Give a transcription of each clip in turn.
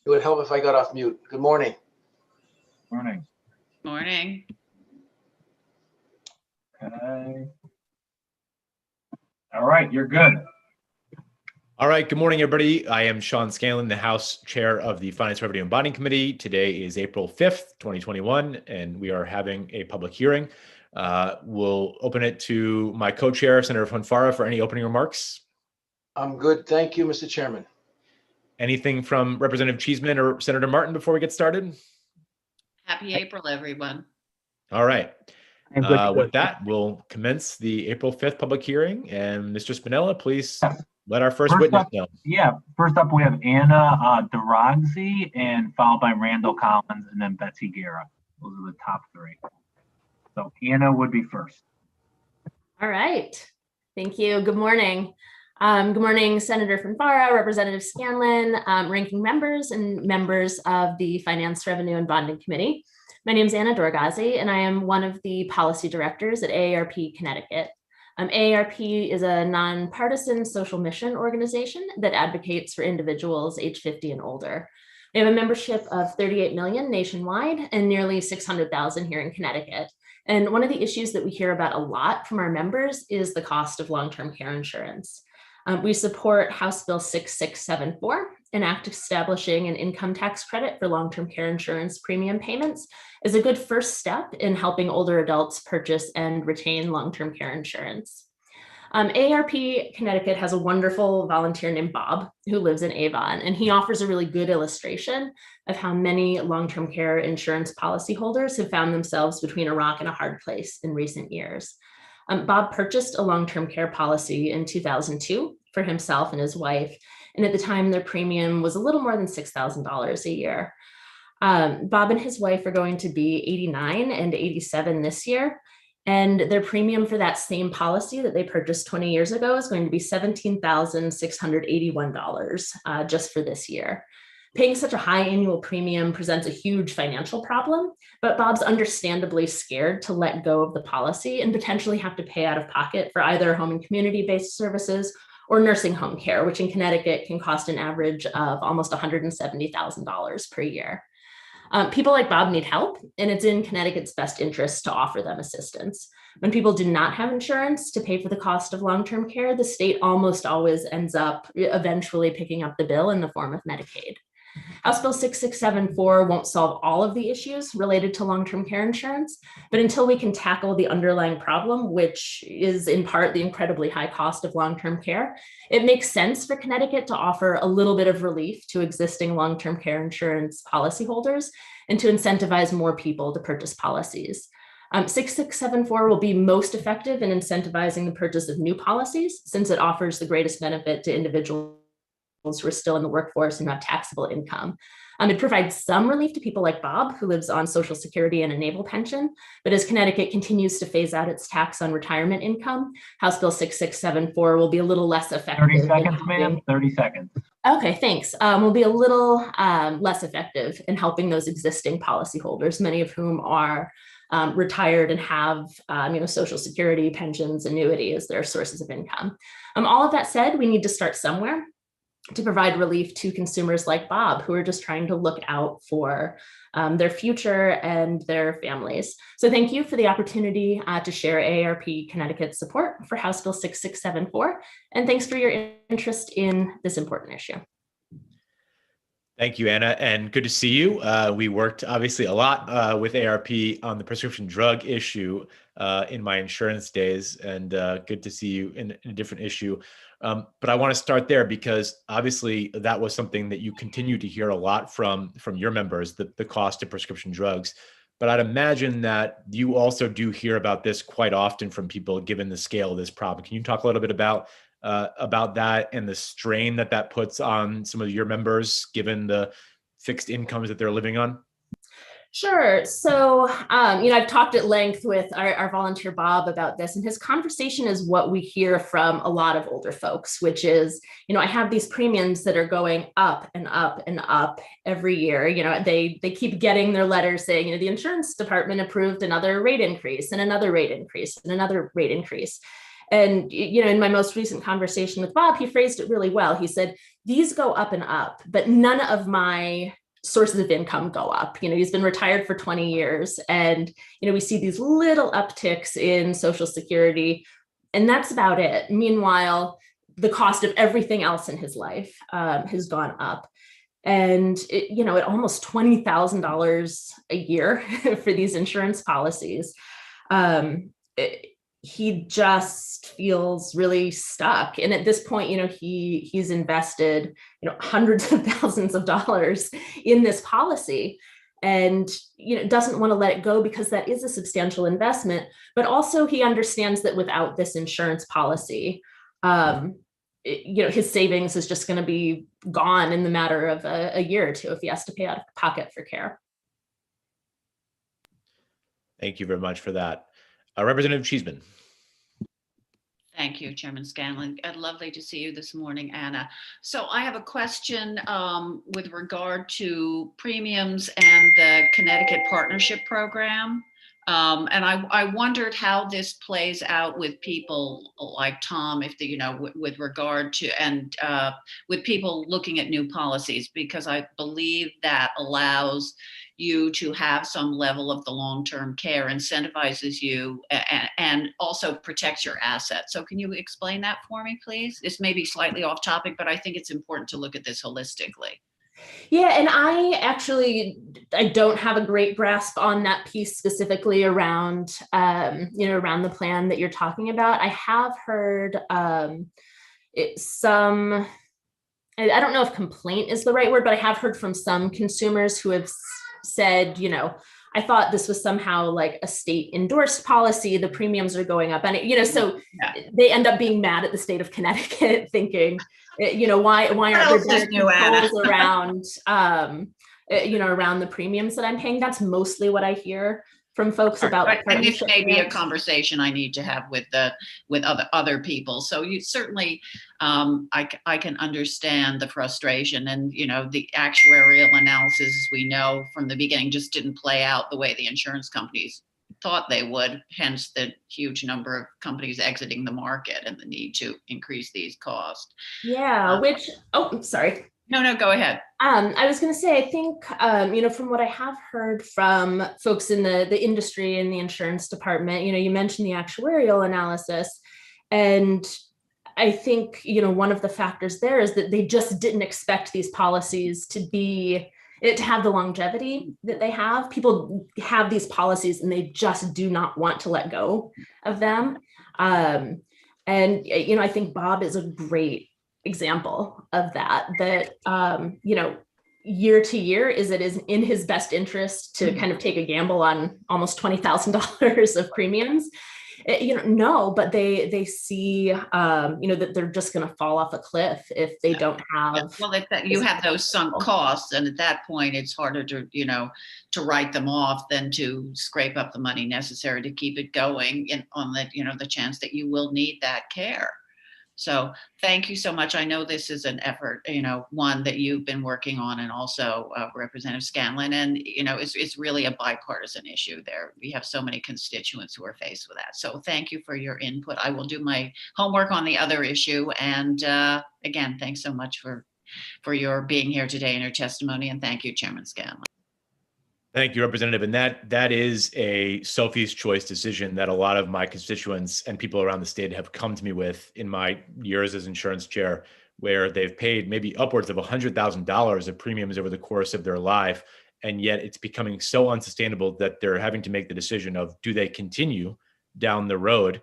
It would help if I got off mute. Good morning. Morning. Morning. Okay. All right, you're good. All right, good morning, everybody. I am Sean Scanlon, the House Chair of the Finance, Revenue, and Bonding Committee. Today is April 5th, 2021, and we are having a public hearing. We'll open it to my co-chair, Senator Fonfara, for any opening remarks. I'm good. Thank you, Mr. Chairman. Anything from Representative Cheeseman or Senator Martin before we get started? Happy April, everyone. All right. With that, we'll commence the April 5th public hearing. And Mr. Spinella, please let our first witness know. Yeah, first up we have Anna Duragzi, and followed by Randall Collins, and then Betsy Guerra. Those are the top three. So Anna would be first. All right. Thank you. Good morning. Good morning, Senator Fonfara, Representative Scanlon, ranking members, and members of the Finance, Revenue, and Bonding Committee. My name is Anna Duragzi, and I am one of the policy directors at Aarp Connecticut. Aarp is a nonpartisan social mission organization that advocates for individuals age 50 and older. We have a membership of 38 million nationwide and nearly 600,000 here in Connecticut. And one of the issues that we hear about a lot from our members is the cost of long-term care insurance. We support House Bill 6674, an act establishing an income tax credit for long-term care insurance premium payments is a good first step in helping older adults purchase and retain long-term care insurance. Aarp Connecticut has a wonderful volunteer named Bob who lives in Avon, and he offers a really good illustration of how many long-term care insurance policyholders have found themselves between a rock and a hard place in recent years. Bob purchased a long-term care policy in 2002 for himself and his wife, and at the time their premium was a little more than $6,000 a year. Bob and his wife are going to be 89 and 87 this year, and their premium for that same policy that they purchased 20 years ago is going to be $17,681 just for this year. Paying such a high annual premium presents a huge financial problem, but Bob's understandably scared to let go of the policy and potentially have to pay out of pocket for either home and community-based services or nursing home care, which in Connecticut can cost an average of almost $170,000 per year. People like Bob need help, and it's in Connecticut's best interest to offer them assistance. When people do not have insurance to pay for the cost of long-term care, the state almost always ends up eventually picking up the bill in the form of Medicaid. House Bill 6674 won't solve all of the issues related to long-term care insurance, but until we can tackle the underlying problem, which is in part the incredibly high cost of long-term care, it makes sense for Connecticut to offer a little bit of relief to existing long-term care insurance policyholders and to incentivize more people to purchase policies. 6674 will be most effective in incentivizing the purchase of new policies, since it offers the greatest benefit to individuals who are still in the workforce and have taxable income. It provides some relief to people like Bob, who lives on Social Security and a naval pension, but as Connecticut continues to phase out its tax on retirement income, House Bill 6674 will be a little less effective. 30 seconds, ma'am, 30 seconds. Okay, thanks. Will be a little less effective in helping those existing policyholders, many of whom are retired and have Social Security, pensions, annuity as their sources of income. All of that said, we need to start somewhere to provide relief to consumers like Bob, who are just trying to look out for their future and their families. So thank you for the opportunity to share Aarp Connecticut's support for House Bill 6674, and thanks for your interest in this important issue. Thank you, Anna, and good to see you. We worked obviously a lot with Aarp on the prescription drug issue in my insurance days, and good to see you in a different issue. But I want to start there because obviously that was something that you continue to hear a lot from your members, the cost of prescription drugs. But I'd imagine that you also do hear about this quite often from people, given the scale of this problem. Can you talk a little bit about that and the strain that puts on some of your members, given the fixed incomes that they're living on? Sure. So, I've talked at length with our volunteer Bob about this, and his conversation is what we hear from a lot of older folks, which is, I have these premiums that are going up and up and up every year. They keep getting their letters saying, the insurance department approved another rate increase and another rate increase and another rate increase. And, in my most recent conversation with Bob, he phrased it really well. He said, these go up and up, but none of my sources of income go up. He's been retired for 20 years and, we see these little upticks in Social Security, and that's about it. Meanwhile, the cost of everything else in his life has gone up. And, at almost $20,000 a year for these insurance policies, he just feels really stuck. And at this point, he's invested, hundreds of thousands of dollars in this policy and, doesn't want to let it go because that is a substantial investment. But also he understands that without this insurance policy, his savings is just going to be gone in the matter of a year or two if he has to pay out of pocket for care. Thank you very much for that. Representative Cheeseman. Thank you, Chairman Scanlon. Lovely to see you this morning, Anna. So I have a question with regard to premiums and the Connecticut Partnership Program. And I wondered how this plays out with people like Tom, if with regard to, and with people looking at new policies, because I believe that allows you to have some level of the long-term care, incentivizes you, and also protects your assets. So can you explain that for me, please? This may be slightly off topic, but I think it's important to look at this holistically. Yeah, and I don't have a great grasp on that piece specifically around, around the plan that you're talking about. I have heard I don't know if complaint is the right word, but I have heard from some consumers who have said, I thought this was somehow like a state endorsed policy. The premiums are going up, and so they end up being mad at the state of Connecticut, thinking, why aren't there controls around, around the premiums that I'm paying? That's mostly what I hear from folks about. And this may be a conversation I need to have with other people. So you certainly, I can understand the frustration, and the actuarial analysis, as we know from the beginning, just didn't play out the way the insurance companies thought they would. Hence the huge number of companies exiting the market and the need to increase these costs. Yeah, sorry. No, go ahead. I was going to say, I think, from what I have heard from folks in the industry and the insurance department, you mentioned the actuarial analysis. And I think, one of the factors there is that they just didn't expect these policies to have the longevity that they have. People have these policies and they just do not want to let go of them. And, I think Bob is a great example of that, year to year, is in his best interest to kind of take a gamble on almost $20,000 of premiums. No, but they see, that they're just going to fall off a cliff if they don't have. Well, you have those sunk costs, and at that point, it's harder to write them off than to scrape up the money necessary to keep it going on the chance that you will need that care. So thank you so much. I know this is an effort, one that you've been working on, and also Representative Scanlon, and, it's really a bipartisan issue there. We have so many constituents who are faced with that. So thank you for your input. I will do my homework on the other issue. And again, thanks so much for your being here today and your testimony. And thank you, Chairman Scanlon. Thank you, Representative. And that is a Sophie's choice decision that a lot of my constituents and people around the state have come to me with in my years as insurance chair, where they've paid maybe upwards of $100,000 of premiums over the course of their life. And yet it's becoming so unsustainable that they're having to make the decision of, do they continue down the road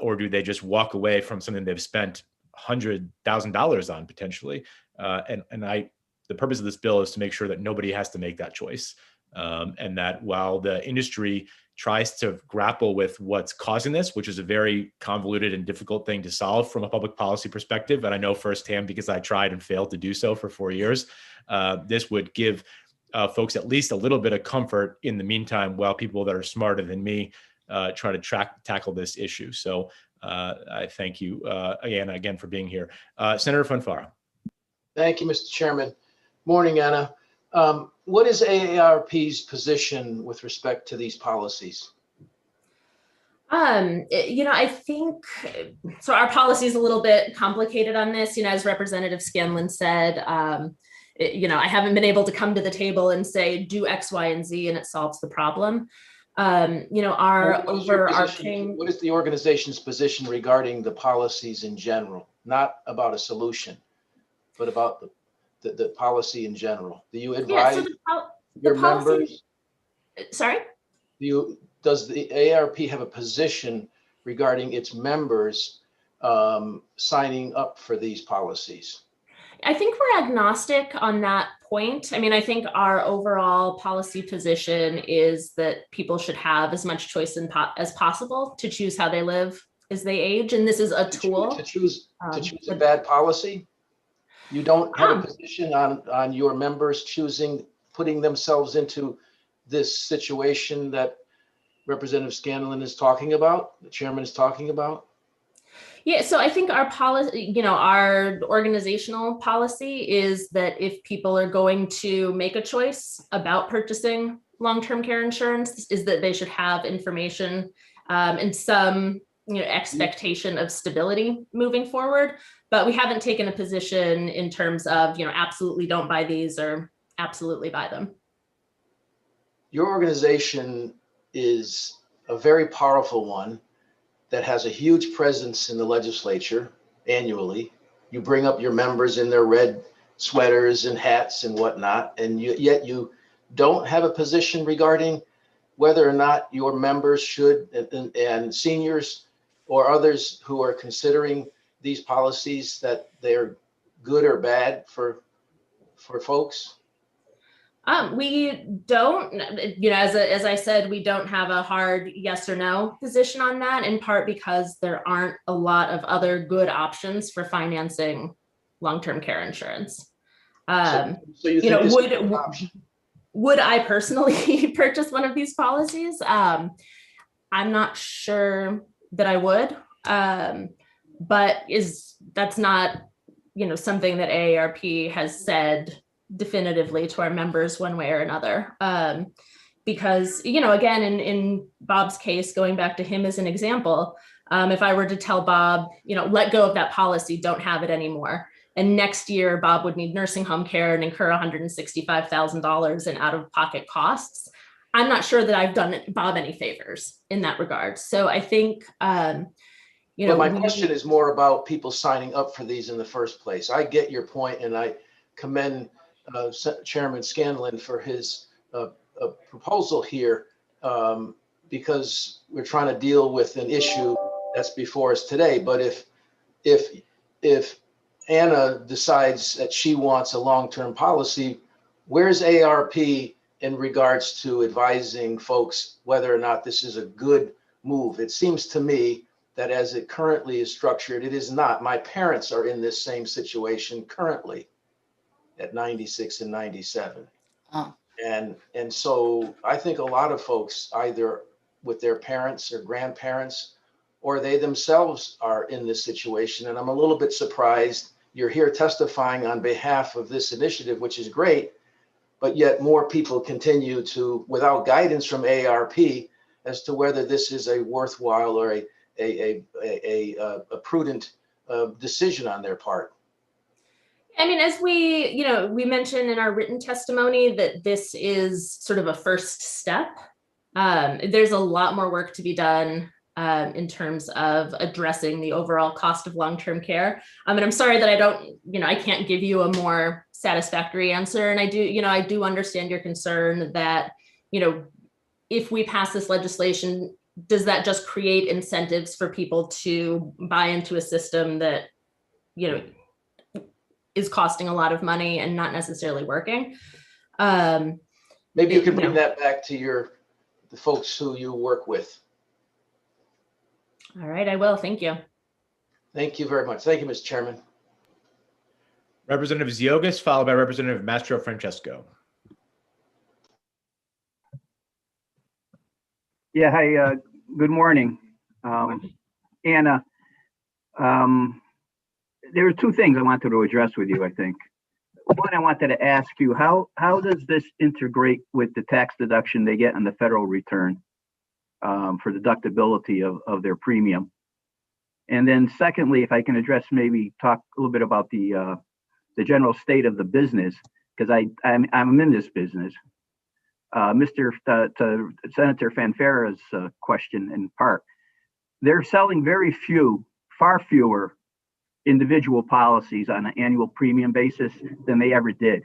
or do they just walk away from something they've spent $100,000 on potentially? The purpose of this bill is to make sure that nobody has to make that choice. And that while the industry tries to grapple with what's causing this, which is a very convoluted and difficult thing to solve from a public policy perspective, and I know firsthand because I tried and failed to do so for 4 years, this would give folks at least a little bit of comfort in the meantime, while people that are smarter than me try to tackle this issue. So I thank you, Anna, again for being here. Senator Fanfara. Thank you, Mr. Chairman. Morning, Anna. What is AARP's position with respect to these policies? I think so. Our policy is a little bit complicated on this. As Representative Scanlon said, I haven't been able to come to the table and say do X, Y, and Z, and it solves the problem. Our What is your position? overarching. What is the organization's position regarding the policies in general? Not about a solution, but about the policy in general. Do you advise your policy, members? Sorry? Does the ARP have a position regarding its members signing up for these policies? I think we're agnostic on that point. I mean, I think our overall policy position is that people should have as much choice as possible to choose how they live as they age. And this is a tool. To choose a bad policy? You don't have a position on your members putting themselves into this situation that Representative Scanlon is talking about, the chairman is talking about? Yeah, so I think our policy, our organizational policy is that if people are going to make a choice about purchasing long-term care insurance, is that they should have information and some expectation of stability moving forward. But we haven't taken a position in terms of, absolutely don't buy these or absolutely buy them. Your organization is a very powerful one that has a huge presence in the legislature annually. You bring up your members in their red sweaters and hats and whatnot, and yet you don't have a position regarding whether or not your members should, and seniors or others who are considering these policies, that they're good or bad for folks? We don't, as I said, we don't have a hard yes or no position on that, in part because there aren't a lot of other good options for financing long-term care insurance. So you think would I personally purchase one of these policies? I'm not sure that I would, but that's not, something that AARP has said definitively to our members one way or another. Because, again, in Bob's case, going back to him as an example, if I were to tell Bob, let go of that policy, don't have it anymore, and next year Bob would need nursing home care and incur $165,000 in out-of-pocket costs, I'm not sure that I've done Bob any favors in that regard. So I think, but my question is more about people signing up for these in the first place. I get your point, and I commend Chairman Scanlon for his proposal here, because we're trying to deal with an issue that's before us today. But if Anna decides that she wants a long-term policy, where's AARP in regards to advising folks whether or not this is a good move? It seems to me that as it currently is structured, it is not. My parents are in this same situation currently at 96 and 97. Oh. And so I think a lot of folks, either with their parents or grandparents, or they themselves are in this situation. And I'm a little bit surprised you're here testifying on behalf of this initiative, which is great, but yet more people continue to, without guidance from AARP as to whether this is a worthwhile or a prudent decision on their part. I mean, as we mentioned in our written testimony that this is sort of a first step. There's a lot more work to be done in terms of addressing the overall cost of long-term care. And I'm sorry that I can't give you a more satisfactory answer. And I do understand your concern that, if we pass this legislation, does that just create incentives for people to buy into a system that, is costing a lot of money and not necessarily working? Maybe you can bring that back to the folks who you work with. All right, I will. Thank you. Thank you very much. Thank you, Mr. Chairman. Representative Ziogas, followed by Representative Mastro Francesco. Yeah, hi, good morning. Anna, there are two things I wanted to address with you, I think. One, I wanted to ask you, how does this integrate with the tax deduction they get on the federal return? for deductibility of their premium. And then secondly, if I can address, maybe talk a little bit about the general state of the business, because I'm in this business. To Senator Fanfara's question in part, they're selling far fewer individual policies on an annual premium basis than they ever did.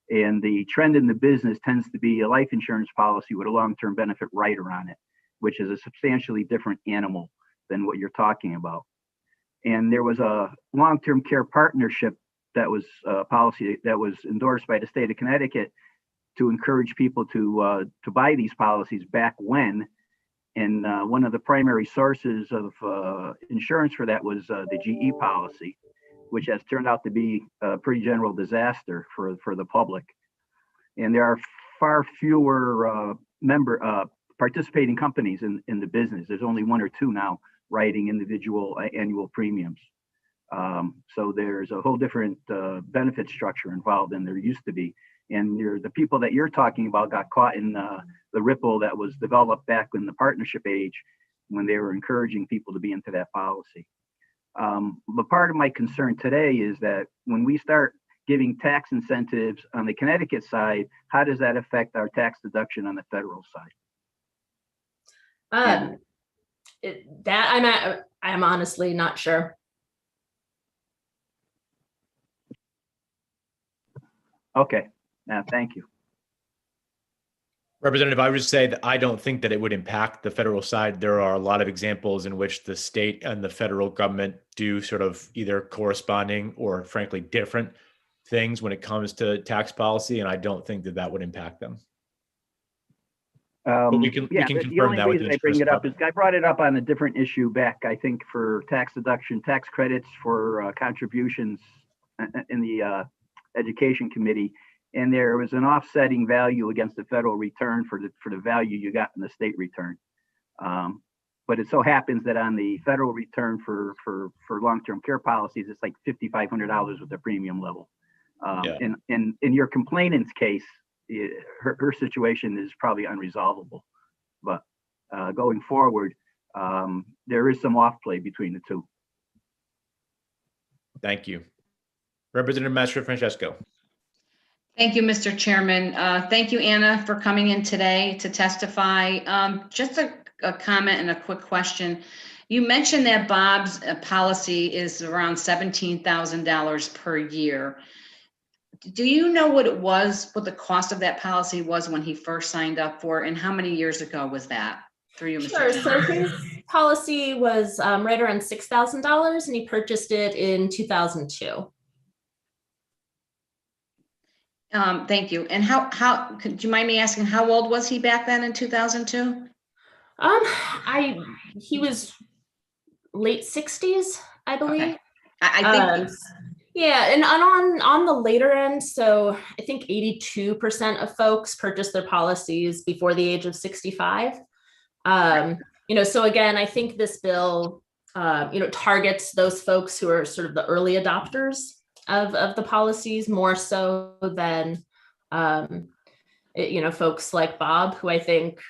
And the trend in the business tends to be a life insurance policy with a long-term benefit rider on it, which is a substantially different animal than what you're talking about. And there was a long-term care partnership that was a policy that was endorsed by the state of Connecticut to encourage people to buy these policies back when. And one of the primary sources of insurance for that was the GE policy, which has turned out to be a pretty general disaster for the public. And there are far fewer participating companies in the business. There's only one or two now writing individual annual premiums. So there's a whole different benefit structure involved than there used to be. And the people that you're talking about got caught in the ripple that was developed back in the partnership age when they were encouraging people to be into that policy. But part of my concern today is that when we start giving tax incentives on the Connecticut side, how does that affect our tax deduction on the federal side? I'm honestly not sure. Okay, thank you. Representative, I would just say that I don't think that it would impact the federal side. There are a lot of examples in which the state and the federal government do sort of either corresponding or frankly different things when it comes to tax policy, and I don't think that that would impact them. But we can confirm that with the I bring it up is I brought it up on a different issue back, I think, for tax deduction, tax credits for contributions in the Education Committee. And there was an offsetting value against the federal return for the value you got in the state return. But it so happens that on the federal return for long-term care policies, it's like $5,500 with the premium level. And in your complainant's case, her situation is probably unresolvable. But going forward, there is some off play between the two. Thank you. Representative Mastro-Francesco. Thank you, Mr. Chairman. Thank you, Anna, for coming in today to testify. Just a comment and a quick question. You mentioned that Bob's policy is around $17,000 per year. Do you know what the cost of that policy was when he first signed up for it, and how many years ago was that? Through you, Mr. Sure. Chairman. So his policy was right around $6,000, and he purchased it in 2002. Thank you. And how could you mind me asking, how old was he back then in 2002? He was late 60s, I believe. Okay. I think yeah, and on the later end, so I think 82% of folks purchase their policies before the age of 65. So again, I think this bill targets those folks who are sort of the early adopters of the policies more so than folks like Bob, who I think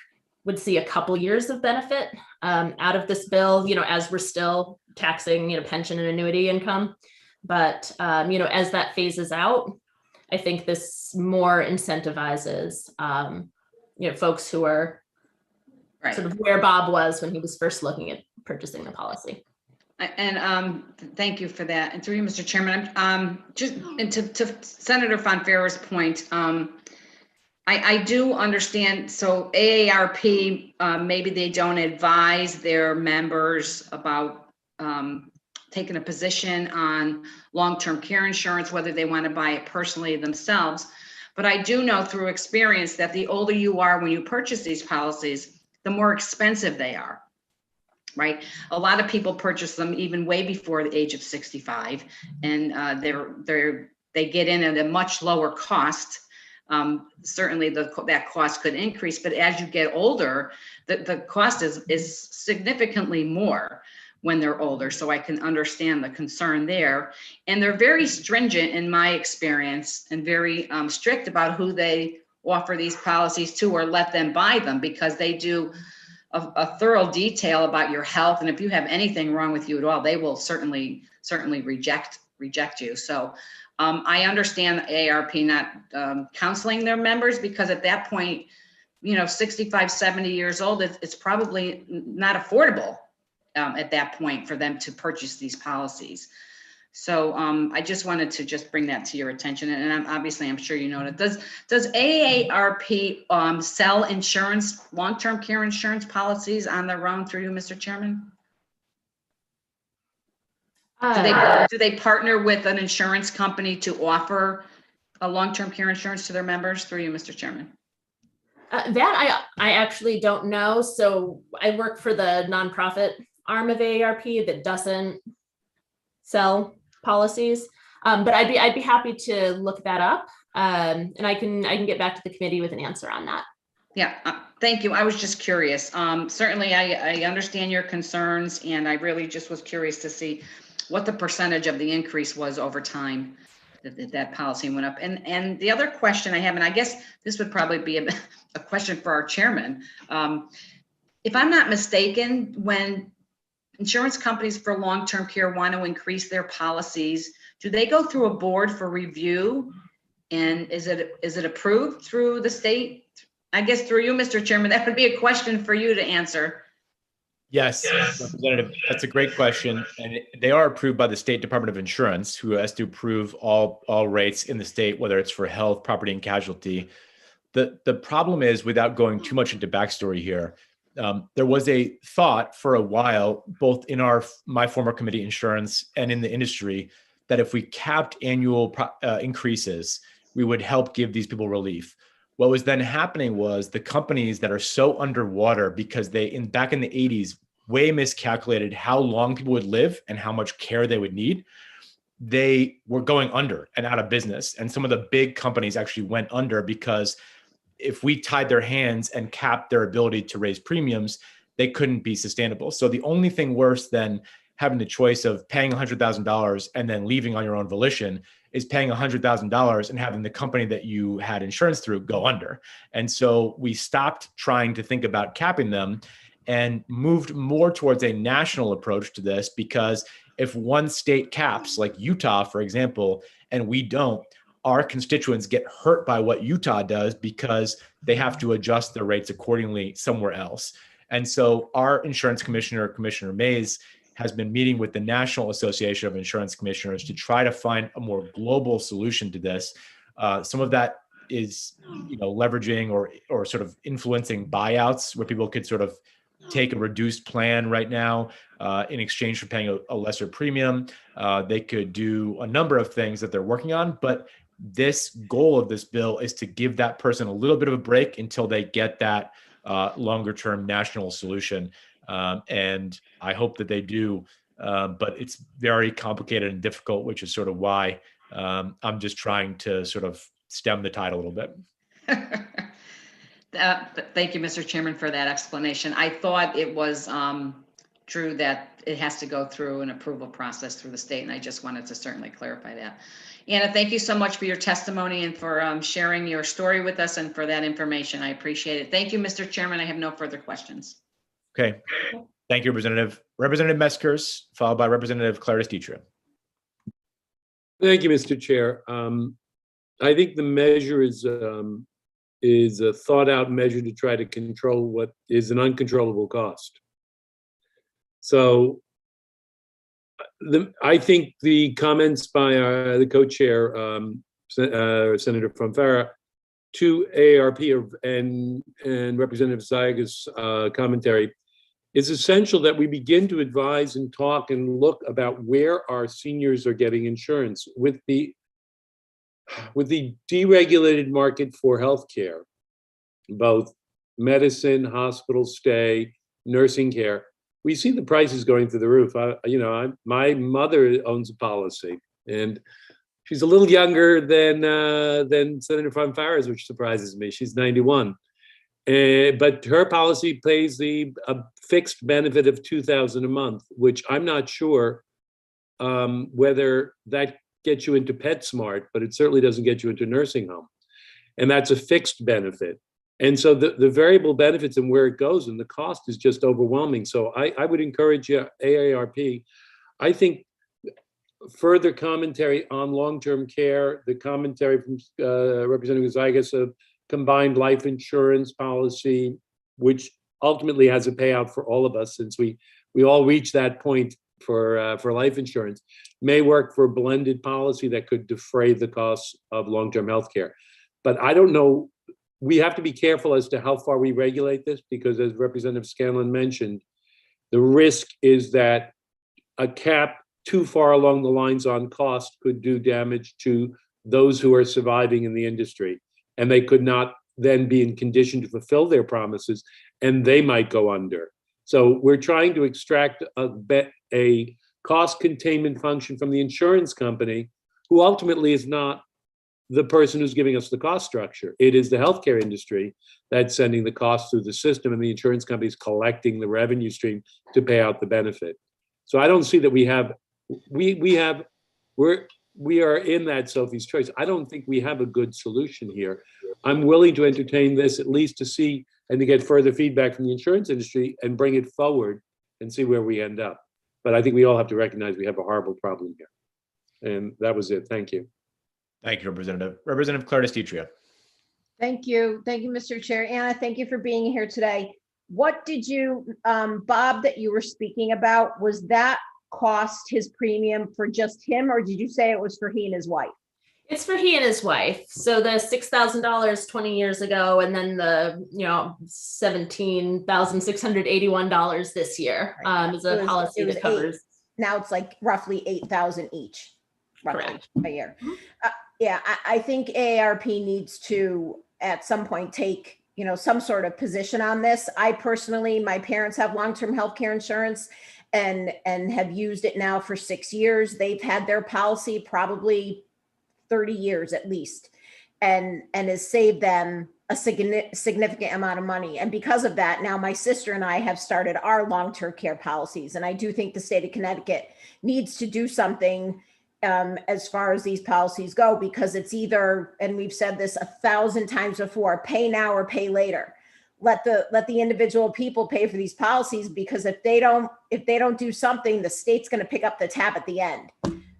would see a couple years of benefit out of this bill, as we're still taxing pension and annuity income. But as that phases out, I think this more incentivizes folks who are sort of where Bob was when he was first looking at purchasing the policy. And thank you for that. And through you, Mr. Chairman, to Senator Fanfara's point, I do understand. So AARP, maybe they don't advise their members about taking a position on long-term care insurance, whether they want to buy it personally themselves. But I do know through experience that the older you are when you purchase these policies, the more expensive they are. Right. A lot of people purchase them even way before the age of 65, and they get in at a much lower cost. Certainly that cost could increase, but as you get older, the cost is significantly more when they're older. So I can understand the concern there. And they're very stringent in my experience and very strict about who they offer these policies to or let them buy them, because they do a thorough detail about your health. And if you have anything wrong with you at all, they will certainly reject you. So I understand AARP not counseling their members, because at that point, 65, 70 years old, it's probably not affordable at that point for them to purchase these policies. So I just wanted to just bring that to your attention. And I'm sure you know it. Does AARP sell insurance, long-term care insurance policies on their own through you, Mr. Chairman? Do they partner with an insurance company to offer a long-term care insurance to their members through you, Mr. Chairman? That I actually don't know. So I work for the nonprofit arm of AARP that doesn't sell policies, but I'd be happy to look that up, and I can get back to the committee with an answer on that. Yeah, thank you. I was just curious. Certainly, I understand your concerns, and I really just was curious to see what the percentage of the increase was over time that policy went up. And the other question I have, and I guess this would probably be a question for our chairman. If I'm not mistaken, when insurance companies for long-term care want to increase their policies, do they go through a board for review? And is it approved through the state? I guess through you, Mr. Chairman, that would be a question for you to answer. Yes, Representative, that's a great question. And they are approved by the State Department of Insurance, who has to approve all rates in the state, whether it's for health, property, and casualty. The problem is, without going too much into backstory here, there was a thought for a while, both in my former committee, insurance, and in the industry, that if we capped annual increases, we would help give these people relief. What was then happening was the companies that are so underwater because they, back in the 80s, way miscalculated how long people would live and how much care they would need. They were going under and out of business. And some of the big companies actually went under because if we tied their hands and capped their ability to raise premiums, they couldn't be sustainable. So the only thing worse than having the choice of paying $100,000 and then leaving on your own volition is paying $100,000 and having the company that you had insurance through go under. And so we stopped trying to think about capping them and moved more towards a national approach to this, because if one state caps, like Utah, for example, and we don't, our constituents get hurt by what Utah does because they have to adjust their rates accordingly somewhere else. And so our insurance commissioner, Commissioner Mays, has been meeting with the National Association of Insurance Commissioners to try to find a more global solution to this. Some of that is, leveraging or sort of influencing buyouts where people could sort of take a reduced plan right now in exchange for paying a lesser premium. They could do a number of things that they're working on, but this goal of this bill is to give that person a little bit of a break until they get that longer term national solution. And I hope that they do, but it's very complicated and difficult, which is sort of why I'm just trying to sort of stem the tide a little bit. Thank you, Mr. Chairman, for that explanation. I thought it was true that it has to go through an approval process through the state, and I just wanted to certainly clarify that. Anna, thank you so much for your testimony and for sharing your story with us and for that information. I appreciate it. Thank you, Mr. Chairman. I have no further questions. Okay. Thank you, Representative. Representative Meskers, followed by Representative Clarice Dietrich. Thank you, Mr. Chair. I think the measure is a thought-out measure to try to control what is an uncontrollable cost. So I think the comments by the co-chair, Senator Fanfara, to AARP and Representative Zayaga's commentary, it's essential that we begin to advise and talk and look about where our seniors are getting insurance. With the deregulated market for healthcare, both medicine, hospital stay, nursing care, we see the prices going through the roof. My mother owns a policy, and she's a little younger than Senator Fanfara's, which surprises me. She's 91. But her policy pays a fixed benefit of $2,000 a month, which I'm not sure whether that gets you into PetSmart, but it certainly doesn't get you into nursing home. And that's a fixed benefit. And so the variable benefits and where it goes and the cost is just overwhelming. So I would encourage you, AARP, I think further commentary on long-term care, the commentary from Representative Zygas of combined life insurance policy, which ultimately has a payout for all of us since we all reach that point for life insurance, may work for a blended policy that could defray the costs of long-term health care. But I don't know. We have to be careful as to how far we regulate this, because as Representative Scanlon mentioned, the risk is that a cap too far along the lines on cost could do damage to those who are surviving in the industry, and they could not then be in condition to fulfill their promises, and they might go under. So we're trying to extract a cost containment function from the insurance company, who ultimately is not the person who's giving us the cost structure. It is the healthcare industry that's sending the cost through the system, and the insurance company is collecting the revenue stream to pay out the benefit. So I don't see that we are in that Sophie's choice. I don't think we have a good solution here. I'm willing to entertain this, at least to see and to get further feedback from the insurance industry and bring it forward and see where we end up. But I think we all have to recognize we have a horrible problem here. And that was it. Thank you. Thank you, Representative. Representative Curtis Tetria. Thank you. Thank you, Mr. Chair. Anna, thank you for being here today. What did you, Bob, that you were speaking about, was that cost his premium for just him, or did you say it was for he and his wife? It's for he and his wife. So the $6,000 20 years ago, and then the $17,681 this year is a policy that covers. Now it's like roughly $8,000 each, roughly a year. Yeah, I think AARP needs to at some point take some sort of position on this. I personally, my parents have long-term health care insurance and have used it now for 6 years. They've had their policy probably 30 years at least, and has saved them a significant amount of money. And because of that, now my sister and I have started our long-term care policies. And I do think the state of Connecticut needs to do something as far as these policies go, because it's either, and we've said this 1,000 times before, pay now or pay later. Let the individual people pay for these policies, because if they don't do something, the state's going to pick up the tab at the end.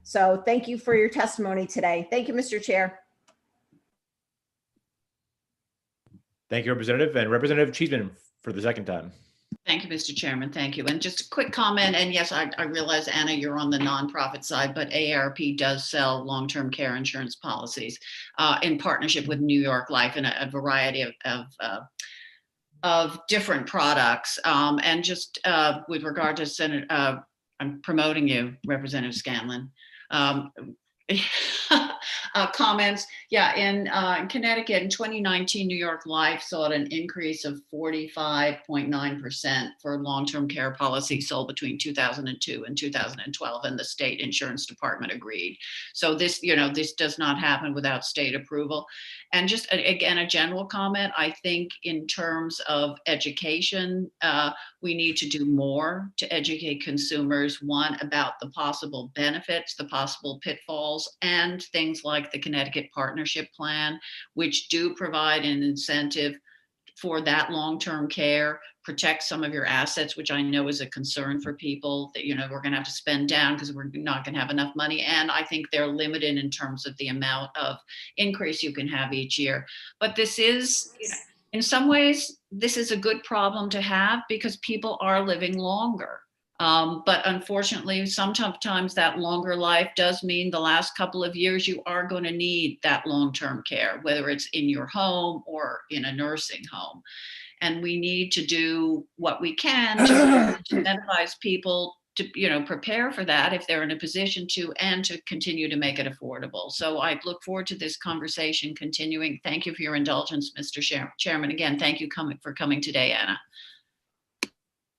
So thank you for your testimony today. Thank you, Mr. Chair. Thank you, Representative. And Representative Cheeseman for the second time. Thank you, Mr. Chairman. Thank you. And just a quick comment. And yes, I realize, Anna, you're on the nonprofit side, but AARP does sell long-term care insurance policies in partnership with New York Life and a variety of different products. And just with regard to Senate, I'm promoting you, Representative Scanlon. Comments. Yeah, in Connecticut in 2019, New York Life saw an increase of 45.9% for long-term care policy sold between 2002 and 2012, and the state insurance department agreed. So this, this does not happen without state approval. And just again, a general comment, I think in terms of education, we need to do more to educate consumers, one, about the possible benefits, the possible pitfalls, and things like the Connecticut Partnership Plan, which do provide an incentive for that long-term care, protect some of your assets, which I know is a concern for people that, we're going to have to spend down because we're not going to have enough money. And I think they're limited in terms of the amount of increase you can have each year. But this is, in some ways, this is a good problem to have because people are living longer. But unfortunately, sometimes that longer life does mean the last couple of years you are going to need that long-term care, whether it's in your home or in a nursing home. And we need to do what we can to incentivize people to, prepare for that if they're in a position to, and to continue to make it affordable. So I look forward to this conversation continuing. Thank you for your indulgence, Mr. Chairman. Again, thank you for coming today, Anna.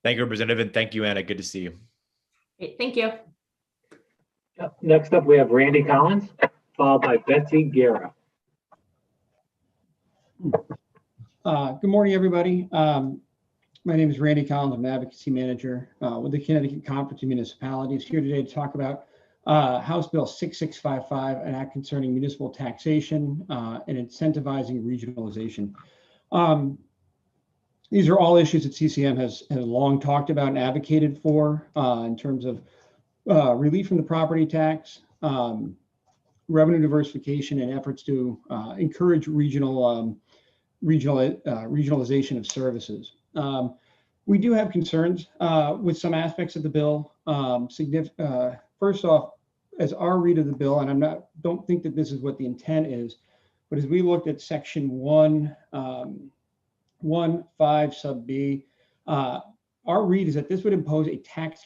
Thank you, Representative, and thank you, Anna. Good to see you. Great, thank you. Next up, we have Randy Collins, followed by Betsy Guerra. Good morning, everybody. My name is Randy Collins. I'm an advocacy manager with the Connecticut Conference of Municipalities, here today to talk about House Bill 6655, an act concerning municipal taxation and incentivizing regionalization. These are all issues that CCM has long talked about and advocated for in terms of relief from the property tax, revenue diversification, and efforts to encourage regionalization of services. We do have concerns with some aspects of the bill. First off, as our read of the bill, and don't think that this is what the intent is, but as we looked at section 1.5 sub B, our read is that this would impose a tax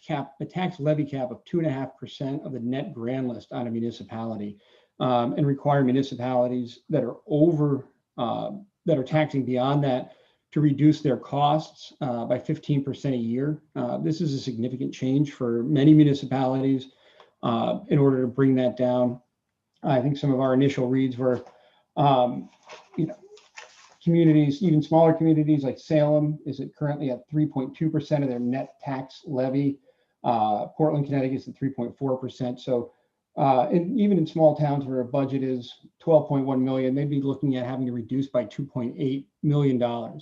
levy cap of 2.5% of the net grand list on a municipality, and require municipalities that are that are taxing beyond that to reduce their costs by 15% a year. This is a significant change for many municipalities in order to bring that down. I think some of our initial reads were, communities, even smaller communities like Salem is currently at 3.2% of their net tax levy. Portland, Connecticut is at 3.4%. So, and even in small towns where a budget is 12.1 million, they'd be looking at having to reduce by $2.8 million.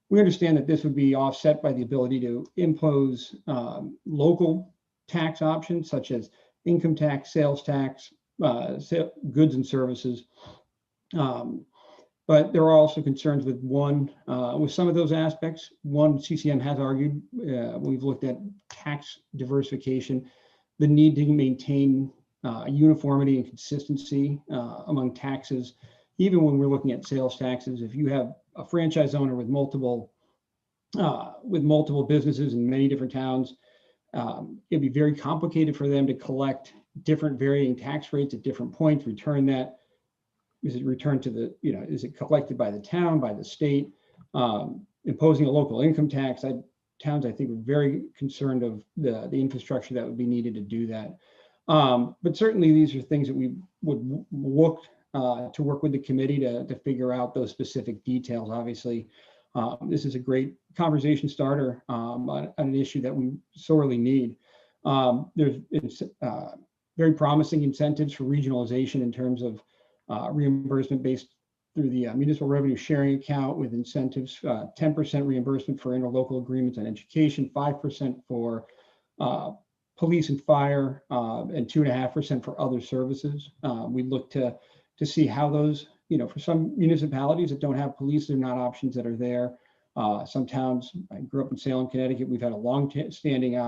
We understand that this would be offset by the ability to impose local tax options such as income tax, sales tax, goods and services. But there are also concerns with with some of those aspects. One, CCM has argued, we've looked at tax diversification, the need to maintain uniformity and consistency among taxes. Even when we're looking at sales taxes, if you have a franchise owner with multiple businesses in many different towns, it'd be very complicated for them to collect different varying tax rates at different points, return that. Is it returned to the, is it collected by the town, by the state? Imposing a local income tax, towns, I think, are very concerned of the infrastructure that would be needed to do that. But certainly these are things that we would look to work with the committee to figure out those specific details. Obviously, this is a great conversation starter on an issue that we sorely need. There's very promising incentives for regionalization in terms of reimbursement based through the municipal revenue sharing account with incentives, 10% reimbursement for interlocal agreements on education, 5% for police and fire, and 2.5% for other services. We look to see how those, for some municipalities that don't have police, they're not options that are there. Some towns, I grew up in Salem, Connecticut, we've had a long-standing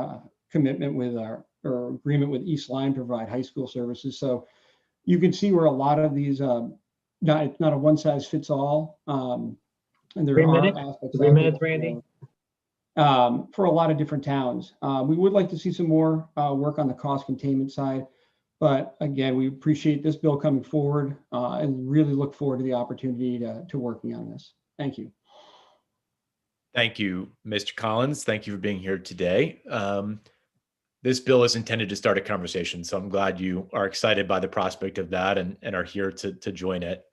commitment with or agreement with East Line to provide high school services. So you can see where a lot of these, it's not a one size fits all. And there are aspects 3 minutes, Randy. For a lot of different towns. We would like to see some more work on the cost containment side. But again, we appreciate this bill coming forward and really look forward to the opportunity to working on this. Thank you. Thank you, Mr. Collins. Thank you for being here today. This bill is intended to start a conversation, so I'm glad you are excited by the prospect of that and are here to join it.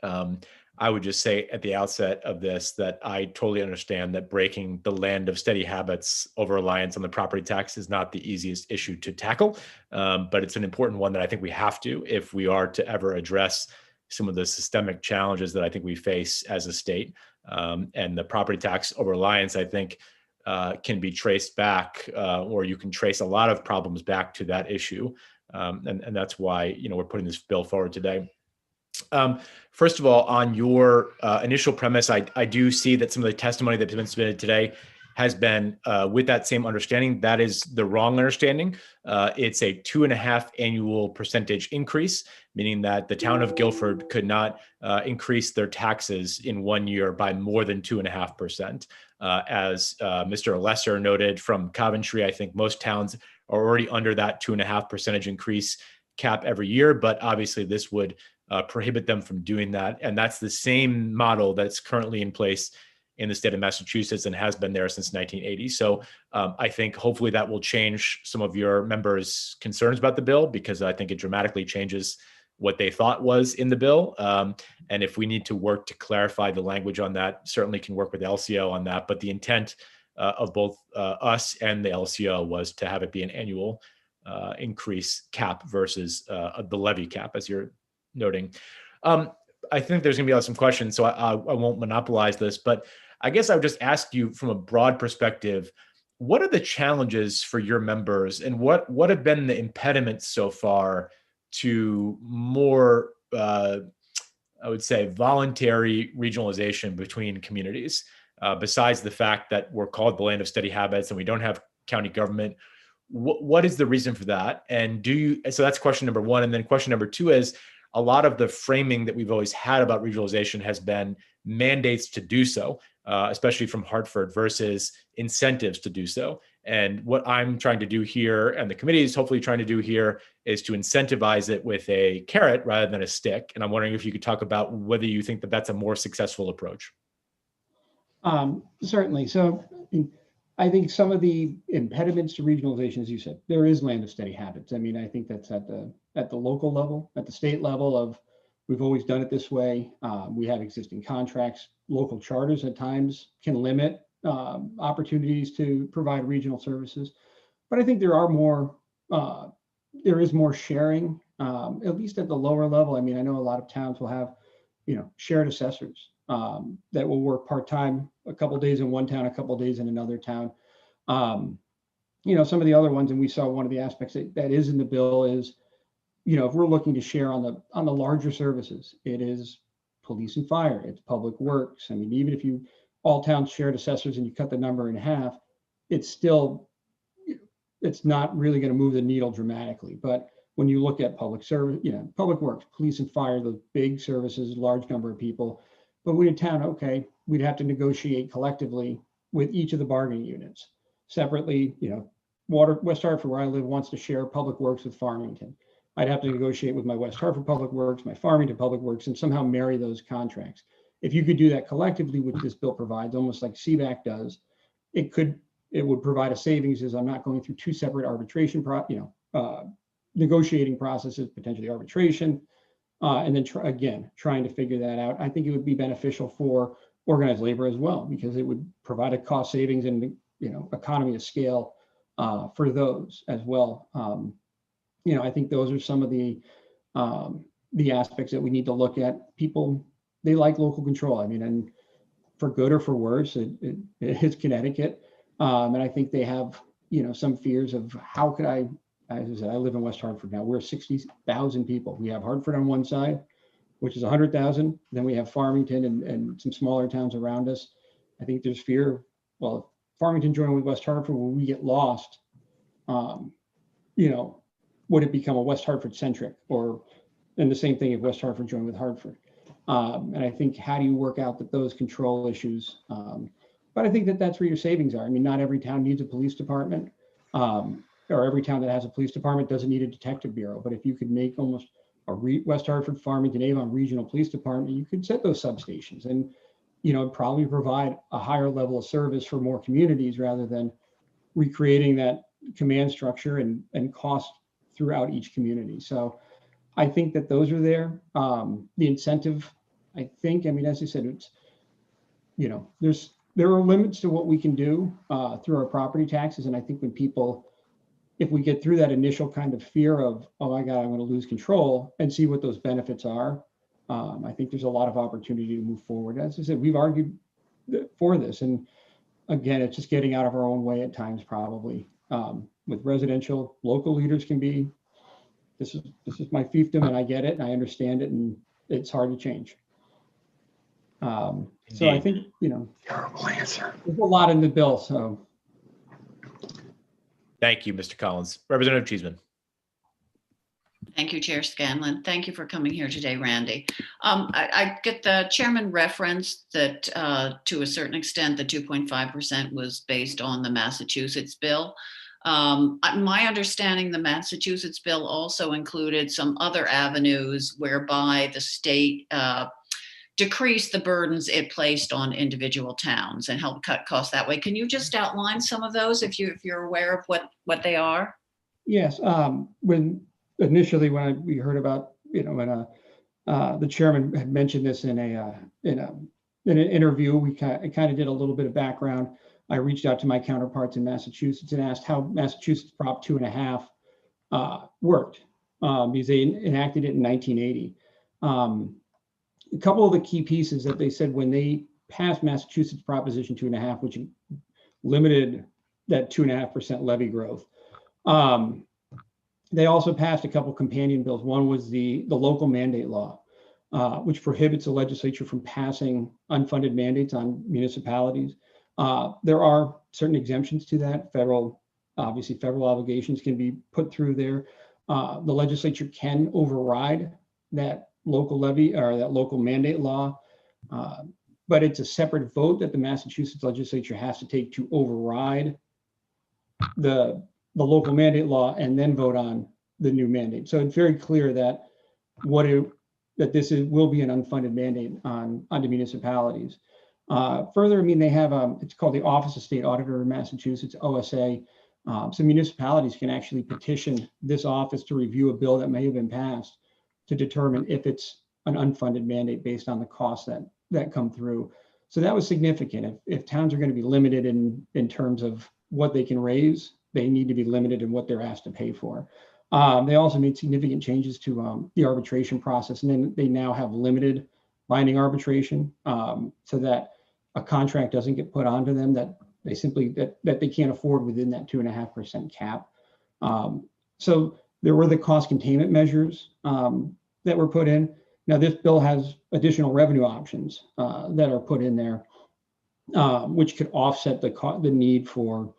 I would just say at the outset of this that I totally understand that breaking the land of steady habits over reliance on the property tax is not the easiest issue to tackle, but it's an important one that I think we have to if we are to ever address some of the systemic challenges that I think we face as a state. And the property tax over reliance, I think, can be traced back, or you can trace a lot of problems back to that issue. And that's why, we're putting this bill forward today. First of all, on your initial premise, I do see that some of the testimony that's been submitted today has been with that same understanding. That is the wrong understanding. It's a 2.5% annual increase, meaning that the town of Guilford could not increase their taxes in 1 year by more than 2.5%. As Mr. Lesser noted from Coventry, I think most towns are already under that 2.5% increase cap every year, but obviously this would prohibit them from doing that. And that's the same model that's currently in place in the state of Massachusetts and has been there since 1980. So I think hopefully that will change some of your members' concerns about the bill, because I think it dramatically changes what they thought was in the bill. And if we need to work to clarify the language on that, certainly can work with LCO on that. But the intent of both us and the LCO was to have it be an annual increase cap versus the levy cap, as you're noting. I think there's going to be some questions, so I won't monopolize this, but I guess I would just ask you from a broad perspective, what are the challenges for your members, and what have been the impediments so far to more, I would say, voluntary regionalization between communities, besides the fact that we're called the land of steady habits and we don't have county government? What is the reason for that? And so that's question number one. And then question number two is, a lot of the framing that we've always had about regionalization has been mandates to do so, especially from Hartford, versus incentives to do so. And what I'm trying to do here, and the committee is hopefully trying to do here, is to incentivize it with a carrot rather than a stick. And I'm wondering if you could talk about whether you think that that's a more successful approach. Certainly. So I think some of the impediments to regionalization, as you said, there is land of steady habits. I mean, I think that's at the local level, at the state level of, we've always done it this way. We have existing contracts. Local charters at times can limit opportunities to provide regional services. But I think there is more sharing, at least at the lower level. I mean, I know a lot of towns will have, shared assessors that will work part-time, a couple of days in one town, a couple of days in another town. Some of the other ones, and we saw one of the aspects that is in the bill is, if we're looking to share on the larger services, it is police and fire, it's public works. I mean, even if all towns shared assessors and you cut the number in half, it's not really going to move the needle dramatically. But when you look at public service, public works, police and fire, the big services, large number of people. But we in town, okay, we'd have to negotiate collectively with each of the bargaining units separately. West Hartford, where I live, wants to share public works with Farmington. I'd have to negotiate with my West Hartford Public Works, my Farmington Public Works, and somehow marry those contracts. If you could do that collectively, which this bill provides, almost like CBAC does, it would provide a savings, as I'm not going through two separate arbitration, negotiating processes, potentially arbitration, and then trying to figure that out. I think it would be beneficial for organized labor as well, because it would provide a cost savings and economy of scale for those as well. I think those are some of the aspects that we need to look at. People, they like local control. I mean, and for good or for worse, it is Connecticut. And I think they have, some fears of how could as I said, I live in West Hartford now. We're 60,000 people. We have Hartford on one side, which is 100,000. Then we have Farmington and some smaller towns around us. I think there's fear. Well, if Farmington joined with West Hartford, will we get lost? Would it become a West Hartford centric, and the same thing if West Hartford joined with Hartford? And I think, how do you work out those control issues? But I think that's where your savings are. I mean, not every town needs a police department, or every town that has a police department doesn't need a detective bureau. But if you could make almost a West Hartford, Farmington, Avon regional police department, you could set those substations and, probably provide a higher level of service for more communities rather than recreating that command structure and cost throughout each community. So I think that those are there. The incentive, I mean, as I said, it's, there are limits to what we can do through our property taxes. And I think if we get through that initial kind of fear of, oh my God, I'm going to lose control, and see what those benefits are, I think there's a lot of opportunity to move forward. As I said, we've argued for this. And again, it's just getting out of our own way at times, probably. With residential, local leaders can be, this is my fiefdom, and I get it and I understand it, and it's hard to change. So I think, Terrible answer. There's a lot in the bill. So thank you, Mr. Collins. Representative Cheeseman. Thank you, Chair Scanlon. Thank you for coming here today, Randy. I get the chairman reference that to a certain extent, the 2.5% was based on the Massachusetts bill. My understanding, the Massachusetts bill also included some other avenues whereby the state decreased the burdens it placed on individual towns and helped cut costs that way. Can you just outline some of those if you're aware of what they are? Yes. When we heard about, when the chairman had mentioned this in an interview, we kind of did a little bit of background. I reached out to my counterparts in Massachusetts and asked how Massachusetts Prop 2.5 worked, because they enacted it in 1980. a couple of the key pieces that they said when they passed Massachusetts Proposition 2.5, which limited that 2.5% levy growth. They also passed a couple companion bills. One was the local mandate law, which prohibits the legislature from passing unfunded mandates on municipalities. There are certain exemptions to that. Obviously federal obligations can be put through there. The legislature can override that local levy or that local mandate law, but it's a separate vote that the Massachusetts legislature has to take to override the local mandate law and then vote on the new mandate. So it's very clear that this will be an unfunded mandate on the municipalities. Further, I mean, they have it's called the Office of State Auditor in Massachusetts, OSA. So municipalities can actually petition this office to review a bill that may have been passed to determine if it's an unfunded mandate based on the costs that come through. So that was significant. If towns are going to be limited in terms of what they can raise, they need to be limited in what they're asked to pay for. They also made significant changes to the arbitration process, and then they now have limited binding arbitration, so that a contract doesn't get put onto them that they simply that they can't afford within that 2.5% cap. So there were the cost containment measures that were put in. Now this bill has additional revenue options that are put in there, which could offset the need for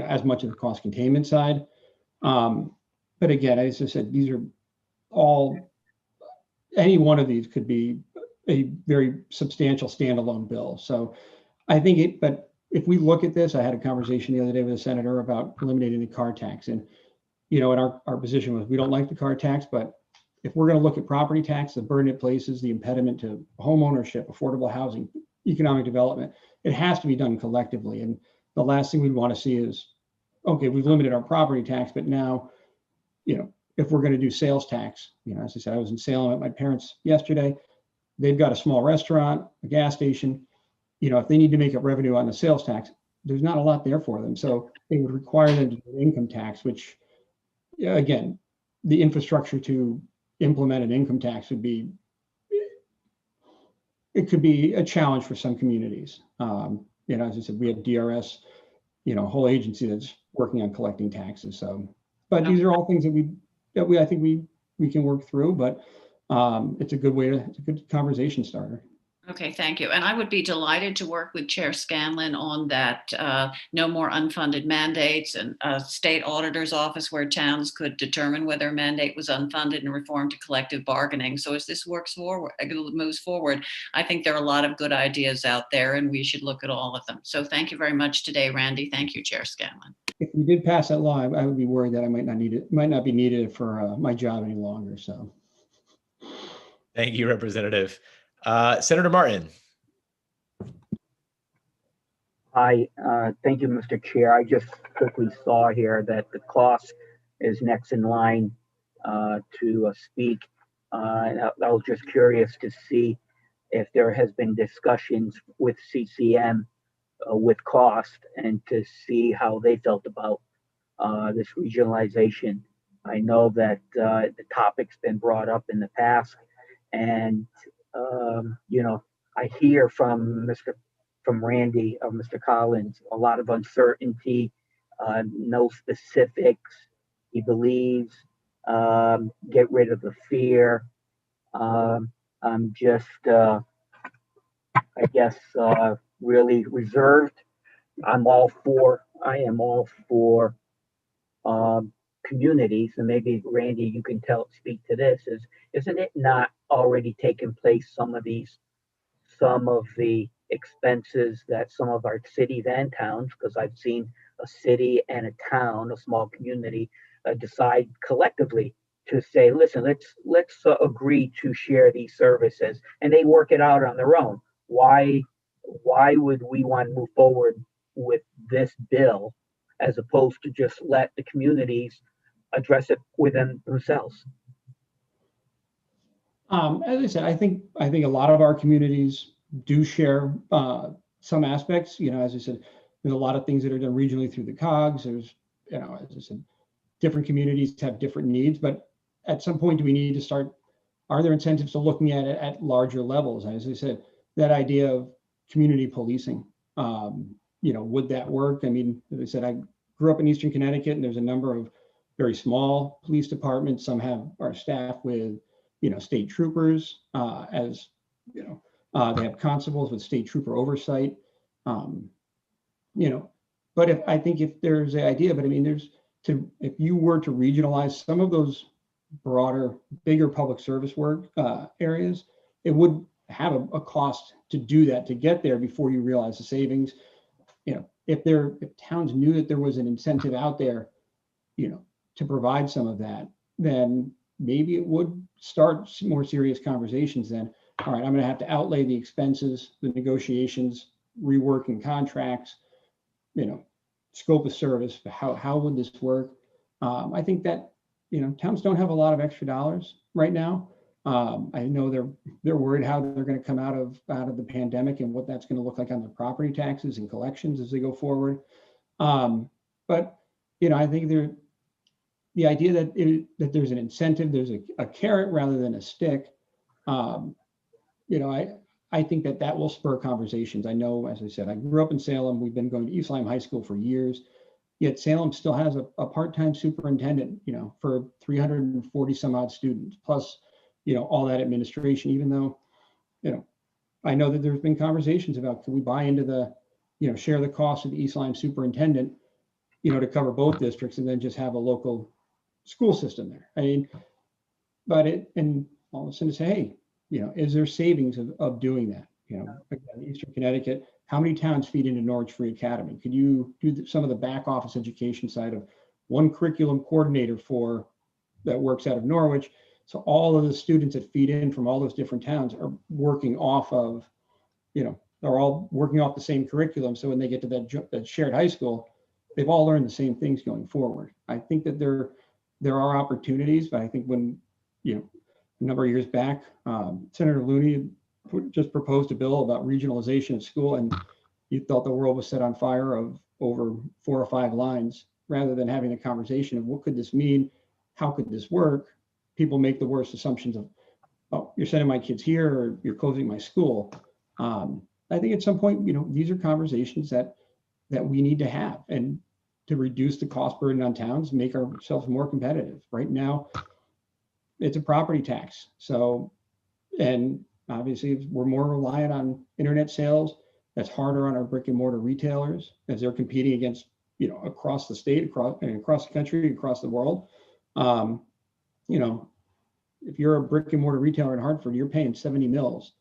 as much of the cost containment side. But again, as I said, these are all, any one of these could be a very substantial standalone bill. So I think but if we look at this, I had a conversation the other day with a senator about eliminating the car tax. And, and our position was, we don't like the car tax, but if we're going to look at property tax, the burden it places, the impediment to home ownership, affordable housing, economic development, it has to be done collectively. And the last thing we'd want to see is, okay, we've limited our property tax, but now, if we're going to do sales tax, as I said, I was in Salem at my parents' yesterday. They've got a small restaurant, a gas station. If they need to make up revenue on the sales tax, there's not a lot there for them. So they would require them to do income tax, which, again, the infrastructure to implement an income tax could be a challenge for some communities. As I said, we have DRS, a whole agency that's working on collecting taxes. So, but these are all things that I think we can work through, but it's a good conversation starter. Okay, thank you. And I would be delighted to work with Chair Scanlon on that no more unfunded mandates and state auditor's office where towns could determine whether a mandate was unfunded and reform to collective bargaining. So as this moves forward, I think there are a lot of good ideas out there and we should look at all of them. So thank you very much today, Randy. Thank you, Chair Scanlon. If we did pass that law, I would be worried that I might not be needed for my job any longer. So thank you, Representative. Senator Martin. Hi, thank you, Mr. Chair. I just quickly saw here that the cost is next in line to speak. And I was just curious to see if there has been discussions with CCM with cost and to see how they felt about this regionalization. I know that the topic's been brought up in the past, and I hear from Randy or Mr. Collins a lot of uncertainty, no specifics. He believes get rid of the fear. I'm just, I guess, really reserved. I am all for communities, and maybe Randy, you can speak to this. Isn't it not already taken place? Some of the expenses that some of our cities and towns, because I've seen a city and a town, a small community, decide collectively to say, listen, let's agree to share these services, and they work it out on their own. Why would we want to move forward with this bill as opposed to just let the communities address it within themselves? As I said, I think a lot of our communities do share some aspects. As I said, there's a lot of things that are done regionally through the COGS. There's, as I said, different communities have different needs, but at some point, do we need to start are there incentives to looking at it at larger levels? As I said, that idea of community policing, would that work? I mean, as I said, I grew up in Eastern Connecticut, and there's a number of very small police departments. Some are staffed with, state troopers, they have constables with state trooper oversight, but if there's the idea, but I mean, if you were to regionalize some of those broader, bigger public service work areas, it would have a cost to do that, to get there before you realize the savings. If towns knew that there was an incentive out there, to provide some of that, then maybe it would start more serious conversations then. All right, I'm going to have to outlay the expenses, the negotiations, reworking contracts, scope of service. How would this work? I think that, towns don't have a lot of extra dollars right now. I know they're worried how they're going to come out of the pandemic and what that's going to look like on their property taxes and collections as they go forward. But I think the idea that there's an incentive, there's a carrot rather than a stick. I think that will spur conversations. I know, as I said, I grew up in Salem. We've been going to East Lyme High School for years. Yet Salem still has a part-time superintendent, for 340 some odd students, plus, all that administration, even though, I know that there's been conversations about, can we buy into the, share the cost of the East Lyme superintendent, to cover both districts and then just have a local school system there. I mean, and all of a sudden say, hey, is there savings of doing that? Again, Eastern Connecticut, how many towns feed into Norwich Free Academy? Could you do some of the back office education side of one curriculum coordinator that works out of Norwich? So all of the students that feed in from all those different towns are working off of, they're all working off the same curriculum. So when they get to that shared high school, they've all learned the same things going forward. I think that there are opportunities, but I think when, a number of years back, Senator Looney just proposed a bill about regionalization of school, and you thought the world was set on fire of over 4 or 5 lines, rather than having a conversation of what could this mean? How could this work? People make the worst assumptions of, oh, you're sending my kids here, or you're closing my school. I think at some point, these are conversations that we need to have, and to reduce the cost burden on towns, make ourselves more competitive. Right now, it's a property tax. So, and obviously we're more reliant on internet sales. That's harder on our brick and mortar retailers as they're competing against, across the state, across the country, across the world. If you're a brick and mortar retailer in Hartford, you're paying 70 mils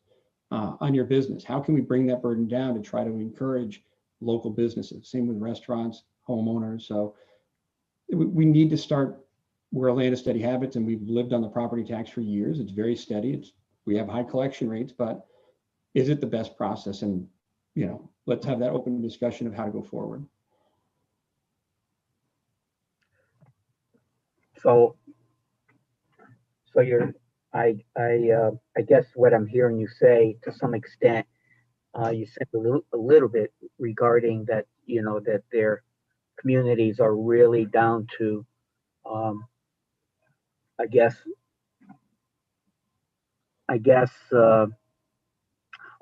on your business. How can we bring that burden down to try to encourage local businesses? Same with restaurants, homeowners. So we need to start where a land of steady habits, and we've lived on the property tax for years. It's very steady. We have high collection rates, but is it the best process? And, let's have that open discussion of how to go forward. So I guess what I'm hearing you say, to some extent, you said a little bit regarding that, that their communities are really down to, I guess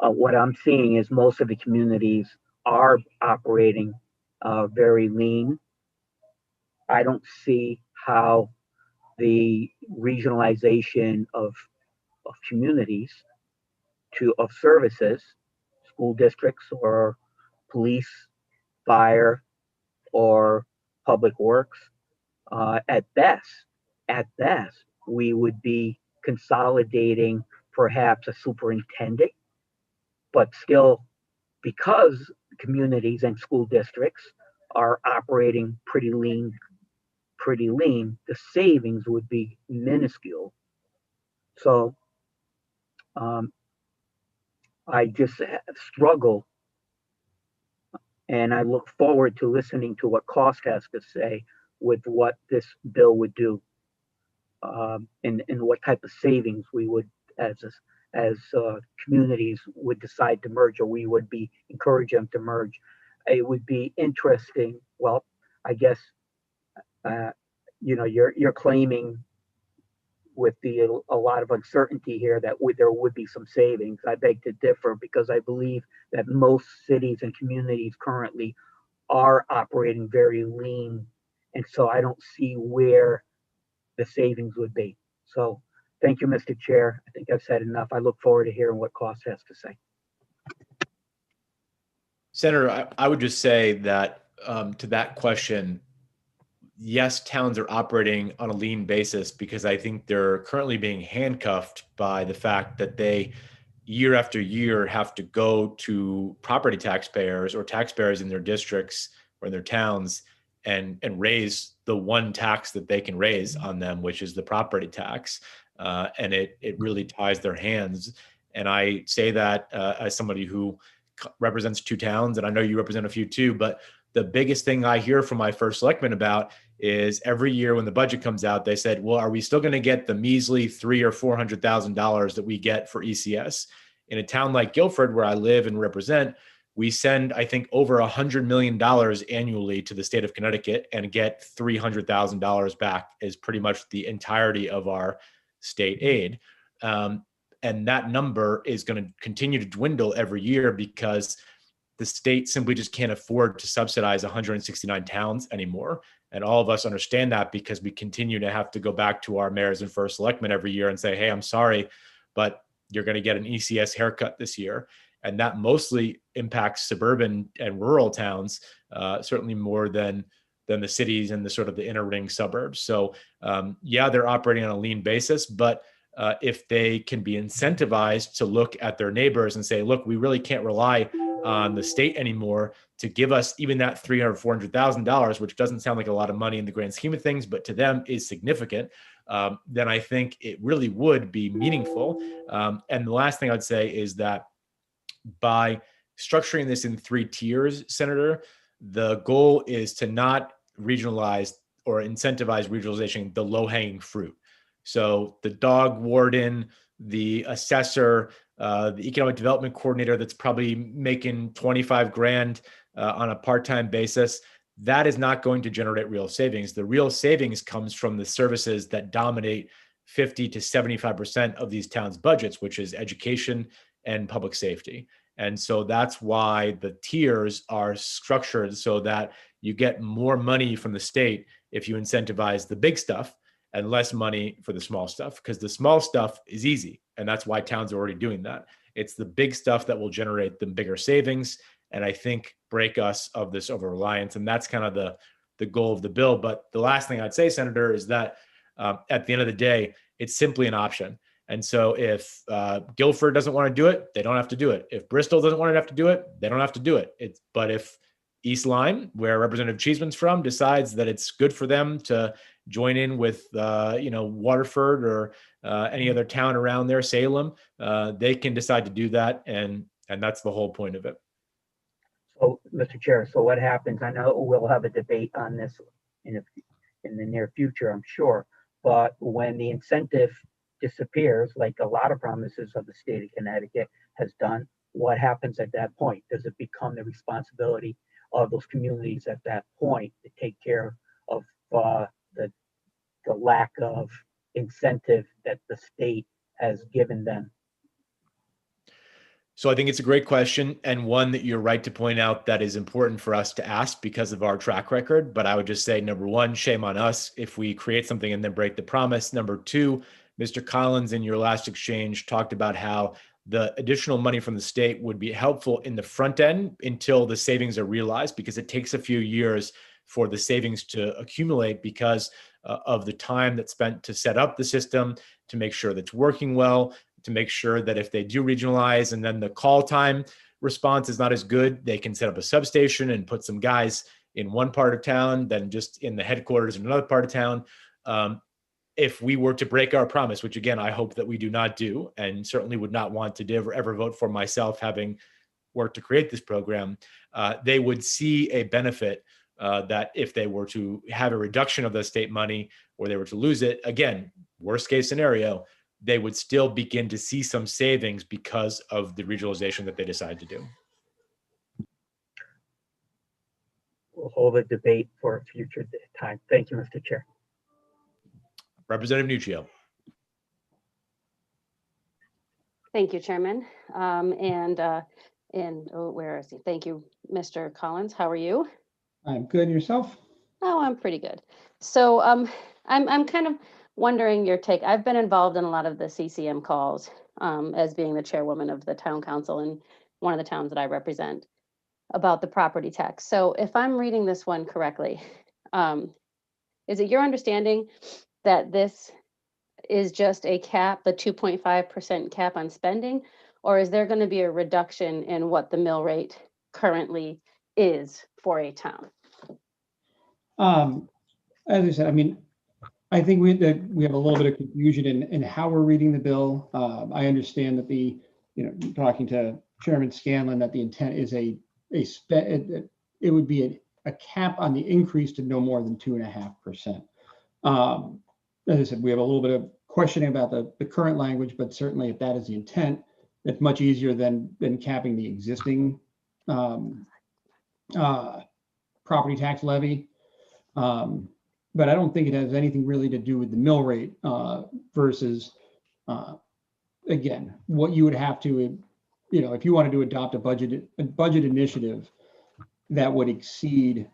what I'm seeing is most of the communities are operating very lean. I don't see how the regionalization of communities of services, school districts or police, fire, or public works, at best, we would be consolidating perhaps a superintendent, but still, because communities and school districts are operating pretty lean, the savings would be minuscule. So I just struggle, and I look forward to listening to what Cost has to say with what this bill would do, and what type of savings we would, as communities would decide to merge, or we would be encourage them to merge. It would be interesting. Well, I guess you're claiming with a lot of uncertainty here that there would be some savings. I beg to differ because I believe that most cities and communities currently are operating very lean. And so I don't see where the savings would be. So thank you, Mr. Chair. I think I've said enough. I look forward to hearing what Cost has to say. Senator, I would just say that to that question, yes, towns are operating on a lean basis because I think they're currently being handcuffed by the fact that they year after year have to go to property taxpayers or taxpayers in their districts or in their towns and raise the one tax that they can raise on them, which is the property tax. And it really ties their hands. And I say that as somebody who represents 2 towns, and I know you represent a few too, but the biggest thing I hear from my first selectman about is every year when the budget comes out, they said, well, are we still going to get the measly $300,000 or $400,000 that we get for ECS? In a town like Guilford, where I live and represent, we send, I think, over $100 million annually to the state of Connecticut and get $300,000 back as pretty much the entirety of our state aid. And that number is going to continue to dwindle every year because the state simply just can't afford to subsidize 169 towns anymore. And all of us understand that because we continue to have to go back to our mayors and first selectmen every year and say, hey, I'm sorry, but you're going to get an ECS haircut this year. And that mostly impacts suburban and rural towns, certainly more than the cities and the sort of the inner ring suburbs. So yeah, they're operating on a lean basis, but if they can be incentivized to look at their neighbors and say, look, we really can't rely on the state anymore to give us even that $300,000, $400,000, which doesn't sound like a lot of money in the grand scheme of things, but to them is significant, then I think it really would be meaningful. And the last thing I'd say is that by structuring this in 3 tiers, Senator, the goal is to not regionalize or incentivize regionalization, the low-hanging fruit. So the dog warden, the assessor, the economic development coordinator that's probably making 25 grand on a part-time basis, that is not going to generate real savings. The real savings comes from the services that dominate 50 to 75% of these towns' budgets, which is education and public safety. And so that's why the tiers are structured so that you get more money from the state if you incentivize the big stuff and less money for the small stuff, because the small stuff is easy. And that's why towns are already doing that. It's the big stuff that will generate the bigger savings and I think break us of this over-reliance. And that's kind of the goal of the bill. But the last thing I'd say, Senator, is that at the end of the day, it's simply an option. And so if Guilford doesn't want to do it, they don't have to do it. If Bristol doesn't want to have to do it, they don't have to do it. But if East Lyme, where Representative Cheeseman's from, decides that it's good for them to join in with, Waterford or any other town around there, Salem, they can decide to do that. And that's the whole point of it. So, Mr. Chair, so what happens? I know we'll have a debate on this in the near future, I'm sure. But when the incentive disappears, like a lot of promises of the state of Connecticut has done, what happens at that point? Does it become the responsibility of those communities at that point to take care of the lack of incentive that the state has given them? So I think it's a great question, and one that you're right to point out that is important for us to ask because of our track record. But I would just say, number one, shame on us if we create something and then break the promise. Number two, Mr. Collins, in your last exchange, talked about how the additional money from the state would be helpful in the front end until the savings are realized, because it takes a few years for the savings to accumulate because of the time that's spent to set up the system, to make sure that's working well, to make sure that if they do regionalize and then the call time response is not as good, they can set up a substation and put some guys in one part of town, then just in the headquarters in another part of town. If we were to break our promise, which again, I hope that we do not do, and certainly would not want to ever vote for myself, having worked to create this program, they would see a benefit that if they were to have a reduction of the state money or they were to lose it, again, worst case scenario, they would still begin to see some savings because of the regionalization that they decide to do. We'll hold a debate for a future time. Thank you, Mr. Chair. Representative Nuccio. Thank you, Chairman. Where is he? Thank you, Mr. Collins. How are you? I'm good. And yourself? Oh, I'm pretty good. So I'm kind of wondering your take. I've been involved in a lot of the CCM calls as being the chairwoman of the town council in one of the towns that I represent about the property tax. So if I'm reading this one correctly, is it your understanding that this is just a cap, the 2.5% cap on spending, or is there going to be a reduction in what the mill rate currently is for a town? As I said, I mean, I think we have a little bit of confusion in how we're reading the bill. I understand that talking to Chairman Scanlon, that the intent is it would be a cap on the increase to no more than 2.5%. As I said, we have a little bit of questioning about the current language, but certainly if that is the intent, it's much easier than capping the existing property tax levy. But I don't think it has anything really to do with the mill rate versus, again, what you would have to, if you wanted to adopt a budget initiative that would exceed,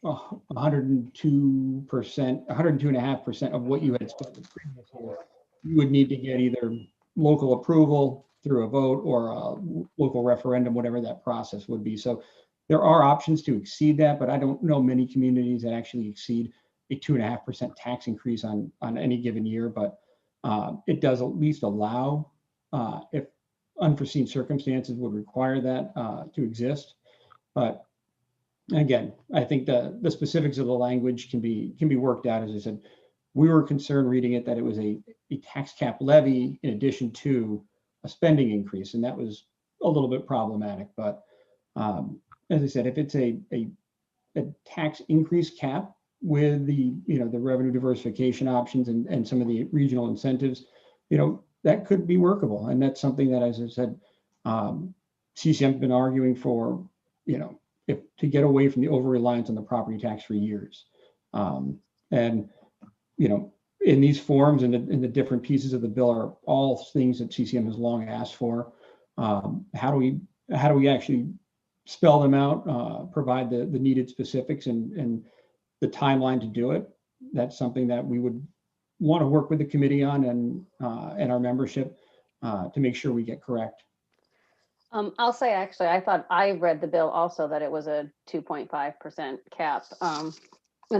102.5% of what you had spent the previous year, you would need to get either local approval through a vote or a local referendum, whatever that process would be. So there are options to exceed that, but I don't know many communities that actually exceed a 2.5% tax increase on any given year. But it does at least allow, if unforeseen circumstances would require that to exist. But again, I think the specifics of the language can be worked out. As I said, we were concerned reading it that it was a tax cap levy in addition to a spending increase, and that was a little bit problematic. But as I said, if it's a tax increase cap with the revenue diversification options and some of the regional incentives, that could be workable. And that's something that, as I said, CCM's been arguing for, to get away from the over-reliance on the property tax for years. In these forms and in the different pieces of the bill are all things that CCM has long asked for. How do we actually spell them out, provide the needed specifics and the timeline to do it? That's something that we would want to work with the committee on and our membership to make sure we get correct. I'll say, actually, I thought I read the bill also that it was a 2.5% cap. And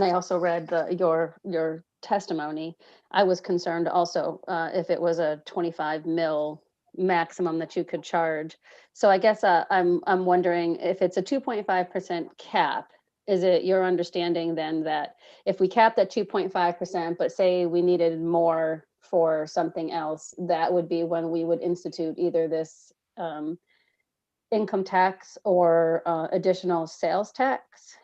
I also read your testimony. I was concerned also if it was a 25 mil maximum that you could charge. So I guess I'm wondering if it's a 2.5% cap, is it your understanding then that if we capped at 2.5%, but say we needed more for something else, that would be when we would institute either this income tax or additional sales tax?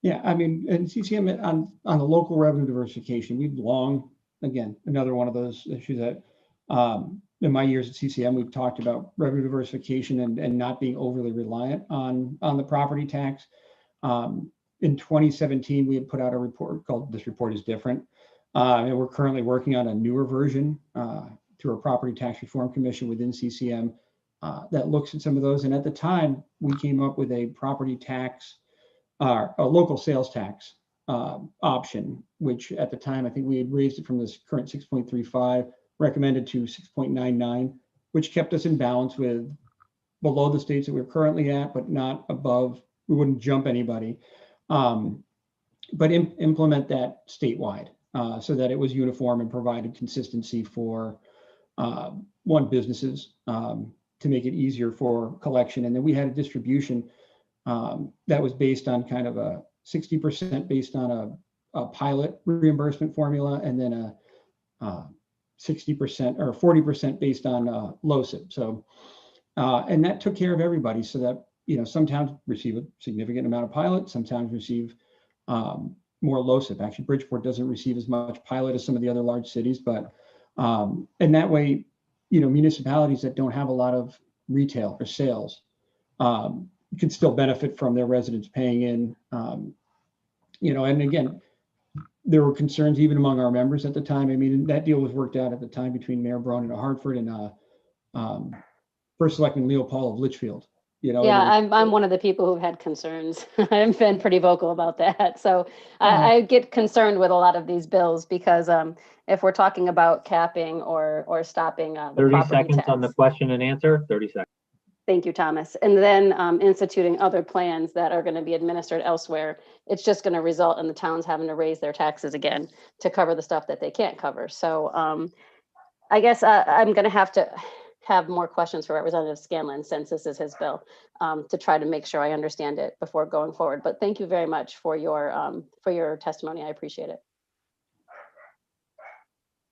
Yeah, I mean, and CCM on the local revenue diversification, we've long, again, another one of those issues that in my years at CCM, we've talked about revenue diversification and not being overly reliant on the property tax. In 2017, we had put out a report called "This Report is Different," and we're currently working on a newer version through a property tax reform commission within CCM that looks at some of those. And at the time, we came up with a property tax, a local sales tax option, which at the time, I think we had raised it from this current 6.35, recommended to 6.99, which kept us in balance with below the states that we're currently at, but not above. We wouldn't jump anybody, but implement that statewide so that it was uniform and provided consistency for businesses to make it easier for collection. And then we had a distribution that was based on kind of a 60% based on a pilot reimbursement formula, and then a 60% or 40% based on LOCIP. So, and that took care of everybody so that, some towns receive a significant amount of pilot, some towns receive more LOCIP. Actually, Bridgeport doesn't receive as much pilot as some of the other large cities, but, and that way, municipalities that don't have a lot of retail or sales can still benefit from their residents paying in, and again, there were concerns even among our members at the time. I mean, that deal was worked out at the time between Mayor Braun of Hartford and First Selectman Leo Paul of Litchfield. You know, Yeah, I'm one of the people who've had concerns. I've been pretty vocal about that. So I get concerned with a lot of these bills because if we're talking about capping or stopping the 30 property seconds tax. on the question and answer, 30 seconds. Thank you, Thomas. And then instituting other plans that are going to be administered elsewhere, it's just going to result in the towns having to raise their taxes again to cover the stuff that they can't cover. So I guess I'm going to have more questions for Representative Scanlon, since this is his bill, to try to make sure I understand it before going forward. But thank you very much for your testimony. I appreciate it.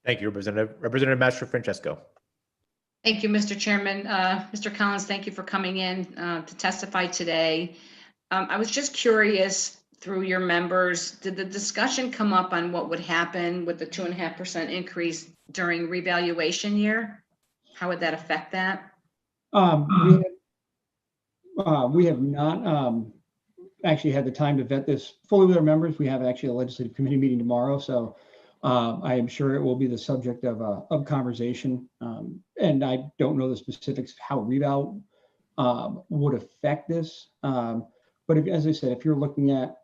Thank you, Representative. Representative Mastro Francesco. Thank you, Mr. Chairman. Mr. Collins, thank you for coming in to testify today. I was just curious, through your members, did the discussion come up on what would happen with the 2.5% increase during revaluation year? How would that affect that? We have not actually had the time to vet this fully with our members. We have actually a legislative committee meeting tomorrow, so I am sure it will be the subject of conversation. And I don't know the specifics of how reval would affect this. But if, as I said, if you're looking at,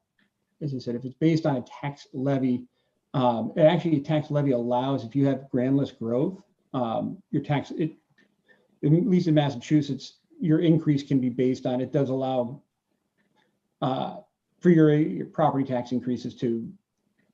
as I said, if it's based on a tax levy, actually a tax levy allows, if you have grand list growth, your tax, at least in Massachusetts, your increase can be based on, it does allow for your property tax increases to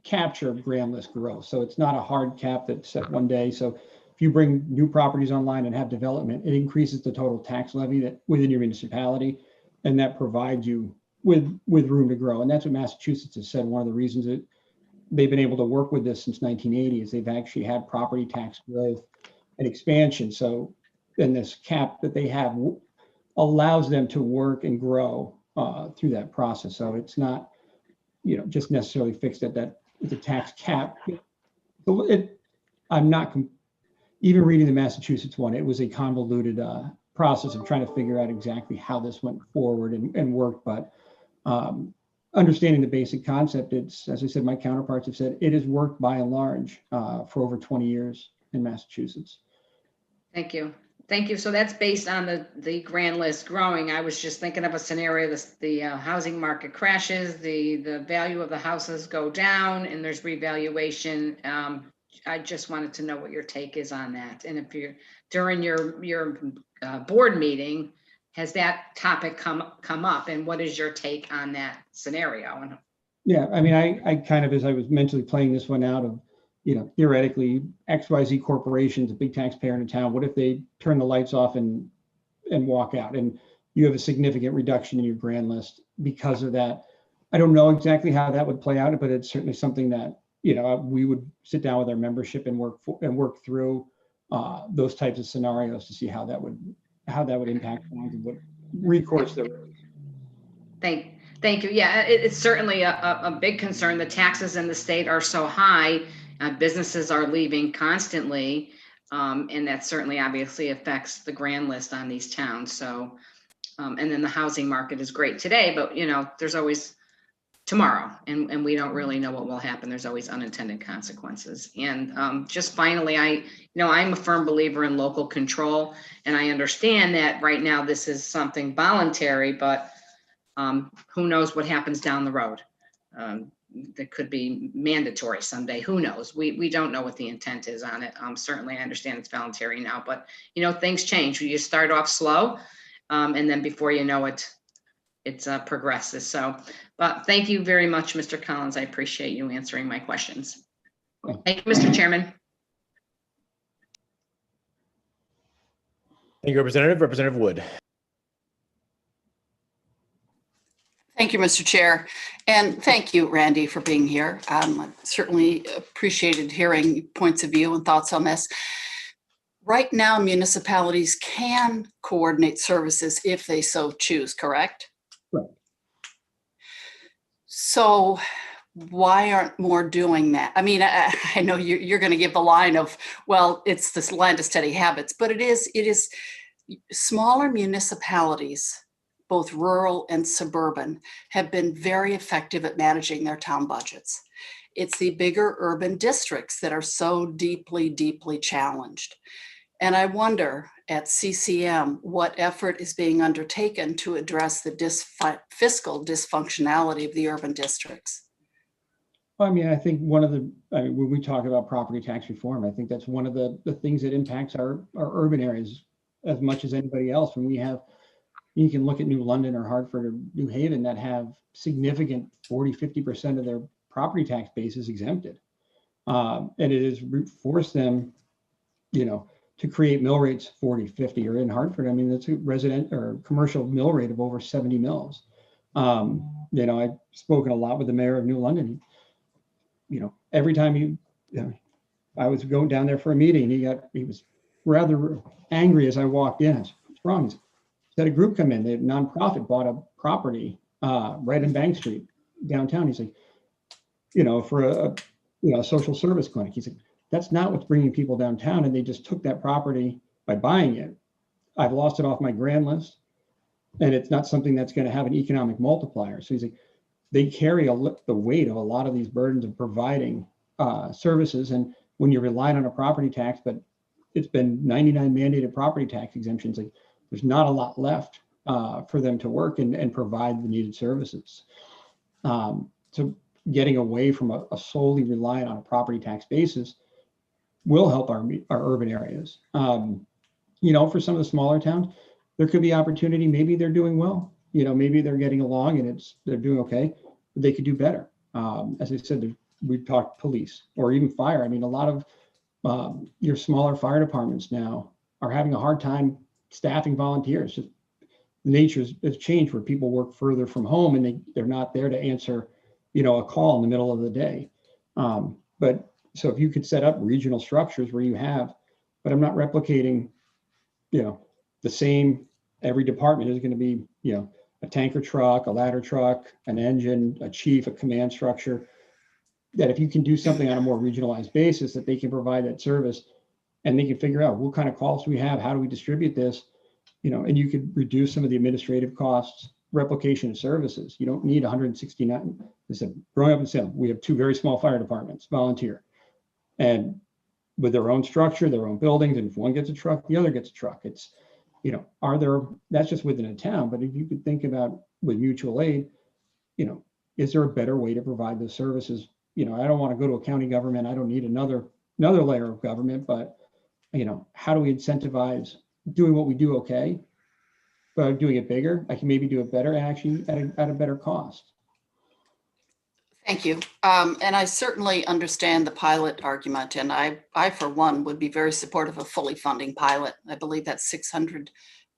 capture grand list growth. So it's not a hard cap that's set one day. So if you bring new properties online and have development, it increases the total tax levy that within your municipality, and that provides you with room to grow. And that's what Massachusetts has said. One of the reasons that they've been able to work with this since 1980 is they've actually had property tax growth and expansion. So then this cap that they have allows them to work and grow through that process. So it's not, just necessarily fixed at that, it's a tax cap. I'm not, even reading the Massachusetts one, it was a convoluted process of trying to figure out exactly how this went forward and worked. But understanding the basic concept, it's, as I said, my counterparts have said, it has worked by and large for over 20 years in Massachusetts. Thank you. Thank you. So that's based on the grand list growing. I was just thinking of a scenario, the housing market crashes, the value of the houses go down, and there's revaluation. I just wanted to know what your take is on that. And if you're during your board meeting, has that topic come up, and what is your take on that scenario? Yeah, I mean, I kind of, as I was mentally playing this one out of, theoretically, XYZ Corporation's a big taxpayer in a town. What if they turn the lights off and walk out, and you have a significant reduction in your grand list because of that? I don't know exactly how that would play out, but it's certainly something that, we would sit down with our membership and work through those types of scenarios to see how that would impact and what recourse there is. Thank you. Yeah, it's certainly a big concern. The taxes in the state are so high. Businesses are leaving constantly, and that certainly obviously affects the grand list on these towns. So, and then the housing market is great today, but there's always tomorrow, and we don't really know what will happen. There's always unintended consequences. And just finally, I'm a firm believer in local control, and I understand that right now this is something voluntary, but who knows what happens down the road? That could be mandatory someday. Who knows? We don't know what the intent is on it. Certainly, I understand it's voluntary now, but things change. You start off slow, and then before you know it, it's progresses. So, but thank you very much, Mr. Collins. I appreciate you answering my questions. Thank you, Mr. Chairman. Thank you, Representative. Representative Wood. Thank you, Mr. Chair. And thank you, Randy, for being here. Certainly appreciated hearing points of view and thoughts on this. Right now, municipalities can coordinate services if they so choose, correct? Right. So why aren't more doing that? I mean, I know you're going to give the line of, well, it's this land of steady habits, but it is smaller municipalities, both rural and suburban, have been very effective at managing their town budgets. It's the bigger urban districts that are so deeply, deeply challenged. And I wonder at CCM what effort is being undertaken to address the fiscal dysfunctionality of the urban districts. I mean, I think when we talk about property tax reform, I think that's one of the things that impacts our urban areas as much as anybody else. When you can look at New London or Hartford or New Haven that have significant 40–50% of their property tax base is exempted. And it has forced them, to create mill rates 40–50, or in Hartford, I mean, that's a resident or commercial mill rate of over 70 mills. I've spoken a lot with the mayor of New London. Every time I was going down there for a meeting, he was rather angry as I walked in. I said, "What's wrong?" He said, "A group come in, the nonprofit bought a property right in Bank Street downtown." He's like, for a social service clinic. He's like, "That's not what's bringing people downtown, and they just took that property by buying it. I've lost it off my grand list, and it's not something that's going to have an economic multiplier." So he's like, they carry the weight of a lot of these burdens of providing services. And when you're relying on a property tax, but it's been 99 mandated property tax exemptions, like there's not a lot left for them to work and provide the needed services. So getting away from a solely reliant on a property tax basis will help our urban areas. For some of the smaller towns, there could be opportunity. Maybe they're doing well. Maybe they're getting along and they're doing okay, but they could do better. As I said, we've talked police or even fire. I mean, a lot of your smaller fire departments now are having a hard time staffing volunteers. Just the nature has changed where people work further from home and they're not there to answer, a call in the middle of the day. But so if you could set up regional structures where you have, but I'm not replicating, the same, every department is going to be, a tanker truck, a ladder truck, an engine, a chief, a command structure, that if you can do something on a more regionalized basis, that they can provide that service and they can figure out what kind of calls we have, how do we distribute this, and you could reduce some of the administrative costs, replication of services. You don't need 169. I said, growing up in Salem, we have 2 very small fire departments, volunteer, and with their own structure, their own buildings. And if one gets a truck, the other gets a truck. It's, that's just within a town. But if you could think about with mutual aid, is there a better way to provide those services? I don't want to go to a county government. I don't need another layer of government, but, how do we incentivize doing what we do okay, but doing it bigger? I can maybe do it better and actually at a better cost. Thank you. And I certainly understand the pilot argument. And I, for one, would be very supportive of fully funding pilot. I believe that's $600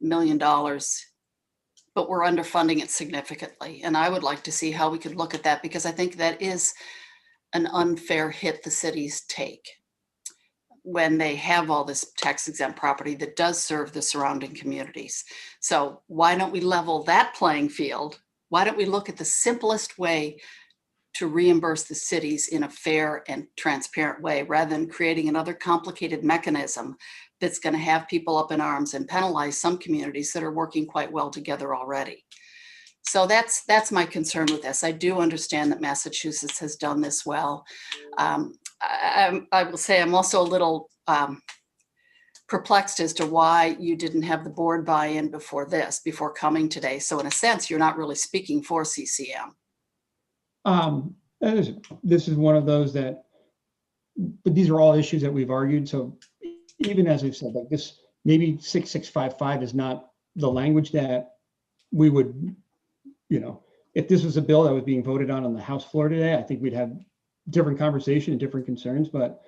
million, but we're underfunding it significantly. And I would like to see how we could look at that, because I think that is an unfair hit the cities take when they have all this tax exempt property that does serve the surrounding communities. So why don't we level that playing field? Why don't we look at the simplest way to reimburse the cities in a fair and transparent way, rather than creating another complicated mechanism that's going to have people up in arms and penalize some communities that are working quite well together already. So that's my concern with this. I do understand that Massachusetts has done this well. I will say I'm also a little perplexed as to why you didn't have the board buy-in before coming today. So in a sense, you're not really speaking for CCM. This is one of those but these are all issues that we've argued. So even as I've said, like this, maybe 6655 is not the language that we would, if this was a bill that was being voted on the House floor today, I think we'd have different conversation and different concerns. But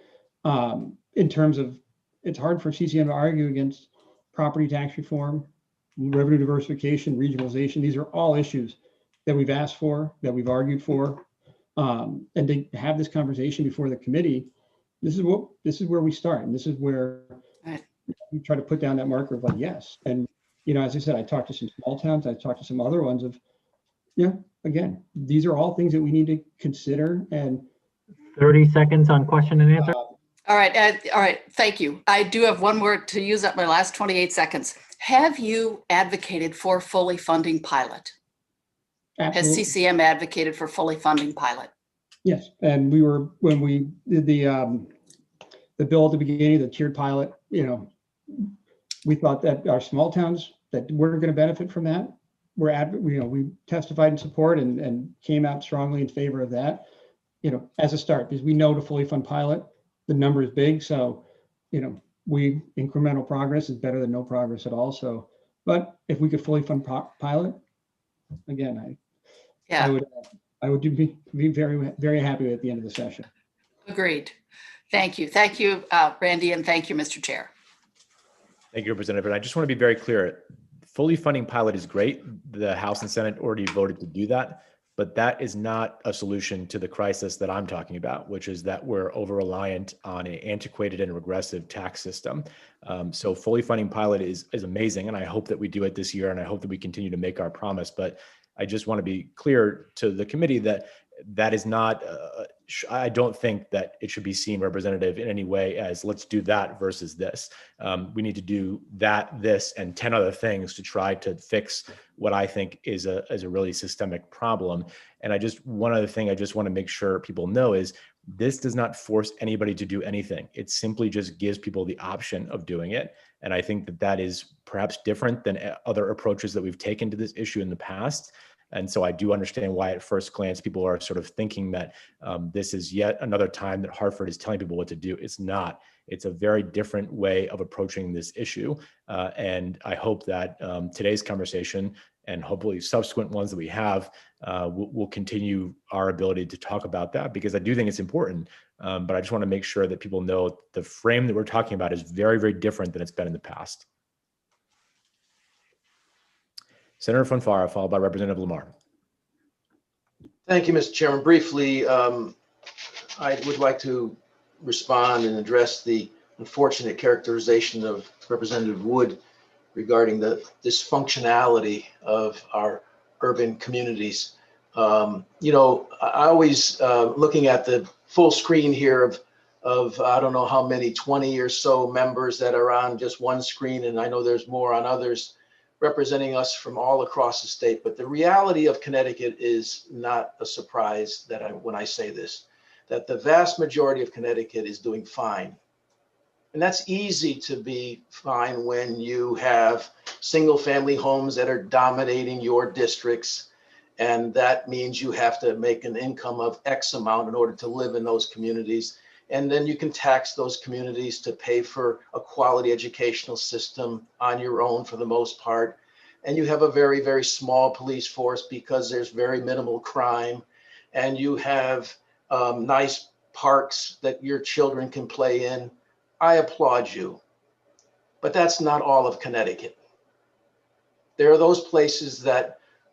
in terms of, it's hard for CCM to argue against property tax reform, revenue diversification, regionalization. These are all issues that we've asked for, that we've argued for, and to have this conversation before the committee. This is where we start, and this is where we try to put down that marker of like, yes. And as I said, I talked to some small towns, I talked to some other ones of, again, these are all things that we need to consider. And 30 seconds on question and answer. All right. Thank you. I do have one more to use up my last 28 seconds. Have you advocated for fully funding pilot? Absolutely. Has CCM advocated for fully funding pilot? Yes, and when we did the bill at the beginning, the tiered pilot, we thought that our small towns that weren't going to benefit from that we testified in support and came out strongly in favor of that, as a start, because we know to fully fund pilot, the number is big. So, incremental progress is better than no progress at all. So, but if we could fully fund pilot, again, I would be very, very happy at the end of the session. Agreed. Thank you. Thank you, Randy, and thank you, Mr. Chair. Thank you, Representative. And I just want to be very clear. Fully funding pilot is great. The House and Senate already voted to do that, but that is not a solution to the crisis that I'm talking about, which is that we're over-reliant on an antiquated and regressive tax system. So fully funding pilot is amazing, and I hope that we do it this year, and I hope that we continue to make our promise. But I just want to be clear to the committee that that is not, I don't think that it should be seen, Representative, in any way as let's do that versus this. We need to do that, this, and 10 other things to try to fix what I think is a really systemic problem. And one other thing I just want to make sure people know is this does not force anybody to do anything. It simply just gives people the option of doing it. And I think that that is perhaps different than other approaches that we've taken to this issue in the past. And so I do understand why at first glance people are sort of thinking that this is yet another time that Hartford is telling people what to do. It's not. It's a very different way of approaching this issue. And I hope that today's conversation and hopefully subsequent ones that we have will continue our ability to talk about that, because I do think it's important. But I just want to make sure that people know the frame that we're talking about is very, very different than it's been in the past. Senator Fonfara, followed by Representative Lamar. Thank you, Mr. Chairman. Briefly, I would like to respond and address the unfortunate characterization of Representative Wood regarding the dysfunctionality of our urban communities. I always looking at the full screen here of I don't know how many, 20 or so members that are on just one screen, and I know there's more on others, representing us from all across the state. But the reality of Connecticut is not a surprise when I say this, that the vast majority of Connecticut is doing fine. And that's easy to be fine when you have single family homes that are dominating your districts. And that means you have to make an income of X amount in order to live in those communities. And then you can tax those communities to pay for a quality educational system on your own for the most part. And you have a very, very small police force because there's very minimal crime. And you have nice parks that your children can play in. I applaud you. But that's not all of Connecticut. There are those places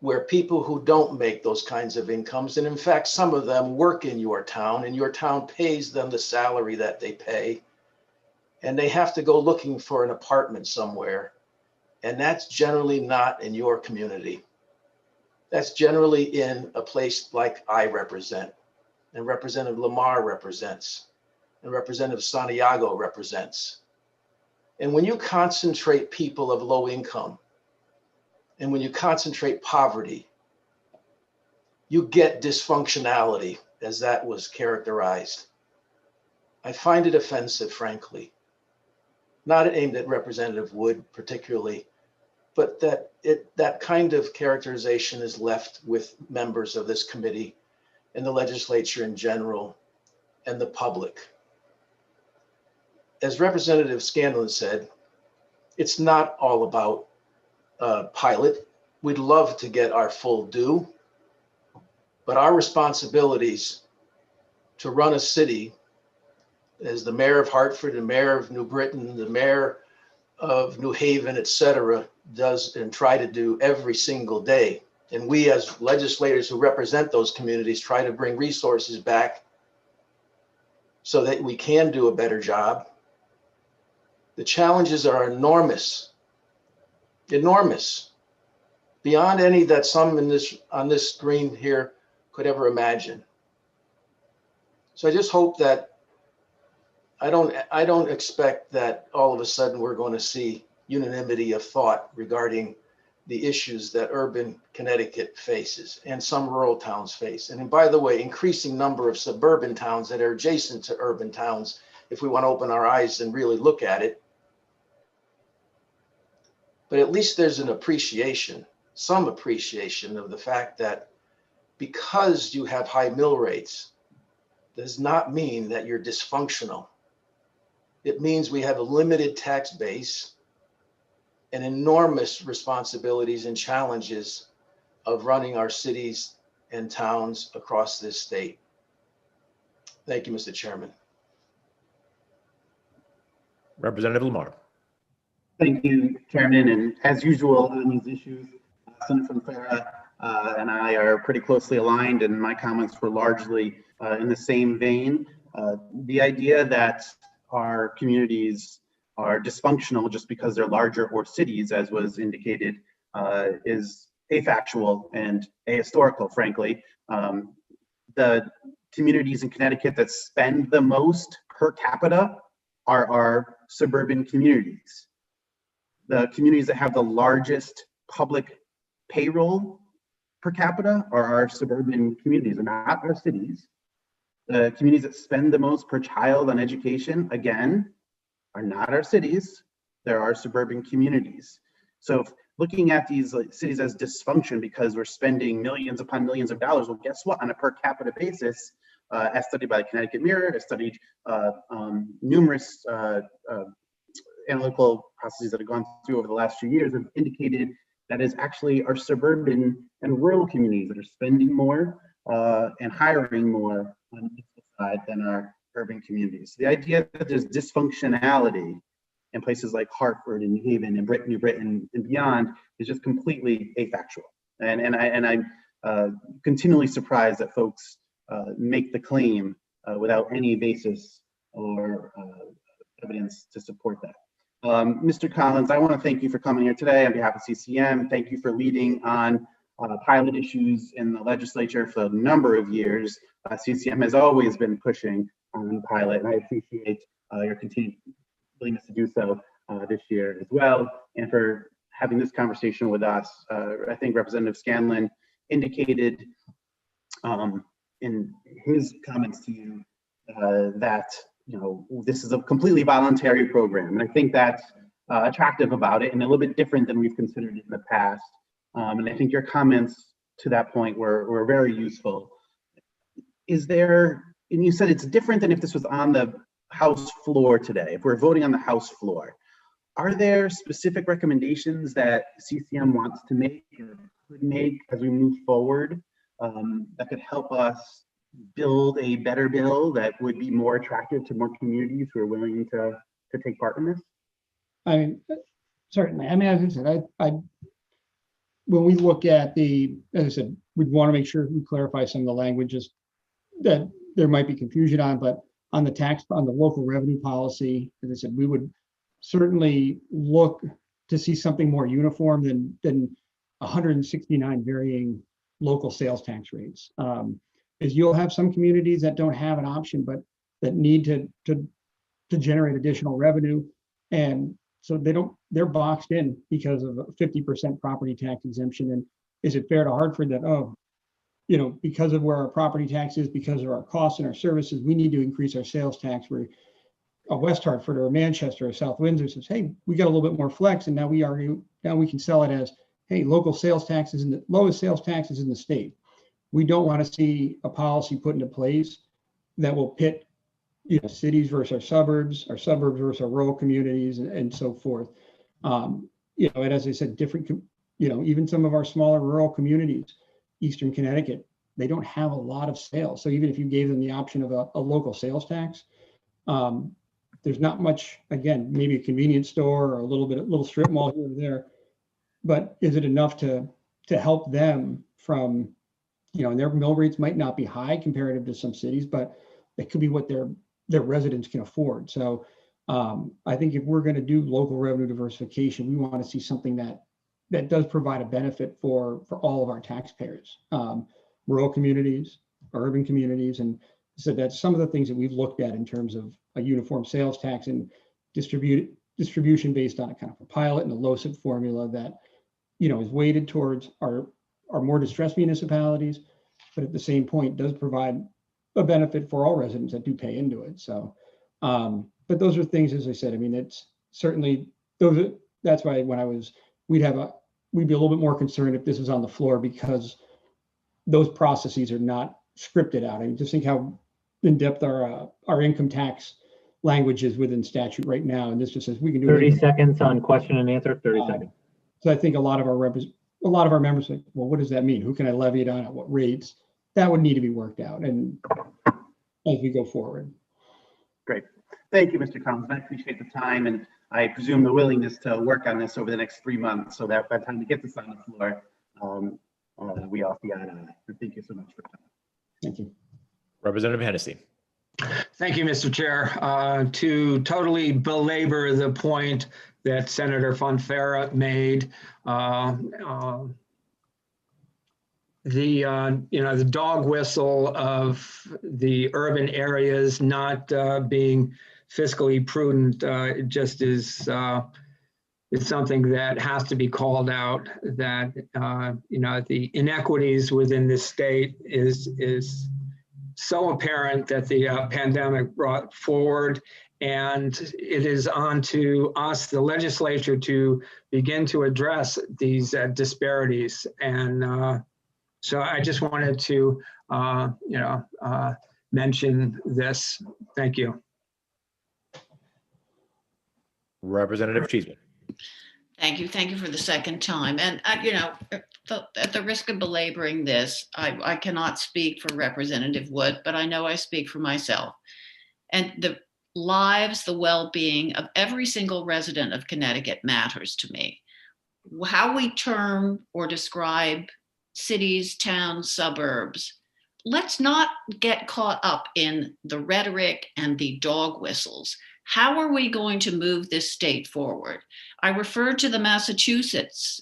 where people who don't make those kinds of incomes, and in fact, some of them work in your town, and your town pays them the salary that they pay, and they have to go looking for an apartment somewhere. And that's generally not in your community. That's generally in a place like I represent, and Representative Lamar represents, and Representative Santiago represents. And when you concentrate people of low income, and when you concentrate poverty, you get dysfunctionality, as that was characterized. I find it offensive, frankly. Not aimed at Representative Wood particularly, but that kind of characterization is left with members of this committee and the legislature in general and the public. As Representative Scanlon said, it's not all about pilot. We'd love to get our full due, but our responsibilities to run a city as the mayor of Hartford, the mayor of New Britain, the mayor of New Haven, et cetera, does and try to do every single day. And we as legislators who represent those communities try to bring resources back so that we can do a better job. The challenges are enormous. Enormous, beyond any that some on this screen here could ever imagine. So I just hope that I don't expect that all of a sudden we're going to see unanimity of thought regarding the issues that urban Connecticut faces and some rural towns face. And by the way, increasing number of suburban towns that are adjacent to urban towns, if we want to open our eyes and really look at it. But at least there's an appreciation, some appreciation of the fact that because you have high mill rates, does not mean that you're dysfunctional. It means we have a limited tax base and enormous responsibilities and challenges of running our cities and towns across this state. Thank you, Mr. Chairman. Representative Lamar. Thank you, Chairman. And as usual on these issues, Senator Farah and I are pretty closely aligned, and my comments were largely in the same vein. The idea that our communities are dysfunctional just because they're larger or cities, as was indicated, is afactual and ahistorical, frankly. The communities in Connecticut that spend the most per capita are our suburban communities. The communities that have the largest public payroll per capita are our suburban communities, and not our cities. The communities that spend the most per child on education, again, are not our cities, they're our suburban communities. So if looking at these cities as dysfunction because we're spending millions upon millions of dollars, well, guess what? On a per capita basis, as studied by the Connecticut Mirror, as studied numerous analytical processes that have gone through over the last few years, have indicated that is actually our suburban and rural communities that are spending more and hiring more on the side than our urban communities. The idea that there's dysfunctionality in places like Hartford and New Haven and New Britain and beyond is just completely afactual. And I'm continually surprised that folks make the claim without any basis or evidence to support that. Mr. Collins, I want to thank you for coming here today on behalf of CCM. Thank you for leading on pilot issues in the legislature for a number of years. CCM has always been pushing on pilot, and I appreciate your continued willingness to do so this year as well, and for having this conversation with us. I think Representative Scanlon indicated in his comments to you that this is a completely voluntary program, and I think that's attractive about it and a little bit different than we've considered it in the past. And I think your comments to that point were very useful. Is there, and you said it's different than if this was on the House floor today, if we're voting on the House floor, are there specific recommendations that CCM wants to make or could make as we move forward that could help us build a better bill that would be more attractive to more communities who are willing to take part in this? I mean, certainly. I mean, as I said, when we look at as I said, we'd want to make sure we clarify some of the languages that there might be confusion on, but on the local revenue policy, as I said, we would certainly look to see something more uniform than 169 varying local sales tax rates. Is you'll have some communities that don't have an option, but that need to generate additional revenue. And so they're boxed in because of a 50% property tax exemption. And is it fair to Hartford that, because of where our property tax is, because of our costs and our services, we need to increase our sales tax, where a West Hartford or a Manchester or South Windsor says, hey, we got a little bit more flex, and now we can sell it as, hey, local sales taxes and the lowest sales taxes in the state. We don't want to see a policy put into place that will pit cities versus our suburbs versus our rural communities, and so forth. And as I said, different, even some of our smaller rural communities, Eastern Connecticut, they don't have a lot of sales. So even if you gave them the option of a local sales tax, there's not much, again, maybe a convenience store or a little strip mall here or there, but is it enough to help them from, and their mill rates might not be high comparative to some cities, but it could be what their residents can afford. So I think if we're going to do local revenue diversification, we want to see something that does provide a benefit for all of our taxpayers, rural communities, urban communities. And so that's some of the things that we've looked at in terms of a uniform sales tax and distribution based on a kind of a pilot and a LOCIP formula that, is weighted towards our more distressed municipalities, but at the same point does provide a benefit for all residents that do pay into it. So, but those are things, as I said, I mean, it's certainly that's why we'd be a little bit more concerned if this was on the floor, because those processes are not scripted out. I mean, just think how in depth our income tax language is within statute right now, and this just says we can do 30 seconds on question and answer. 30 seconds. So I think a lot of our members say, well, what does that mean? Who can I levy it on? At what rates? That would need to be worked out, and as we go forward. Great. Thank you, Mr. Collins. I appreciate the time, and I presume the willingness to work on this over the next 3 months, so that by the time we get this on the floor, we all see eye to eye. Thank you so much for coming. Thank you. Representative Hennessy. Thank you, Mr. Chair. To totally belabor the point that Senator Fonfara made, the dog whistle of the urban areas not being fiscally prudent just is something that has to be called out. That the inequities within this state is so apparent that the pandemic brought forward, and it is on to us, the legislature, to begin to address these disparities. And so I just wanted to, mention this. Thank you. Representative Cheeseman. Thank you. Thank you for the second time. And, at the risk of belaboring this, I cannot speak for Representative Wood, but I know I speak for myself. And the lives, the well-being of every single resident of Connecticut matters to me. How we term or describe cities, towns, suburbs, let's not get caught up in the rhetoric and the dog whistles. How are we going to move this state forward? I referred to the Massachusetts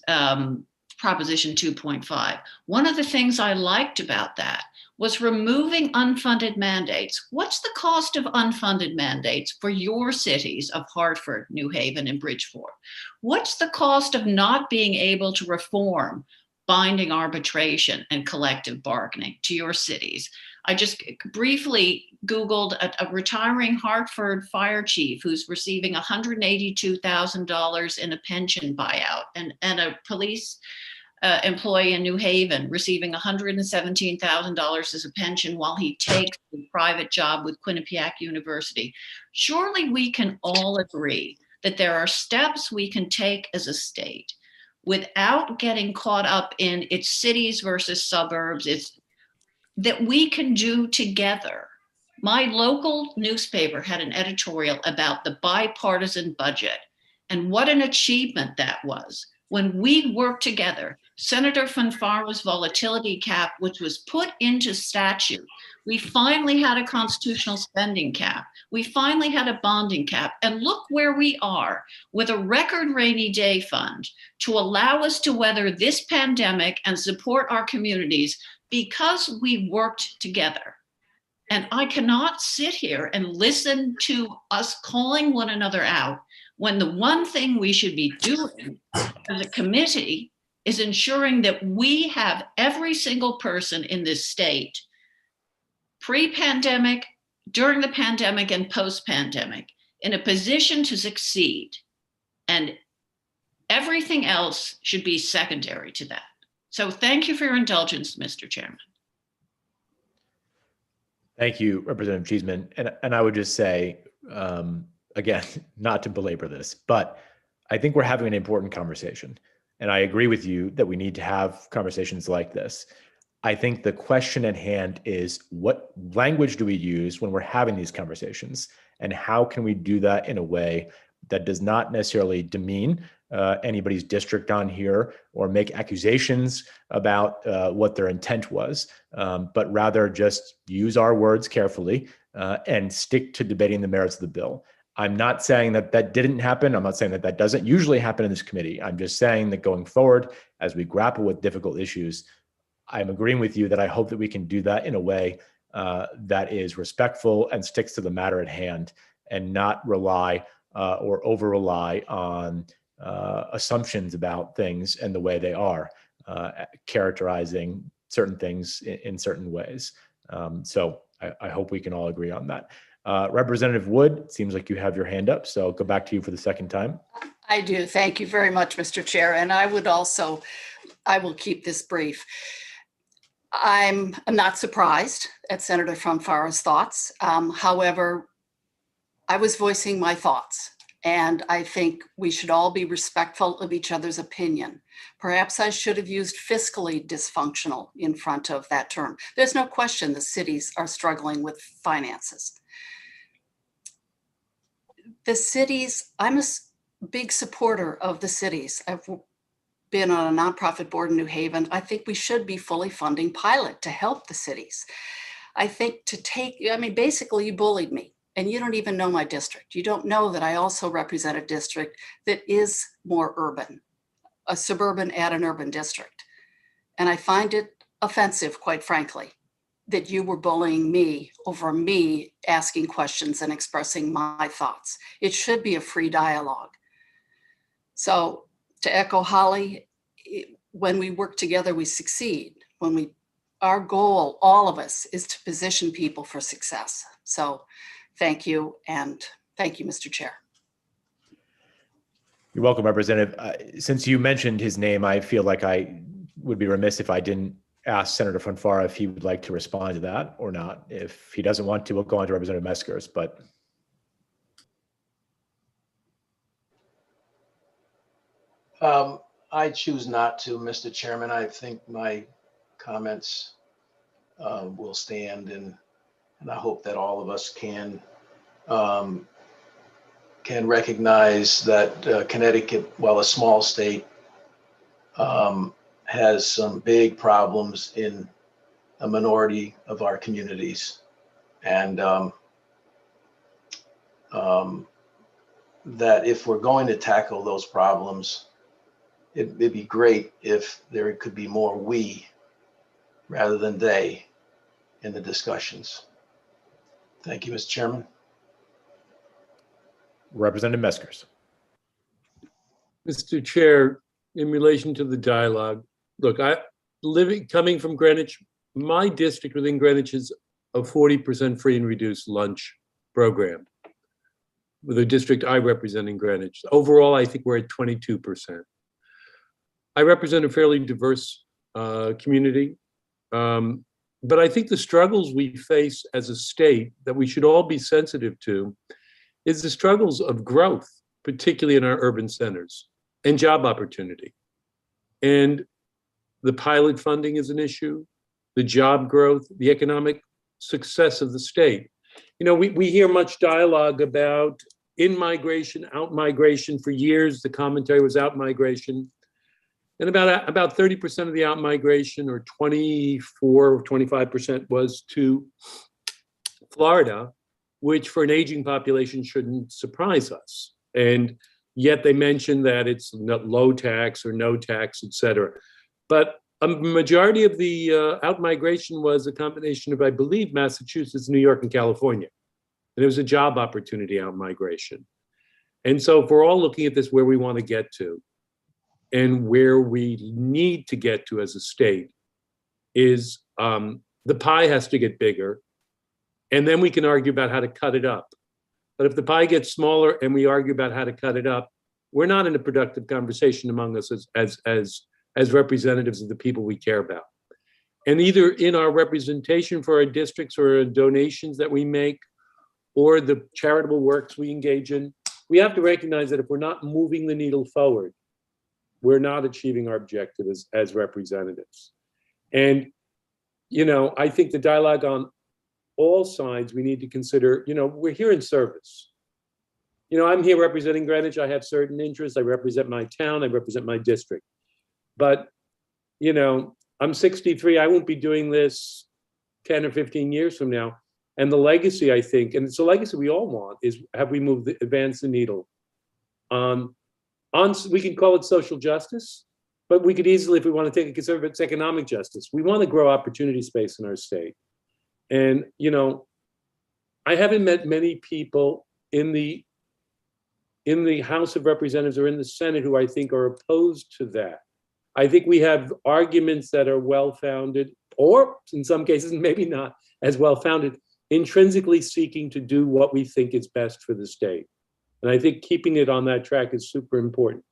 Proposition 2.5. One of the things I liked about that was removing unfunded mandates. What's the cost of unfunded mandates for your cities of Hartford, New Haven, and Bridgeport? What's the cost of not being able to reform binding arbitration and collective bargaining to your cities? I just briefly Googled a retiring Hartford fire chief who's receiving $182,000 in a pension buyout, and a police employee in New Haven receiving $117,000 as a pension while he takes a private job with Quinnipiac University. Surely we can all agree that there are steps we can take as a state without getting caught up in it's cities versus suburbs, it's that we can do together. My local newspaper had an editorial about the bipartisan budget and what an achievement that was. When we worked together, Senator Fonfara's volatility cap, which was put into statute, we finally had a constitutional spending cap. We finally had a bonding cap. And look where we are with a record rainy day fund to allow us to weather this pandemic and support our communities because we worked together. And I cannot sit here and listen to us calling one another out when the one thing we should be doing as a committee is ensuring that we have every single person in this state, pre-pandemic, during the pandemic, and post-pandemic, in a position to succeed. And everything else should be secondary to that. So thank you for your indulgence, Mr. Chairman. Thank you, Representative Cheeseman. And I would just say, again, not to belabor this, but I think we're having an important conversation. And I agree with you that we need to have conversations like this. I think the question at hand is, what language do we use when we're having these conversations? And how can we do that in a way that does not necessarily demean anybody's district on here or make accusations about what their intent was, but rather just use our words carefully and stick to debating the merits of the bill. I'm not saying that that didn't happen. I'm not saying that that doesn't usually happen in this committee. I'm just saying that going forward, as we grapple with difficult issues, I'm agreeing with you that I hope that we can do that in a way that is respectful and sticks to the matter at hand and not rely or over rely on assumptions about things and the way they are, characterizing certain things in certain ways. So I hope we can all agree on that. Representative Wood, it seems like you have your hand up, so I'll go back to you for the second time. I do. Thank you very much, Mr. Chair. And I will keep this brief. I'm not surprised at Senator Fonfara's thoughts. However, I was voicing my thoughts, and I think we should all be respectful of each other's opinion. Perhaps I should have used fiscally dysfunctional in front of that term. There's no question the cities are struggling with finances. The cities, I'm a big supporter of the cities. I've been on a nonprofit board in New Haven. I think we should be fully funding pilot to help the cities. I think basically you bullied me and you don't even know my district. You don't know that I also represent a district that is more urban, a suburban at an urban district. And I find it offensive, quite frankly, that you were bullying me over me asking questions and expressing my thoughts. It should be a free dialogue. So to echo Holly, when we work together, we succeed. Our goal, all of us, is to position people for success. So thank you, and thank you, Mr. Chair. You're welcome, Representative. Since you mentioned his name, I feel like I would be remiss if I didn't ask Senator Fonfara if he would like to respond to that or not. If he doesn't want to, we'll go on to Representative Meskers, but. I choose not to, Mr. Chairman. I think my comments will stand, and I hope that all of us can recognize that Connecticut, while a small state, has some big problems in a minority of our communities. And that if we're going to tackle those problems, it'd be great if there could be more we rather than they in the discussions. Thank you, Mr. Chairman. Representative Meskers. Mr. Chair, in relation to the dialogue, look, coming from Greenwich, my district within Greenwich is a 40% free and reduced lunch program. With the district I represent in Greenwich. Overall, I think we're at 22%. I represent a fairly diverse community, but I think the struggles we face as a state that we should all be sensitive to is the struggles of growth, particularly in our urban centers, and job opportunity. And the pilot funding is an issue, the job growth, the economic success of the state. You know, we hear much dialogue about in-migration, out-migration. For years, the commentary was out-migration. And about 30% of the out-migration, or 24 or 25%, was to Florida, which for an aging population shouldn't surprise us. And yet they mention that it's low tax or no tax, et cetera. But a majority of the out-migration was a combination of, I believe, Massachusetts, New York, and California. And it was a job opportunity out-migration. And so if we're all looking at this, where we want to get to, and where we need to get to as a state, is the pie has to get bigger, and then we can argue about how to cut it up. But if the pie gets smaller and we argue about how to cut it up, we're not in a productive conversation among us as representatives of the people we care about. And either in our representation for our districts or donations that we make, or the charitable works we engage in, we have to recognize that if we're not moving the needle forward, we're not achieving our objective as representatives. And, you know, I think the dialogue on all sides, we need to consider, you know, we're here in service. You know, I'm here representing Greenwich. I have certain interests. I represent my town. I represent my district. But, you know, I'm 63. I won't be doing this 10 or 15 years from now. And the legacy, I think, and it's a legacy we all want, is have we advanced the needle on we can call it social justice, but we could easily, if we want to take a conservative, it's economic justice. We want to grow opportunity space in our state. And, you know, I haven't met many people in the in the House of Representatives or in the Senate who I think are opposed to that. I think we have arguments that are well-founded, or in some cases, maybe not as well-founded, intrinsically seeking to do what we think is best for the state. And I think keeping it on that track is super important.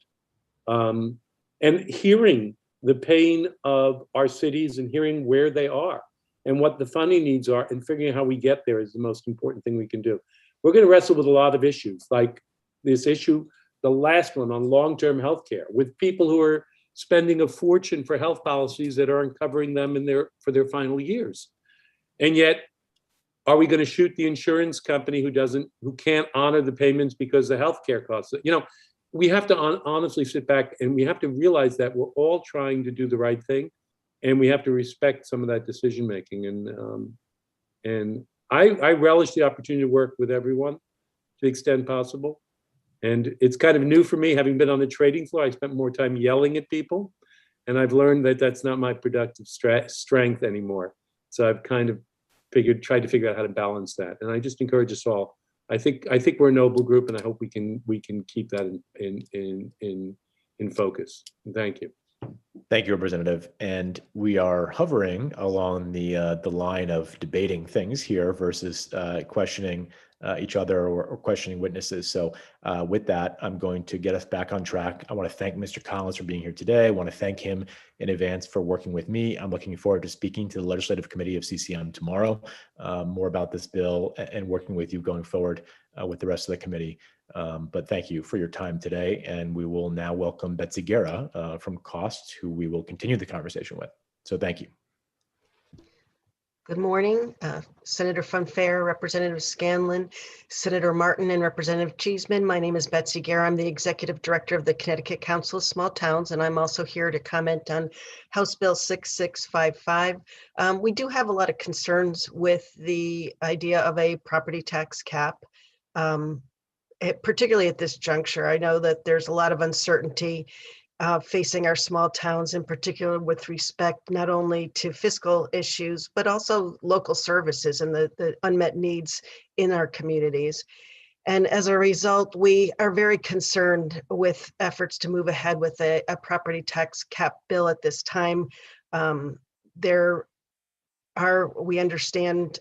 And hearing the pain of our cities and hearing where they are and what the funding needs are and figuring out how we get there is the most important thing we can do. We're going to wrestle with a lot of issues, like this issue, the last one on long-term healthcare, with people who are spending a fortune for health policies that aren't covering them for their final years. And yet, are we going to shoot the insurance company who can't honor the payments because the healthcare costs? You know, we have to honestly sit back and we have to realize that we're all trying to do the right thing, and we have to respect some of that decision making. And I relish the opportunity to work with everyone to the extent possible. And it's kind of new for me, having been on the trading floor. I spent more time yelling at people, and I've learned that that's not my productive strength anymore. So I've kind of tried to figure out how to balance that. And I just encourage us all. I think we're a noble group, and I hope we can keep that in focus. And thank you. Thank you, Representative. And we are hovering along the line of debating things here versus questioning each other or questioning witnesses. So with that, I'm going to get us back on track. I want to thank Mr. Collins for being here today. I want to thank him in advance for working with me. I'm looking forward to speaking to the Legislative Committee of CCM tomorrow, more about this bill and working with you going forward with the rest of the committee. But thank you for your time today. And we will now welcome Betsy Guerra from COST, who we will continue the conversation with. So thank you. Good morning, Senator Funfair, Representative Scanlon, Senator Martin, and Representative Cheeseman. My name is Betsy Guerra. I'm the Executive Director of the Connecticut Council of Small Towns, and I'm also here to comment on House Bill 6655. We do have a lot of concerns with the idea of a property tax cap, particularly at this juncture. I know that there's a lot of uncertainty facing our small towns, in particular with respect not only to fiscal issues, but also local services and the unmet needs in our communities. And as a result, we are very concerned with efforts to move ahead with a property tax cap bill at this time. We understand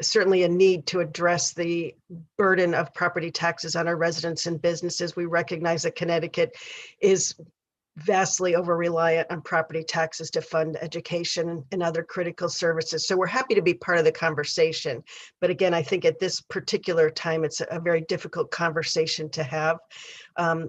certainly a need to address the burden of property taxes on our residents and businesses. We recognize that Connecticut is vastly over-reliant on property taxes to fund education and other critical services. So we're happy to be part of the conversation. But again, I think at this particular time, it's a very difficult conversation to have.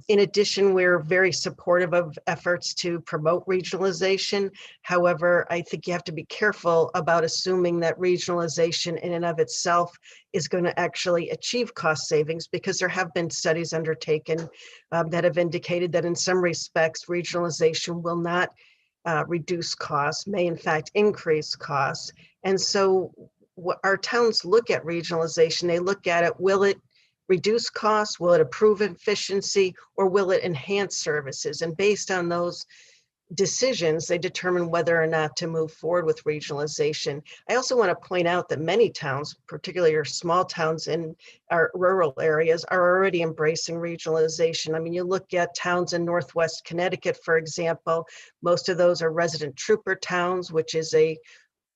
In addition, we're very supportive of efforts to promote regionalization. However, I think you have to be careful about assuming that regionalization in and of itself is going to actually achieve cost savings, because there have been studies undertaken that have indicated that in some respects, regionalization will not reduce costs, may in fact increase costs. And so what our towns look at regionalization, they look at it, will it reduce costs? Will it improve efficiency, or will it enhance services? And based on those decisions, they determine whether or not to move forward with regionalization. I also want to point out that many towns, particularly our small towns in our rural areas, are already embracing regionalization. I mean, you look at towns in Northwest Connecticut, for example, most of those are resident trooper towns, which is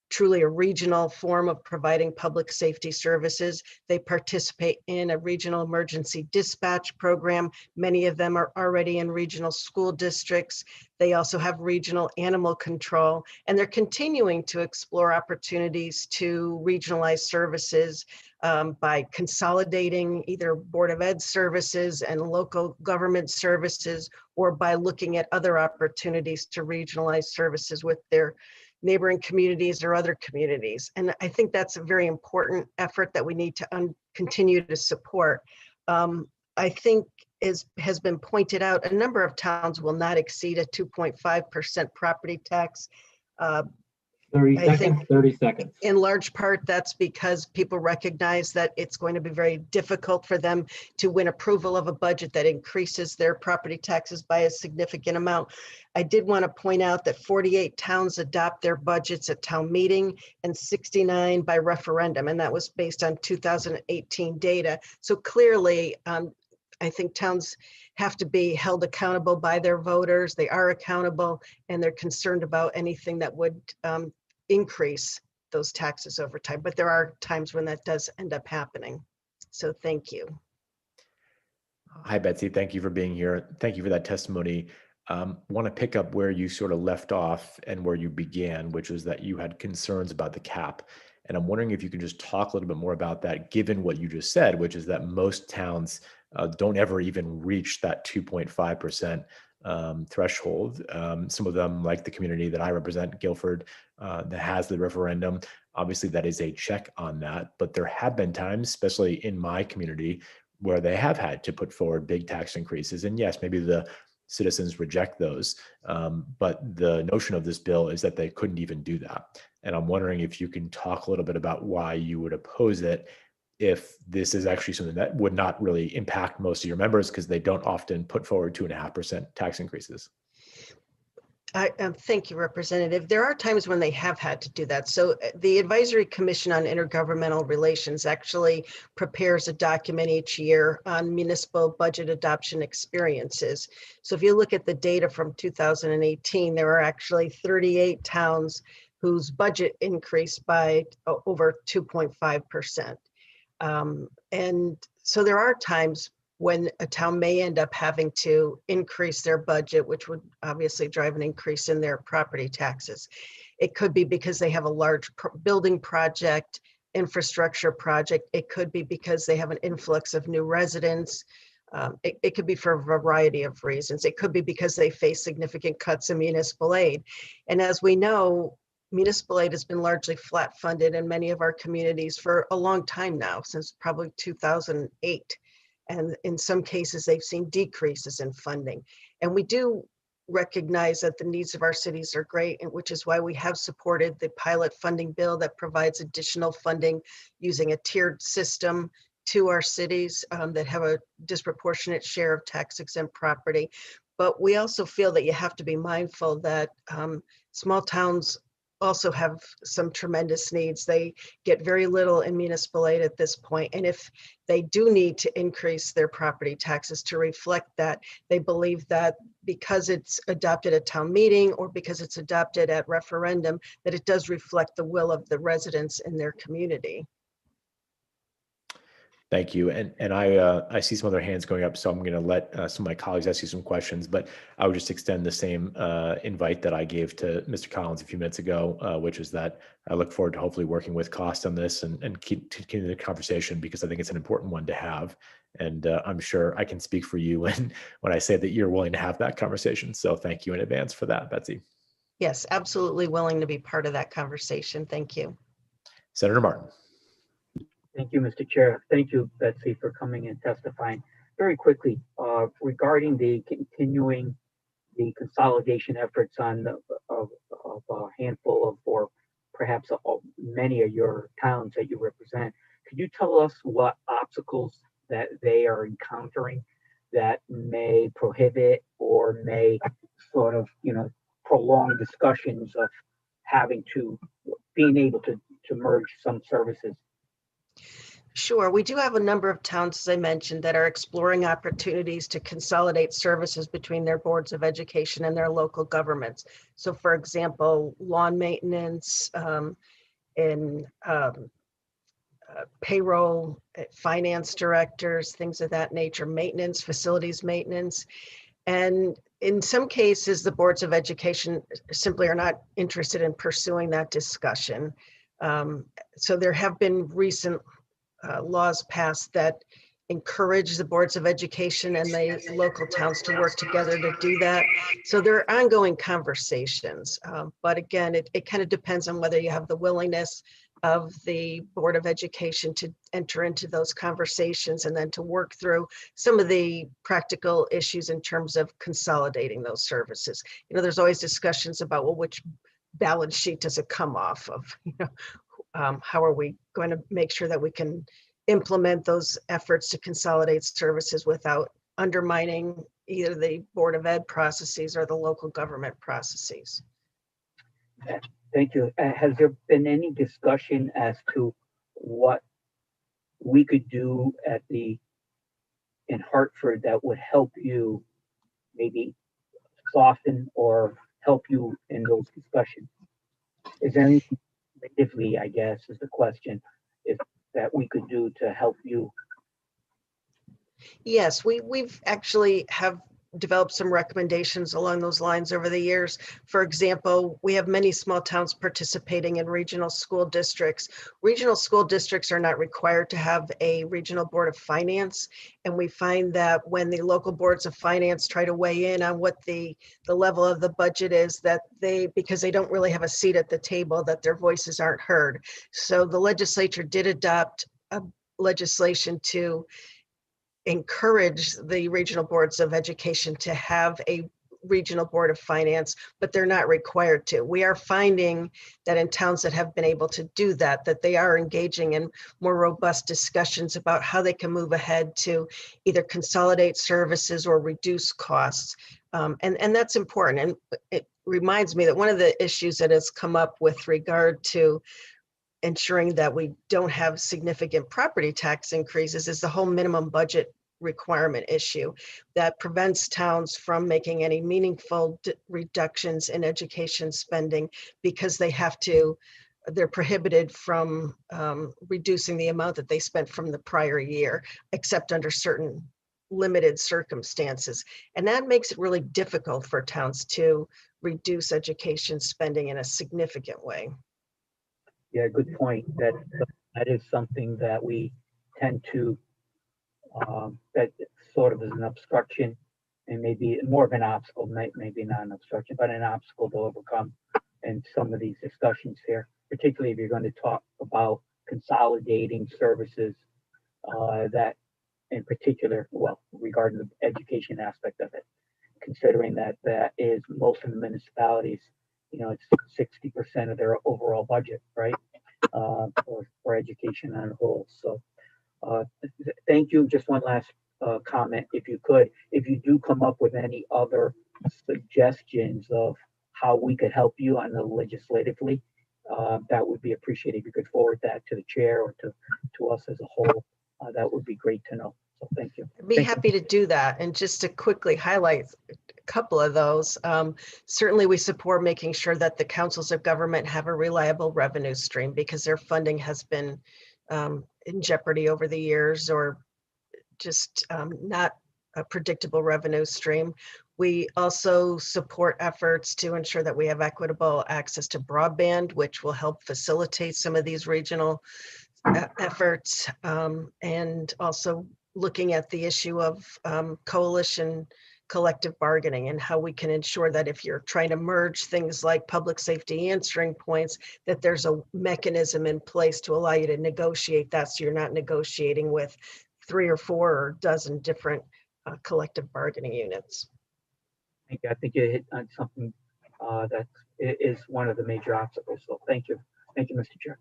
truly a regional form of providing public safety services. They participate in a regional emergency dispatch program. Many of them are already in regional school districts. They also have regional animal control, and they're continuing to explore opportunities to regionalize services by consolidating either Board of Ed services and local government services, or by looking at other opportunities to regionalize services with their neighboring communities or other communities. And I think that's a very important effort that we need to continue to support. I think, as has been pointed out, a number of towns will not exceed a 2.5% property tax. 30 seconds. In large part, that's because people recognize that it's going to be very difficult for them to win approval of a budget that increases their property taxes by a significant amount. I did want to point out that 48 towns adopt their budgets at town meeting and 69 by referendum, and that was based on 2018 data. So clearly, I think towns have to be held accountable by their voters. They are accountable, and they're concerned about anything that would increase those taxes over time. But there are times when that does end up happening. So thank you. Hi, Betsy. Thank you for being here. Thank you for that testimony. Want to pick up where you sort of left off and where you began, which was that you had concerns about the cap. And I'm wondering if you can just talk a little bit more about that, given what you just said, which is that most towns don't ever even reach that 2.5% threshold. Some of them, like the community that I represent, Guilford, that has the referendum, obviously that is a check on that. But there have been times, especially in my community, where they have had to put forward big tax increases. And yes, maybe the citizens reject those. But the notion of this bill is that they couldn't even do that. And I'm wondering if you can talk a little bit about why you would oppose it if this is actually something that would not really impact most of your members because they don't often put forward 2.5% tax increases. Thank you, Representative. There are times when they have had to do that. So the Advisory Commission on Intergovernmental Relations actually prepares a document each year on municipal budget adoption experiences. So if you look at the data from 2018, there are actually 38 towns whose budget increased by over 2.5%. And so there are times when a town may end up having to increase their budget, which would obviously drive an increase in their property taxes. It could be because they have a large building project, infrastructure project. It could be because they have an influx of new residents. It could be for a variety of reasons. It could be because they face significant cuts in municipal aid. And as we know, municipal aid has been largely flat funded in many of our communities for a long time now, since probably 2008. And in some cases, they've seen decreases in funding. And we do recognize that the needs of our cities are great, and which is why we have supported the pilot funding bill that provides additional funding using a tiered system to our cities that have a disproportionate share of tax exempt property. But we also feel that you have to be mindful that small towns also have some tremendous needs. They get very little in municipal aid at this point. And if they do need to increase their property taxes to reflect that, they believe that because it's adopted at town meeting or because it's adopted at referendum, that it does reflect the will of the residents in their community. Thank you. And I see some other hands going up, so I'm going to let some of my colleagues ask you some questions, but I would just extend the same invite that I gave to Mr. Collins a few minutes ago, which is that I look forward to hopefully working with Cost on this and keep the conversation, because I think it's an important one to have. And I'm sure I can speak for you when I say that you're willing to have that conversation. So thank you in advance for that, Betsy. Yes, absolutely willing to be part of that conversation. Thank you. Senator Martin. Thank you, Mr. Chair. Thank you, Betsy, for coming and testifying. Very quickly, regarding the continuing the consolidation efforts on of a handful of, or perhaps many of your towns that you represent, could you tell us what obstacles that they are encountering that may prohibit or may sort of, prolong discussions of being able to merge some services? Sure. We do have a number of towns, as I mentioned, that are exploring opportunities to consolidate services between their boards of education and their local governments. So, for example, lawn maintenance and payroll, finance directors, things of that nature, maintenance, facilities maintenance. And in some cases, the boards of education simply are not interested in pursuing that discussion. So there have been recent laws passed that encourage the boards of education and the local towns to work together to do that. So there are ongoing conversations, but again, it kind of depends on whether you have the willingness of the Board of Education to enter into those conversations and then to work through some of the practical issues in terms of consolidating those services. There's always discussions about, well, which balance sheet does it come off of? How are we going to make sure that we can implement those efforts to consolidate services without undermining either the Board of Ed processes or the local government processes? Thank you. Has there been any discussion as to what we could do at the in Hartford that would help you maybe soften or help you in those discussions? Is there anything creatively, I guess, is the question, if that we could do to help you? Yes, we've actually have developed some recommendations along those lines over the years. For example, we have many small towns participating in regional school districts. Regional school districts are not required to have a regional board of finance. And we find that when the local boards of finance try to weigh in on what the level of the budget is, that because they don't really have a seat at the table, that their voices aren't heard. So the legislature did adopt a legislation to encourage the regional boards of education to have a regional board of finance, but they're not required to. We are finding that in towns that have been able to do that, that they are engaging in more robust discussions about how they can move ahead to either consolidate services or reduce costs. And that's important. And it reminds me that one of the issues that has come up with regard to ensuring that we don't have significant property tax increases is the whole minimum budget requirement issue that prevents towns from making any meaningful reductions in education spending because they're prohibited from reducing the amount that they spent from the prior year, except under certain limited circumstances. And that makes it really difficult for towns to reduce education spending in a significant way. Yeah, good point. That is something that we tend to, that sort of is an obstruction and maybe more of an obstacle, maybe not an obstruction, but an obstacle to overcome in some of these discussions here, particularly if you're going to talk about consolidating services that in particular, well, regarding the education aspect of it, considering that is most of the municipalities, it's 60% of their overall budget, right? For education on a whole. So thank you. Just one last comment, if you could, if you do come up with any other suggestions of how we could help you on the legislatively, that would be appreciated. If you could forward that to the chair or to us as a whole, that would be great to know. So thank you. I'd be happy to do that. And just to quickly highlight a couple of those, certainly we support making sure that the councils of government have a reliable revenue stream because their funding has been in jeopardy over the years or just not a predictable revenue stream. We also support efforts to ensure that we have equitable access to broadband, which will help facilitate some of these regional efforts, and also looking at the issue of coalition collective bargaining and how we can ensure that if you're trying to merge things like public safety answering points, that there's a mechanism in place to allow you to negotiate that so you're not negotiating with 3 or 4 or a dozen different collective bargaining units. I think you hit on something that is one of the major obstacles. So thank you. Thank you, Mr. Chair.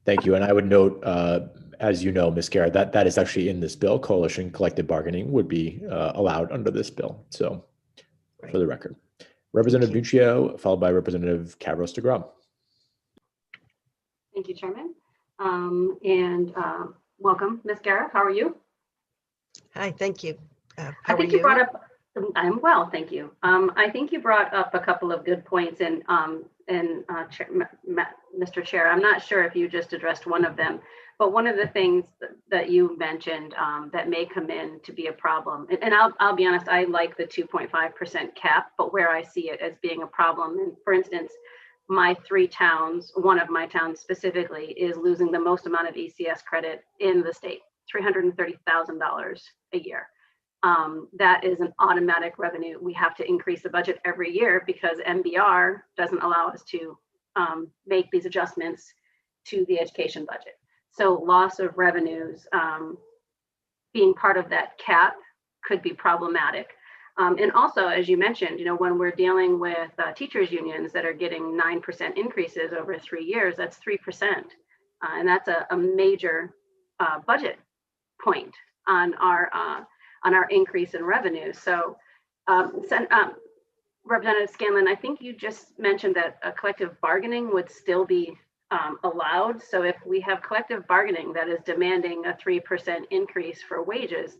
Thank you. And I would note, as you know, Ms. Garrett, that is actually in this bill. Coalition collective bargaining would be allowed under this bill. So for the record, Representative Nuccio, followed by Representative Kavros DeGrom. Thank you, Chairman. Welcome, Ms. Garrett. How are you? Hi, thank you. I think you brought up, I'm well, thank you. I think you brought up a couple of good points and Mr. Chair, I'm not sure if you just addressed one of them, but one of the things that you mentioned that may come in to be a problem, and I'll be honest, I like the 2.5% cap, but where I see it as being a problem, and for instance, my 3 towns, one of my towns specifically, is losing the most amount of ECS credit in the state, $330,000 a year. That is an automatic revenue. We have to increase the budget every year because MBR doesn't allow us to make these adjustments to the education budget. So loss of revenues being part of that cap could be problematic. And also, as you mentioned, when we're dealing with teachers unions that are getting 9% increases over 3 years, that's 3%. And that's a major budget point on our increase in revenue. So Representative Scanlon, I think you just mentioned that a collective bargaining would still be allowed. So if we have collective bargaining that is demanding a 3% increase for wages,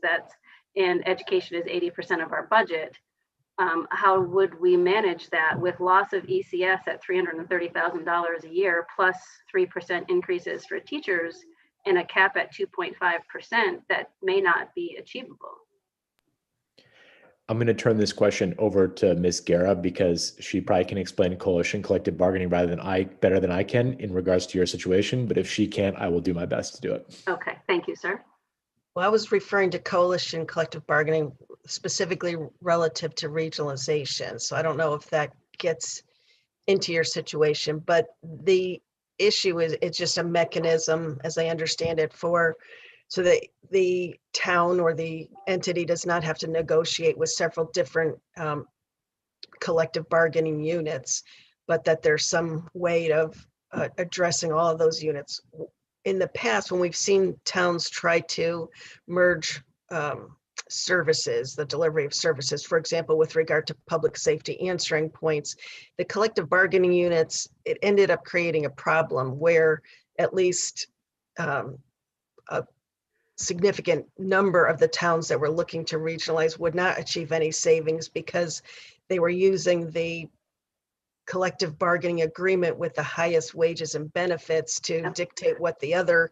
and education is 80% of our budget, how would we manage that with loss of ECS at $330,000 a year plus 3% increases for teachers and a cap at 2.5% that may not be achievable? I'm going to turn this question over to Ms. Guerra because she probably can explain coalition collective bargaining better than I can in regards to your situation. But if she can't, I will do my best to do it. Okay, thank you, sir. Well, I was referring to coalition collective bargaining specifically relative to regionalization. So I don't know if that gets into your situation, but the issue is it's just a mechanism, as I understand it, so that the town or the entity does not have to negotiate with several different collective bargaining units, but that there's some way of addressing all of those units. In the past, when we've seen towns try to merge services, the delivery of services, for example, with regard to public safety answering points, the collective bargaining units, it ended up creating a problem where at least a significant number of the towns that were looking to regionalize would not achieve any savings because they were using the collective bargaining agreement with the highest wages and benefits to dictate what the other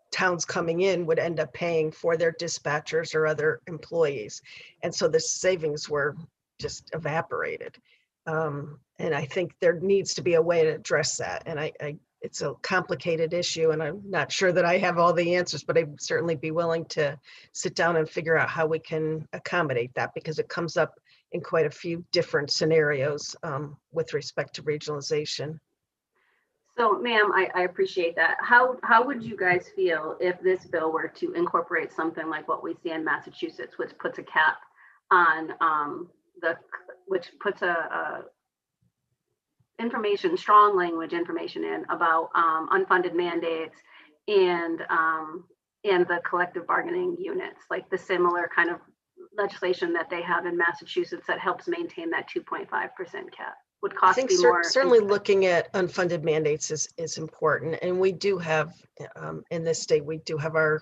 towns coming in would end up paying for their dispatchers or other employees. And so the savings were just evaporated. And I think there needs to be a way to address that. And it's a complicated issue and I'm not sure that I have all the answers, but I'd certainly be willing to sit down and figure out how we can accommodate that because it comes up in quite a few different scenarios with respect to regionalization. So, ma'am, I appreciate that. How would you guys feel if this bill were to incorporate something like what we see in Massachusetts, which puts a cap on which puts a strong language information in about unfunded mandates and the collective bargaining units, like the similar kind of legislation that they have in Massachusetts that helps maintain that 2.5% cap? Would cost be more? Certainly looking at unfunded mandates is important. And we do have, in this state, we do have our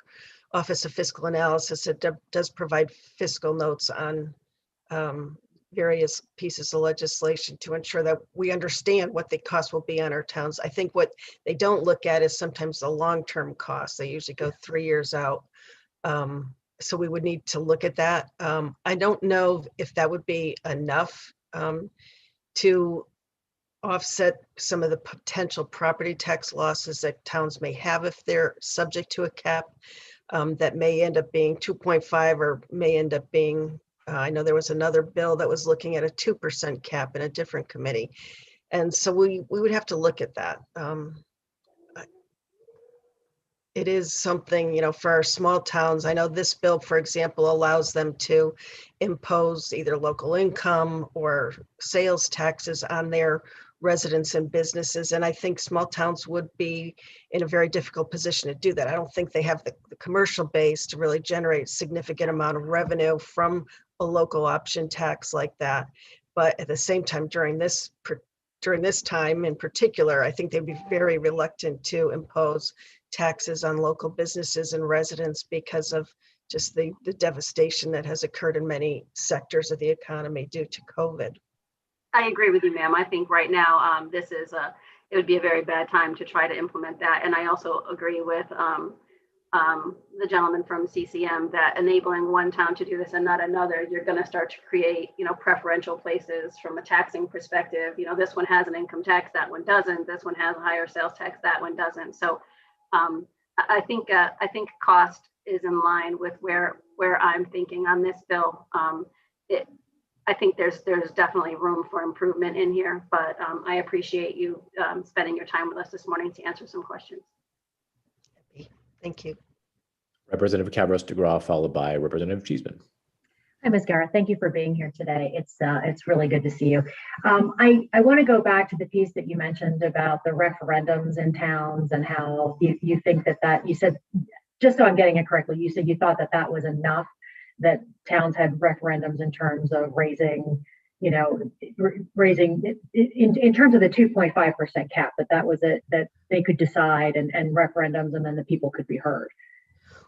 Office of Fiscal Analysis that does provide fiscal notes on various pieces of legislation to ensure that we understand what the cost will be on our towns. I think what they don't look at is sometimes the long-term costs. They usually go 3 years out. So we would need to look at that. I don't know if that would be enough to offset some of the potential property tax losses that towns may have if they're subject to a cap that may end up being 2.5 or may end up being, I know there was another bill that was looking at a 2% cap in a different committee. And so we would have to look at that. It is something, for our small towns. I know this bill, for example, allows them to impose either local income or sales taxes on their residents and businesses. And I think small towns would be in a very difficult position to do that. I don't think they have the commercial base to really generate a significant amount of revenue from a local option tax like that. But at the same time, during this time in particular, I think they'd be very reluctant to impose taxes on local businesses and residents because of just the devastation that has occurred in many sectors of the economy due to COVID. I agree with you, ma'am. I think right now it would be a very bad time to try to implement that. And I also agree with the gentleman from CCM that enabling one town to do this and not another, you're going to start to create, preferential places from a taxing perspective. This one has an income tax, that one doesn't. This one has a higher sales tax, that one doesn't. So I think cost is in line with where I'm thinking on this bill. I think there's definitely room for improvement in here, but I appreciate you spending your time with us this morning to answer some questions. Thank you. Representative Cabros-DeGraw, followed by Representative Cheeseman. Hi, Ms. Garrett. Thank you for being here today. It's really good to see you. I want to go back to the piece that you mentioned about the referendums in towns and how you think that you said, just so I'm getting it correctly, you said you thought that was enough, that towns had referendums in terms of raising raising in terms of the 2.5% cap, that was it, that they could decide and referendums, and then the people could be heard.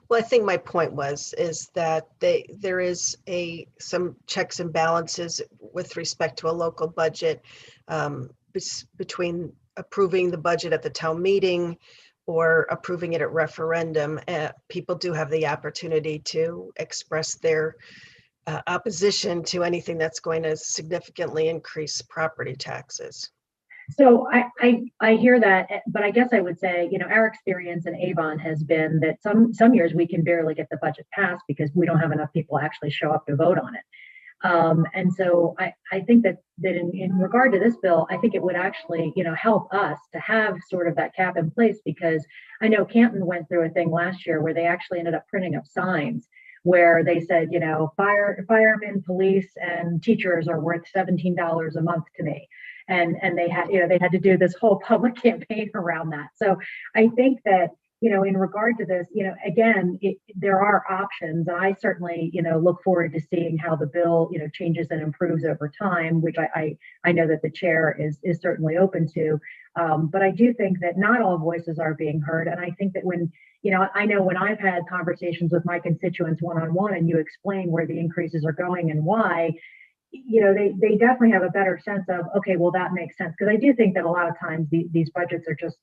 Well, I think my point is that there is some checks and balances with respect to a local budget between approving the budget at the town meeting or approving it at referendum. People do have the opportunity to express their opposition to anything that's going to significantly increase property taxes. So I hear that, but I guess I would say, our experience in Avon has been that some years we can barely get the budget passed because we don't have enough people actually show up to vote on it. And so I think that in regard to this bill, I think it would actually, help us to have sort of that cap in place, because I know Canton went through a thing last year where they actually ended up printing up signs where they said, firemen, police, and teachers are worth $17 a month to me. And they had to do this whole public campaign around that. So I think that, in regard to this, again, there are options. I certainly, look forward to seeing how the bill, changes and improves over time, which I know that the chair is certainly open to. But I do think that not all voices are being heard. And I think that when, I know when I've had conversations with my constituents one-on-one and you explain where the increases are going and why, they definitely have a better sense of, okay, well, that makes sense. Because I do think that a lot of times these budgets are just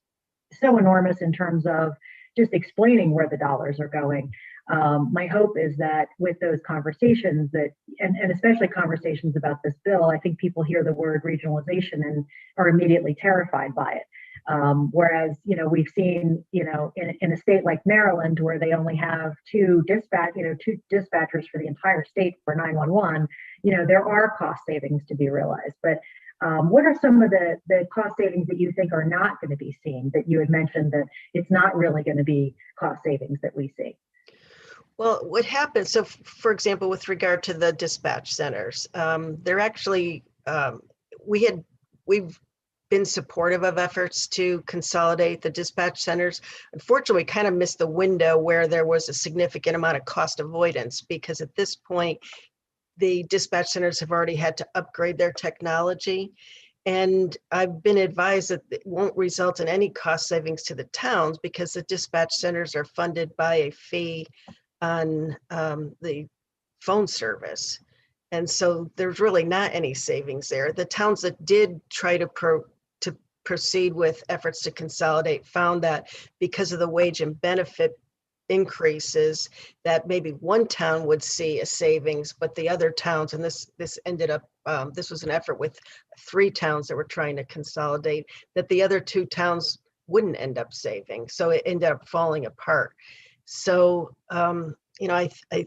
so enormous in terms of just explaining where the dollars are going. My hope is that with those conversations and especially conversations about this bill, I think people hear the word regionalization and are immediately terrified by it. Whereas, we've seen, in a state like Maryland, where they only have two dispatchers for the entire state for 911, there are cost savings to be realized. But what are some of the cost savings that you think are not going to be seen, that you had mentioned that it's not really going to be cost savings that we see? Well, what happens, so for example, with regard to the dispatch centers, they're actually, we've been supportive of efforts to consolidate the dispatch centers. Unfortunately, we kind of missed the window where there was a significant amount of cost avoidance, because at this point, the dispatch centers have already had to upgrade their technology. And I've been advised that it won't result in any cost savings to the towns because the dispatch centers are funded by a fee on the phone service. And so there's really not any savings there. The towns that did try to proceed with efforts to consolidate found that because of the wage and benefit increases, that maybe one town would see a savings, but the other towns, and this ended up, this was an effort with 3 towns that were trying to consolidate, that the other 2 towns wouldn't end up saving. So it ended up falling apart. So, I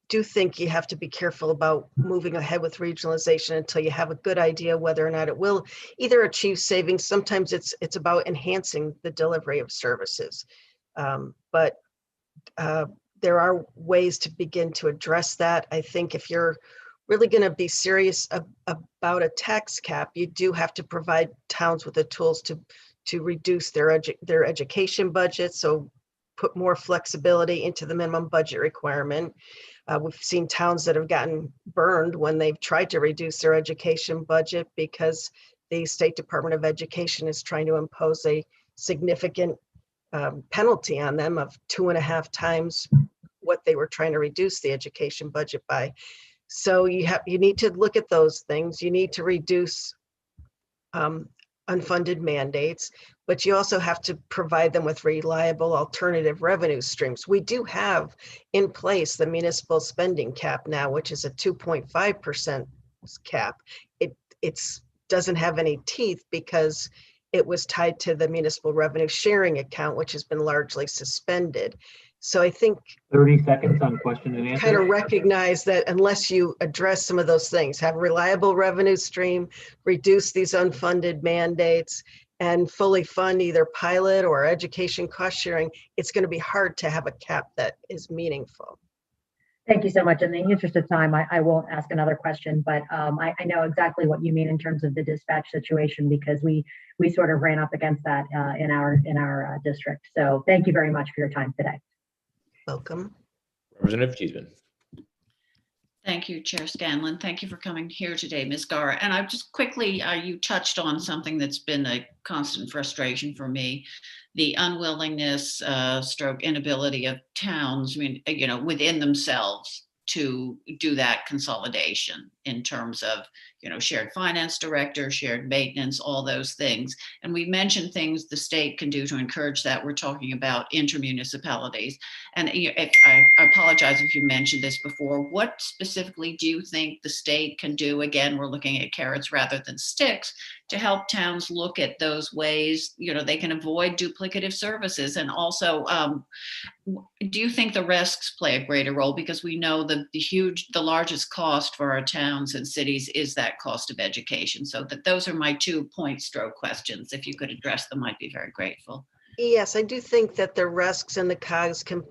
do think you have to be careful about moving ahead with regionalization until you have a good idea whether or not it will either achieve savings. Sometimes it's about enhancing the delivery of services. But there are ways to begin to address that. I think if you're really going to be serious about a tax cap, you do have to provide towns with the tools to reduce their education budget. So put more flexibility into the minimum budget requirement. We've seen towns that have gotten burned when they've tried to reduce their education budget because the State Department of Education is trying to impose a significant penalty on them of 2.5 times what they were trying to reduce the education budget by. So you need to look at those things. You need to reduce unfunded mandates, but you also have to provide them with reliable alternative revenue streams. We do have in place the municipal spending cap now, which is a 2.5% cap. It doesn't have any teeth because it was tied to the municipal revenue sharing account, which has been largely suspended. So I think 30 seconds on question and answer. Kind of recognize that unless you address some of those things, have a reliable revenue stream, reduce these unfunded mandates, and fully fund either pilot or education cost sharing, it's going to be hard to have a cap that is meaningful. Thank you so much. In the interest of time, I won't ask another question, but I know exactly what you mean in terms of the dispatch situation, because we sort of ran up against that in our district. So thank you very much for your time today. Welcome. Representative Cheeseman. Thank Thank you, Chair Scanlon. Thank you for coming here today, Ms. Gara. And I just quickly, you touched on something that's been a constant frustration for me, the unwillingness, stroke inability of towns, I mean, you know, within themselves to do that consolidation in terms of, you know, shared finance director, shared maintenance, all those things. And we mentioned things the state can do to encourage that. We're talking about intermunicipalities. And if, I apologize if you mentioned this before, what specifically do you think the state can do? Again, we're looking at carrots rather than sticks to help towns look at those ways, you know, they can avoid duplicative services. And also, do you think the risks play a greater role? Because we know the largest cost for our towns and cities is that cost of education. So that those are my 2 point stroke questions. If you could address them, I'd be very grateful. Yes, I do think that the RESCs and the COGS can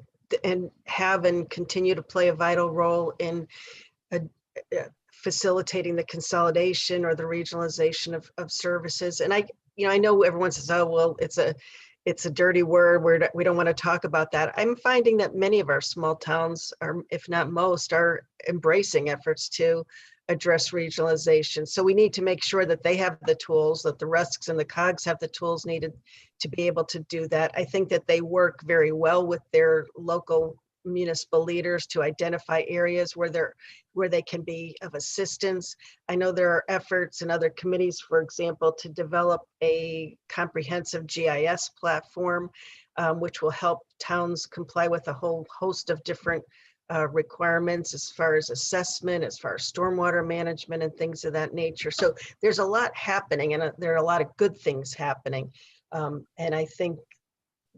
and continue to play a vital role in facilitating the consolidation or the regionalization of services. And I know everyone says, oh, well, it's a dirty word. We don't want to talk about that. I'm finding that many of our small towns, if not most, are embracing efforts to address regionalization. So we need to make sure that they have the tools, that the RESCs and the COGS have the tools needed to be able to do that. I think that they work very well with their local municipal leaders to identify areas where they can be of assistance. I know there are efforts in other committees, for example, to develop a comprehensive GIS platform, which will help towns comply with a whole host of different requirements as far as assessment, as far as stormwater management and things of that nature. So there's a lot happening, and there are a lot of good things happening. And I think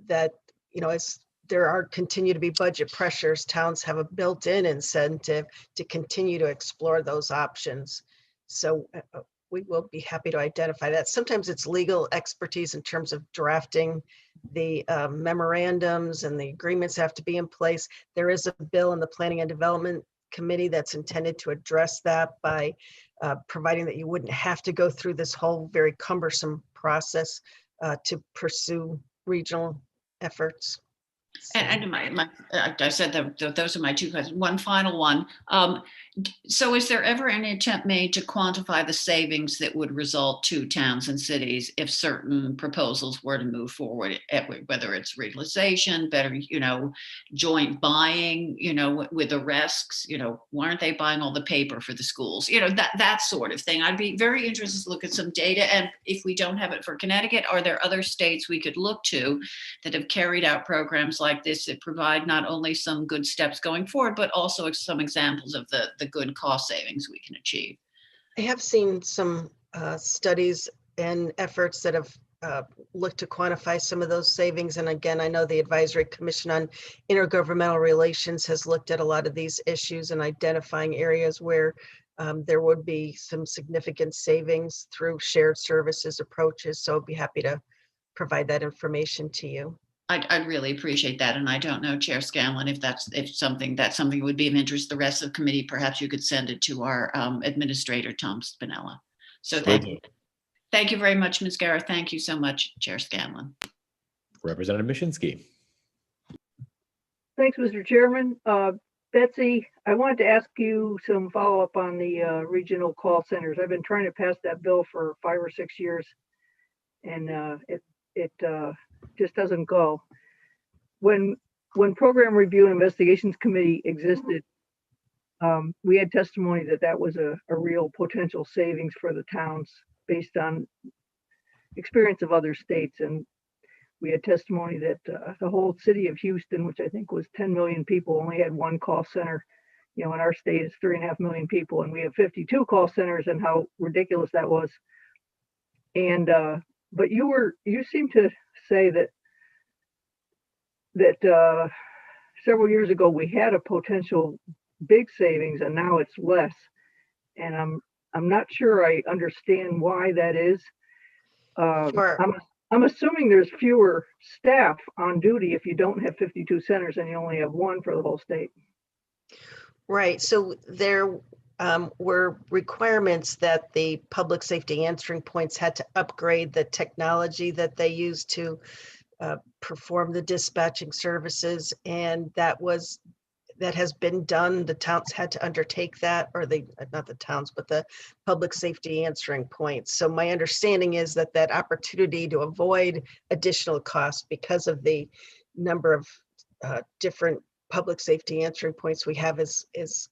that, you know, as there continue to be budget pressures, towns have a built-in incentive to continue to explore those options. So we will be happy to identify that. Sometimes it's legal expertise in terms of drafting the memorandums, and the agreements have to be in place. There is a bill in the Planning and Development Committee that's intended to address that by providing that you wouldn't have to go through this whole very cumbersome process to pursue regional efforts. And I said that those are my 2 questions. One final one. So is there ever any attempt made to quantify the savings that would result to towns and cities if certain proposals were to move forward, whether it's regionalization, better, you know, joint buying, you know, with the RESCs, you know, why aren't they buying all the paper for the schools? You know, that sort of thing. I'd be very interested to look at some data. And if we don't have it for Connecticut, are there other states we could look to that have carried out programs like this that provide not only some good steps going forward, but also some examples of the good cost savings we can achieve? I have seen some studies and efforts that have looked to quantify some of those savings. And again, I know the Advisory Commission on Intergovernmental Relations has looked at a lot of these issues and identifying areas where there would be some significant savings through shared services approaches. So I'd be happy to provide that information to you. I'd really appreciate that. And I don't know, Chair Scanlon, if something would be of interest to the rest of the committee, perhaps you could send it to our administrator, Tom Spinella. So thank you very much, Ms. Gara. Thank you so much, Chair Scanlon. Representative Mishinsky. Thanks, Mr. Chairman. Betsy, I wanted to ask you some follow-up on the regional call centers. I've been trying to pass that bill for 5 or 6 years, and it just doesn't go. When Program Review and Investigations Committee existed, we had testimony that was a real potential savings for the towns based on experience of other states. And we had testimony that the whole city of Houston, which I think was 10 million people, only had 1 call center. You know, in our state it's 3.5 million people, and we have 52 call centers, and how ridiculous that was. And but you seem to say that several years ago we had a potential big savings, and now it's less. And I'm not sure I understand why that is. Sure. I'm assuming there's fewer staff on duty if you don't have 52 centers and you only have 1 for the whole state. Right. So there were requirements that the public safety answering points had to upgrade the technology that they used to perform the dispatching services, and that was that has been done. The towns had to undertake that, or not the towns, but the public safety answering points. So my understanding is that that opportunity to avoid additional costs because of the number of different public safety answering points we have is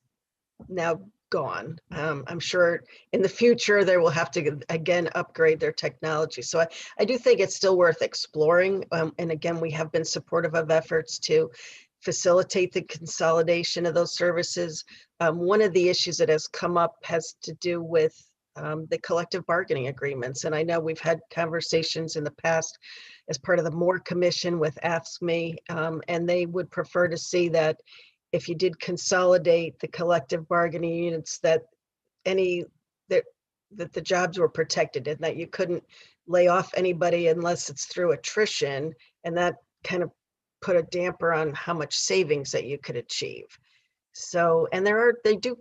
now gone. I'm sure in the future they will have to again upgrade their technology. So I do think it's still worth exploring. And again, we have been supportive of efforts to facilitate the consolidation of those services. One of the issues that has come up has to do with the collective bargaining agreements. And I know we've had conversations in the past as part of the Moore Commission with AFSCME, and they would prefer to see that if you did consolidate the collective bargaining units, that the jobs were protected and that you couldn't lay off anybody unless it's through attrition, and that kind of put a damper on how much savings that you could achieve. So, and they do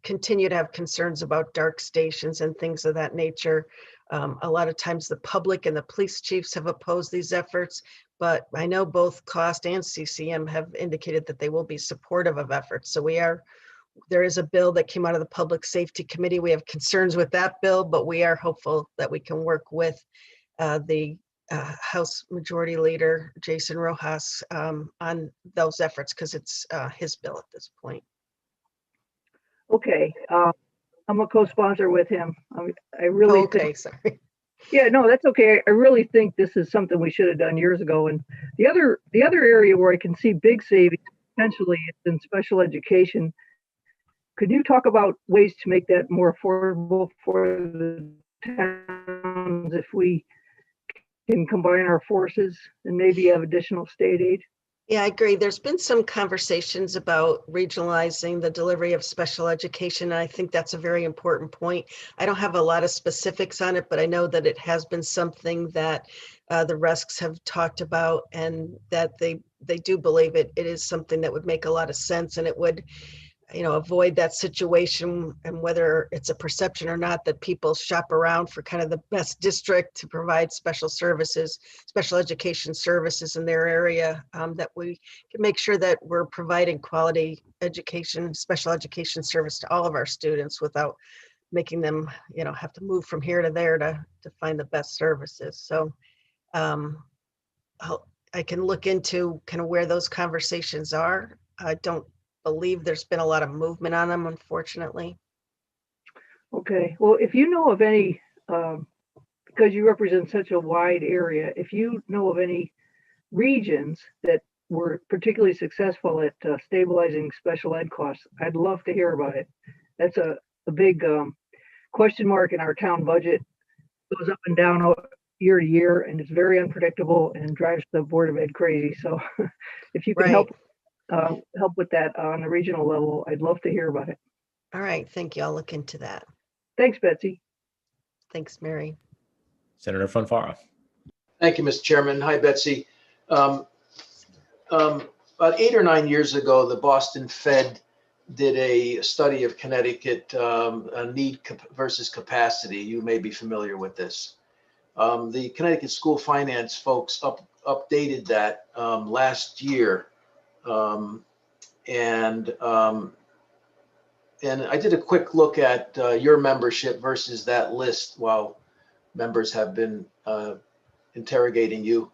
continue to have concerns about dark stations and things of that nature. A lot of times the public and the police chiefs have opposed these efforts, but I know both COST and CCM have indicated that they will be supportive of efforts. So there is a bill that came out of the Public Safety Committee. We have concerns with that bill, but we are hopeful that we can work with the House Majority Leader, Jason Rojas, on those efforts, because it's his bill at this point. Okay, I'm a co-sponsor with him. I really okay, sorry. Yeah, no, that's okay. I really think this is something we should have done years ago. And the other area where I can see big savings potentially is in special education. Could you talk about ways to make that more affordable for the towns if we can combine our forces and maybe have additional state aid? Yeah, I agree. There's been some conversations about regionalizing the delivery of special education. And I think that's a very important point. I don't have a lot of specifics on it, but I know that it has been something that the Rusks have talked about, and that they do believe it is something that would make a lot of sense, and it would, avoid that situation, and whether it's a perception or not, that people shop around for kind of the best district to provide special education services in their area, that we can make sure that we're providing quality education, special education service to all of our students without making them, have to move from here to there to find the best services. So I can look into kind of where those conversations are. I don't believe there's been a lot of movement on them, unfortunately. Okay, well, if you know of any, because you represent such a wide area, if you know of any regions that were particularly successful at stabilizing special ed costs, I'd love to hear about it. That's a big question mark in our town budget. It goes up and down year to year, and it's very unpredictable and drives the Board of Ed crazy. So if you can help with that on the regional level, I'd love to hear about it. All right, thank you. I'll look into that. Thanks, Betsy. Thanks, Mary. Senator Fanfara. Thank you, Mr. Chairman. Hi, Betsy. About 8 or 9 years ago, the Boston Fed did a study of Connecticut, need versus capacity. You may be familiar with this. The Connecticut school finance folks updated that last year. And I did a quick look at your membership versus that list while members have been interrogating you.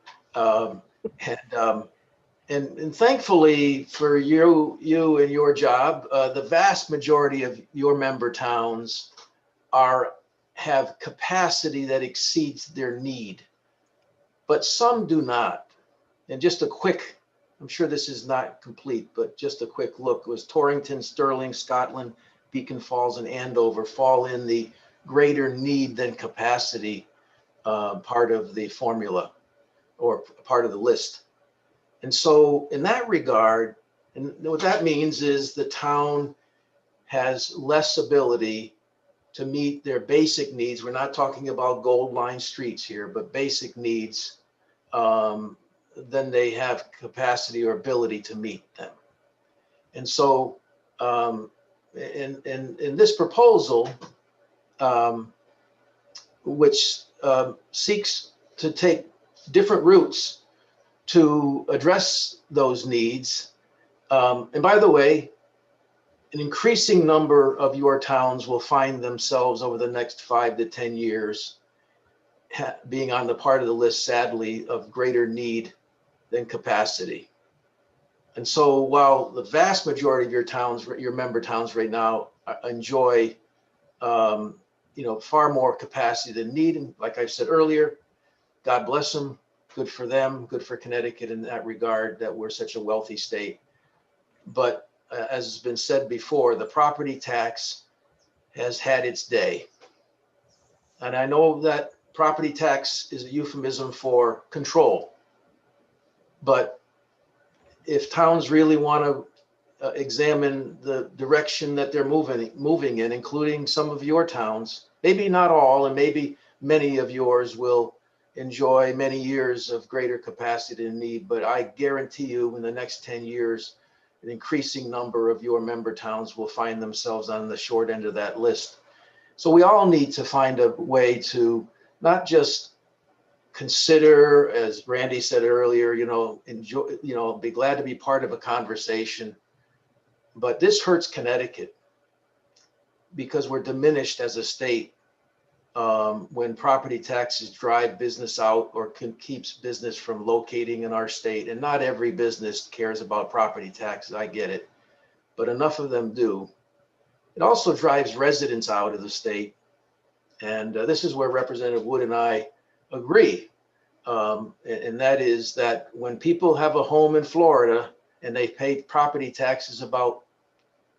And thankfully for you and your job, the vast majority of your member towns have capacity that exceeds their need, but some do not. And just a quick, I'm sure this is not complete, but just a quick look was Torrington, Stirling, Scotland, Beacon Falls, and Andover fall in the greater need than capacity part of the formula or part of the list. And so in that regard, and what that means is the town has less ability to meet their basic needs. We're not talking about gold line streets here, but basic needs, then they have capacity or ability to meet them. And so in this proposal, which seeks to take different routes to address those needs, And by the way, an increasing number of your towns will find themselves over the next 5 to 10 years being on the part of the list, sadly, of greater need than capacity. And so while the vast majority of your towns, your member towns right now enjoy far more capacity than need, and like I said earlier, God bless them, good for them, good for Connecticut in that regard, that we're such a wealthy state. But as has been said before, the property tax has had its day. And I know that property tax is a euphemism for control. But if towns really want to examine the direction that they're moving in, including some of your towns, maybe not all, and maybe many of yours will enjoy many years of greater capacity and need, but I guarantee you in the next 10 years, an increasing number of your member towns will find themselves on the short end of that list. So we all need to find a way to not just consider, as Randy said earlier, enjoy, be glad to be part of a conversation. But this hurts Connecticut because we're diminished as a state when property taxes drive business out or keeps business from locating in our state. And not every business cares about property taxes, I get it, but enough of them do. It also drives residents out of the state. And this is where Representative Wood and I agree. And that is that when people have a home in Florida and they pay property taxes about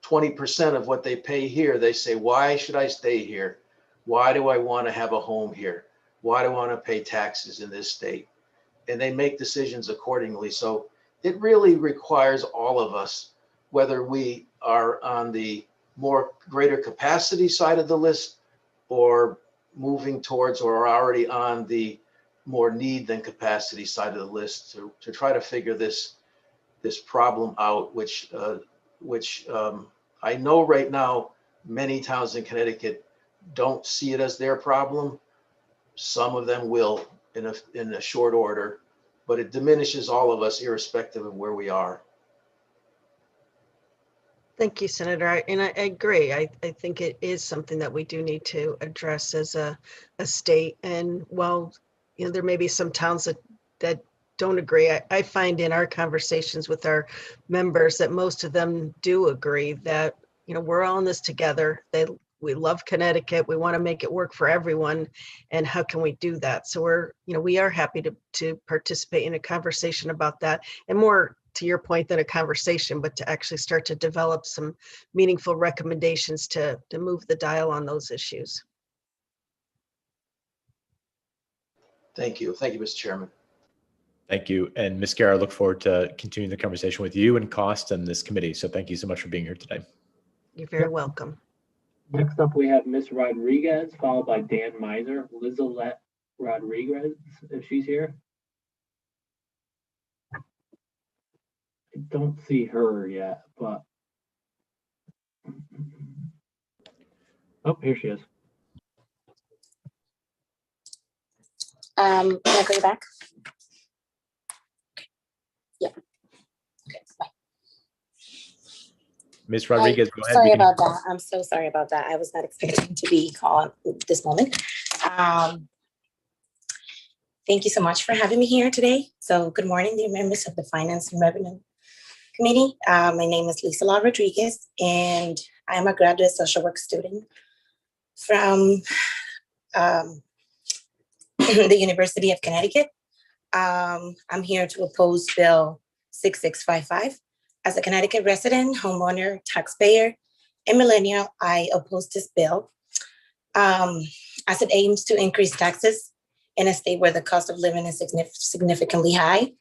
20% of what they pay here, they say, why should I stay here? Why do I want to have a home here? Why do I want to pay taxes in this state? And they make decisions accordingly. So it really requires all of us, whether we are on the more greater capacity side of the list or moving towards or are already on the more need than capacity side of the list, to try to figure this problem out, which I know right now many towns in Connecticut don't see it as their problem. Some of them will in a short order, but it diminishes all of us irrespective of where we are. Thank you, Senator. And I agree. I think it is something that we do need to address as a state. And while there may be some towns that don't agree, I find in our conversations with our members that most of them do agree that we're all in this together. We love Connecticut. We want to make it work for everyone. And how can we do that? So we are happy to participate in a conversation about that, and more to your point than a conversation, but to actually start to develop some meaningful recommendations to move the dial on those issues. Thank you. Thank you, Mr. Chairman. Thank you. And Ms. Guerra, I look forward to continuing the conversation with you and Cost and this committee. So thank you so much for being here today. You're very welcome. Next up, we have Ms. Rodriguez, followed by Dan Miser. Lizalette Rodriguez, if she's here. I don't see her yet, but oh, here she is. Can I go back? Yeah. Okay, bye. Ms. Rodriguez, go ahead. Sorry about that. I'm so sorry about that. I was not expecting to be called this moment. Thank you so much for having me here today. So good morning, dear members of the Finance and Revenue Committee. My name is Lizalette Rodriguez, and I am a graduate social work student from the University of Connecticut. I'm here to oppose Bill 6655. As a Connecticut resident, homeowner, taxpayer, and millennial, I oppose this bill as it aims to increase taxes in a state where the cost of living is significantly high.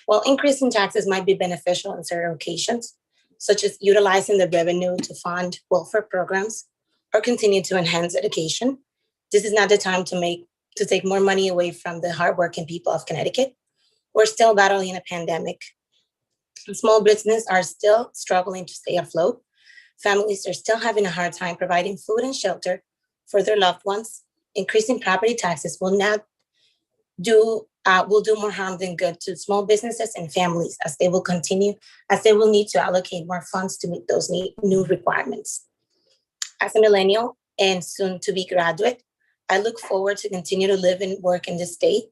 While increasing taxes might be beneficial in certain occasions, such as utilizing the revenue to fund welfare programs or continue to enhance education, this is not the time to take more money away from the hardworking people of Connecticut. We're still battling a pandemic. Small businesses are still struggling to stay afloat. Families are still having a hard time providing food and shelter for their loved ones. Increasing property taxes will not do will do more harm than good to small businesses and families as they will need to allocate more funds to meet those new requirements. As a millennial and soon to be graduate, I look forward to continue to live and work in this state.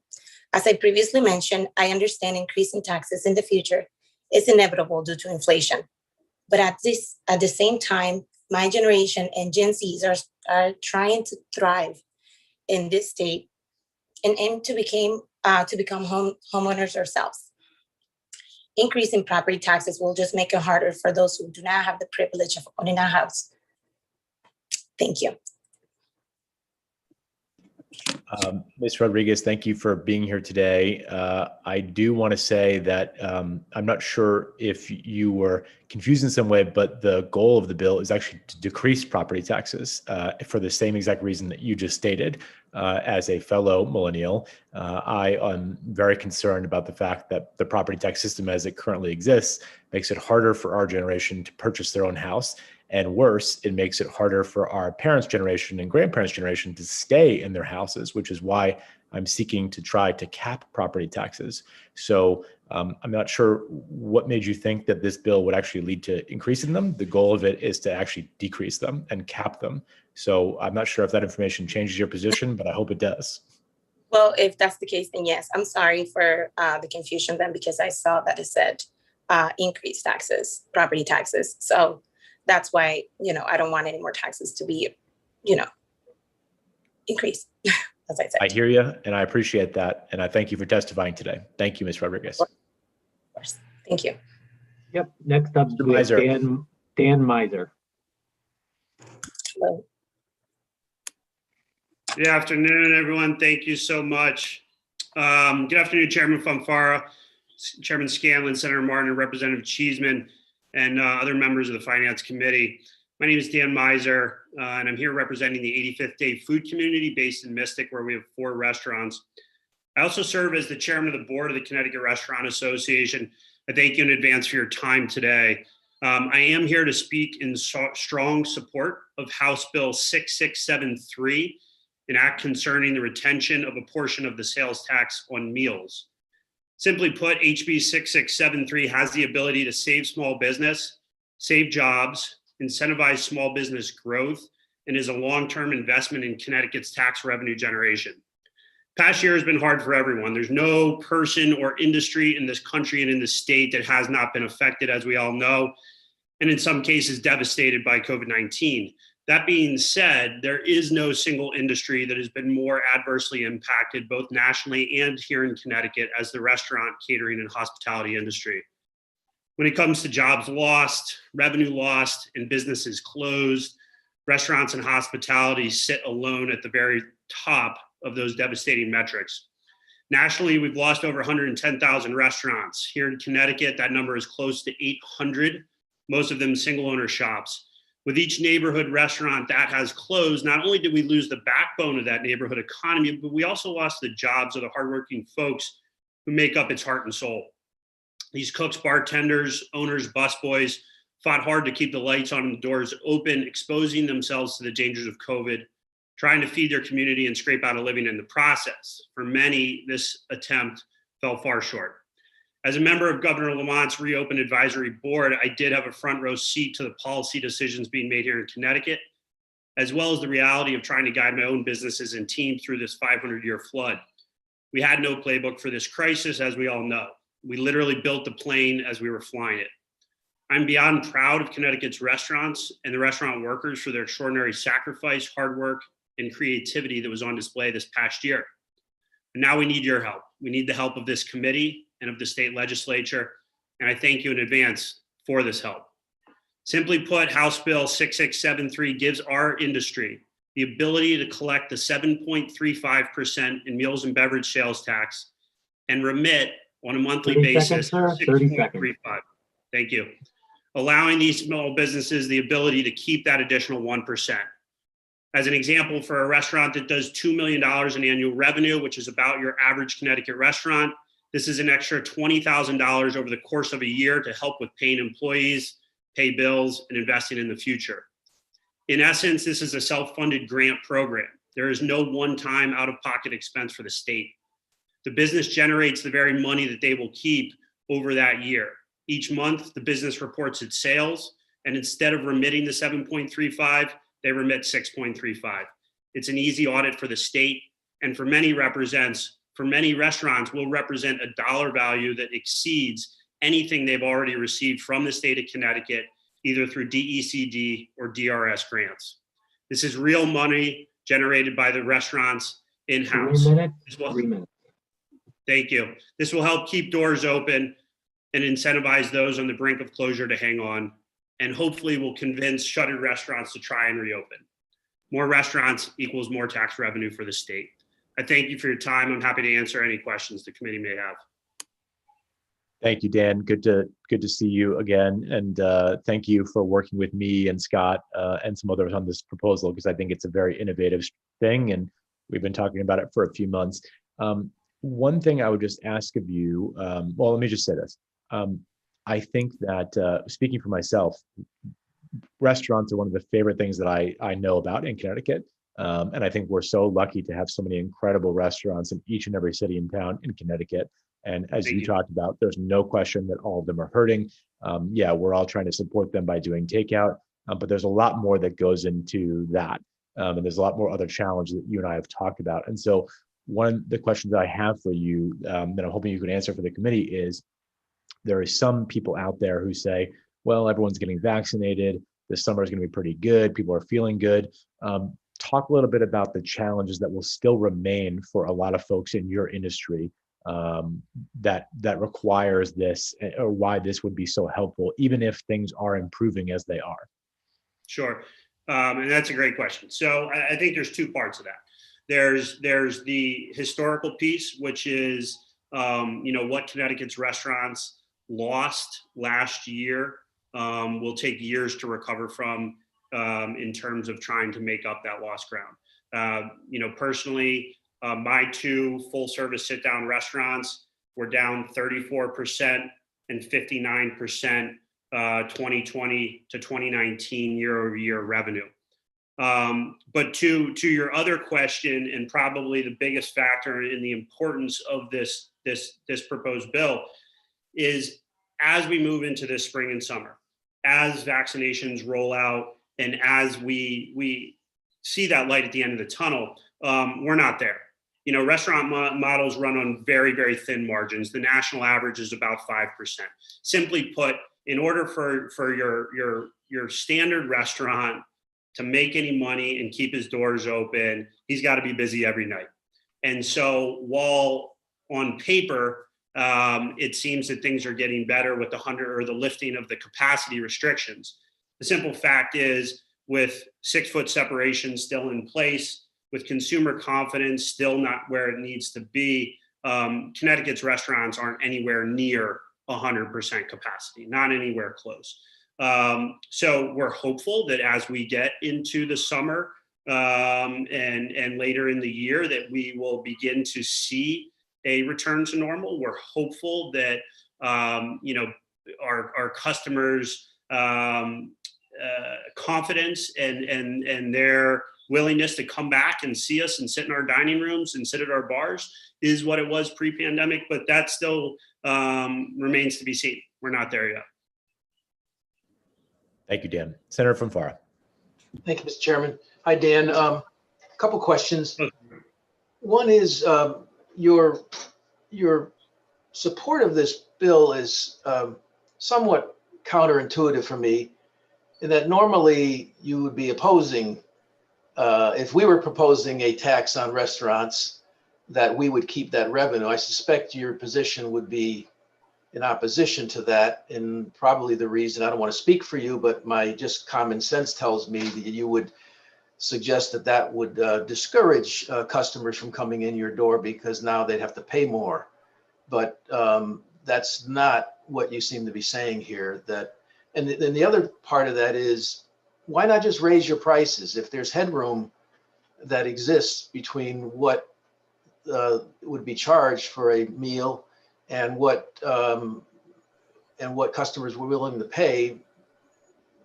As I previously mentioned, I understand increasing taxes in the future is inevitable due to inflation. But at the same time, my generation and Gen Zs are trying to thrive in this state and aim to become homeowners ourselves. Increasing property taxes will just make it harder for those who do not have the privilege of owning a house. Thank you. Ms. Rodriguez, thank you for being here today. I do want to say that I'm not sure if you were confused in some way, but the goal of the bill is actually to decrease property taxes for the same exact reason that you just stated. As a fellow millennial, I am very concerned about the fact that the property tax system as it currently exists makes it harder for our generation to purchase their own house. And worse, it makes it harder for our parents' generation and grandparents' generation to stay in their houses, which is why I'm seeking to try to cap property taxes. So I'm not sure what made you think that this bill would actually lead to increasing them. The goal of it is to actually decrease them and cap them. So I'm not sure if that information changes your position, but I hope it does. Well, if that's the case, then yes, I'm sorry for the confusion then, because I saw that it said increased taxes, property taxes. So that's why, I don't want any more taxes to be, increased, as I said. I hear you, and I appreciate that. And I thank you for testifying today. Thank you, Ms. Rodriguez. Of course. Thank you. Yep. Next up, we have Dan Miser. Hello. Good afternoon, everyone. Thank you so much. Good afternoon, Chairman Fanfara, Chairman Scanlon, Senator Martin, and Representative Cheeseman, and other members of the Finance Committee. My name is Dan Miser, and I'm here representing the 85th Day Food Community based in Mystic, where we have 4 restaurants. I also serve as the chairman of the board of the Connecticut Restaurant Association. I thank you in advance for your time today. I am here to speak in strong support of House Bill 6673, an act concerning the retention of a portion of the sales tax on meals. Simply put, HB 6673 has the ability to save small business, save jobs, incentivize small business growth, and is a long-term investment in Connecticut's tax revenue generation. Past year has been hard for everyone. There's no person or industry in this country and in the state that has not been affected, as we all know, and in some cases devastated by COVID-19. That being said, there is no single industry that has been more adversely impacted, both nationally and here in Connecticut, as the restaurant, catering, and hospitality industry. When it comes to jobs lost, revenue lost, and businesses closed, restaurants and hospitality sit alone at the very top of those devastating metrics. Nationally, we've lost over 110,000 restaurants. Here in Connecticut, that number is close to 800, most of them single owner shops. With each neighborhood restaurant that has closed, not only did we lose the backbone of that neighborhood economy, but we also lost the jobs of the hardworking folks who make up its heart and soul. These cooks, bartenders, owners, busboys fought hard to keep the lights on and the doors open, exposing themselves to the dangers of COVID, trying to feed their community and scrape out a living in the process. For many, this attempt fell far short. As a member of Governor Lamont's Reopen Advisory Board, I did have a front row seat to the policy decisions being made here in Connecticut, as well as the reality of trying to guide my own businesses and team through this 500-year flood. We had no playbook for this crisis, as we all know. We literally built the plane as we were flying it. I'm beyond proud of Connecticut's restaurants and the restaurant workers for their extraordinary sacrifice, hard work, and creativity that was on display this past year. And now we need your help. We need the help of this committee and of the state legislature, and I thank you in advance for this help. Simply put, House Bill 6673 gives our industry the ability to collect the 7.35% in meals and beverage sales tax and remit on a monthly 30 basis seconds, sir. 30 seconds. 6.35. Thank you. Allowing these small businesses the ability to keep that additional 1%. As an example, for a restaurant that does $2 million in annual revenue, which is about your average Connecticut restaurant, this is an extra $20,000 over the course of a year to help with paying employees, pay bills, and investing in the future. In essence, this is a self-funded grant program. There is no one-time out-of-pocket expense for the state. The business generates the very money that they will keep over that year. Each month, the business reports its sales, and instead of remitting the 7.35, they remit 6.35. It's an easy audit for the state, and for many restaurants will represent a dollar value that exceeds anything they've already received from the state of Connecticut, either through DECD or DRS grants. This is real money generated by the restaurants in-house. 3 minutes. 3 minutes. Thank you. This will help keep doors open and incentivize those on the brink of closure to hang on, and hopefully will convince shuttered restaurants to try and reopen. More restaurants equals more tax revenue for the state. I thank you for your time. I'm happy to answer any questions the committee may have. Thank you, Dan. Good to see you again, and thank you for working with me and Scott and some others on this proposal, because I think it's a very innovative thing, and we've been talking about it for a few months. One thing I would just ask of you, well, let me just say this. I think that speaking for myself, restaurants are one of the favorite things that I know about in Connecticut. And I think we're so lucky to have so many incredible restaurants in each and every city and town in Connecticut. And as you talked about, there's no question that all of them are hurting. Yeah, we're all trying to support them by doing takeout, but there's a lot more that goes into that. And there's a lot more other challenges that you and I have talked about. And so one of the questions that I have for you that I'm hoping you can answer for the committee is, there are some people out there who say, well, everyone's getting vaccinated. This summer is going to be pretty good. People are feeling good. Talk a little bit about the challenges that will still remain for a lot of folks in your industry that requires this, or why this would be so helpful, even if things are improving as they are. Sure. And that's a great question. So I think there's two parts of that. There's the historical piece, which is, what Connecticut's restaurants lost last year will take years to recover from in terms of trying to make up that lost ground. Personally, my 2 full-service sit-down restaurants were down 34% and 59% 2020 to 2019 year-over-year revenue. But to your other question, and probably the biggest factor in the importance of this proposed bill, is as we move into this spring and summer, as vaccinations roll out, and as we see that light at the end of the tunnel, we're not there. Restaurant models run on very, very thin margins. The national average is about 5%. Simply put, in order for your standard restaurant to make any money and keep his doors open, he's got to be busy every night. And so while on paper, it seems that things are getting better with the lifting of the capacity restrictions, the simple fact is, with 6-foot separation still in place, with consumer confidence still not where it needs to be, Connecticut's restaurants aren't anywhere near 100% capacity, not anywhere close. So we're hopeful that as we get into the summer and later in the year, that we will begin to see a return to normal. We're hopeful that our customers' confidence and their willingness to come back and see us and sit in our dining rooms and sit at our bars is what it was pre-pandemic, but that still remains to be seen. We're not there yet. Thank you, Dan. Senator from Farah. Thank you, Mr. Chairman. Hi, Dan. A couple questions. One is your support of this bill is somewhat counterintuitive for me, in that normally you would be opposing, if we were proposing a tax on restaurants, that we would keep that revenue. I suspect your position would be in opposition to that, and probably the reason, I don't want to speak for you, but my just common sense tells me that you would suggest that that would discourage customers from coming in your door, because now they'd have to pay more. But that's not what you seem to be saying here. And then the other part of that is, why not just raise your prices? If there's headroom that exists between what would be charged for a meal and what customers were willing to pay,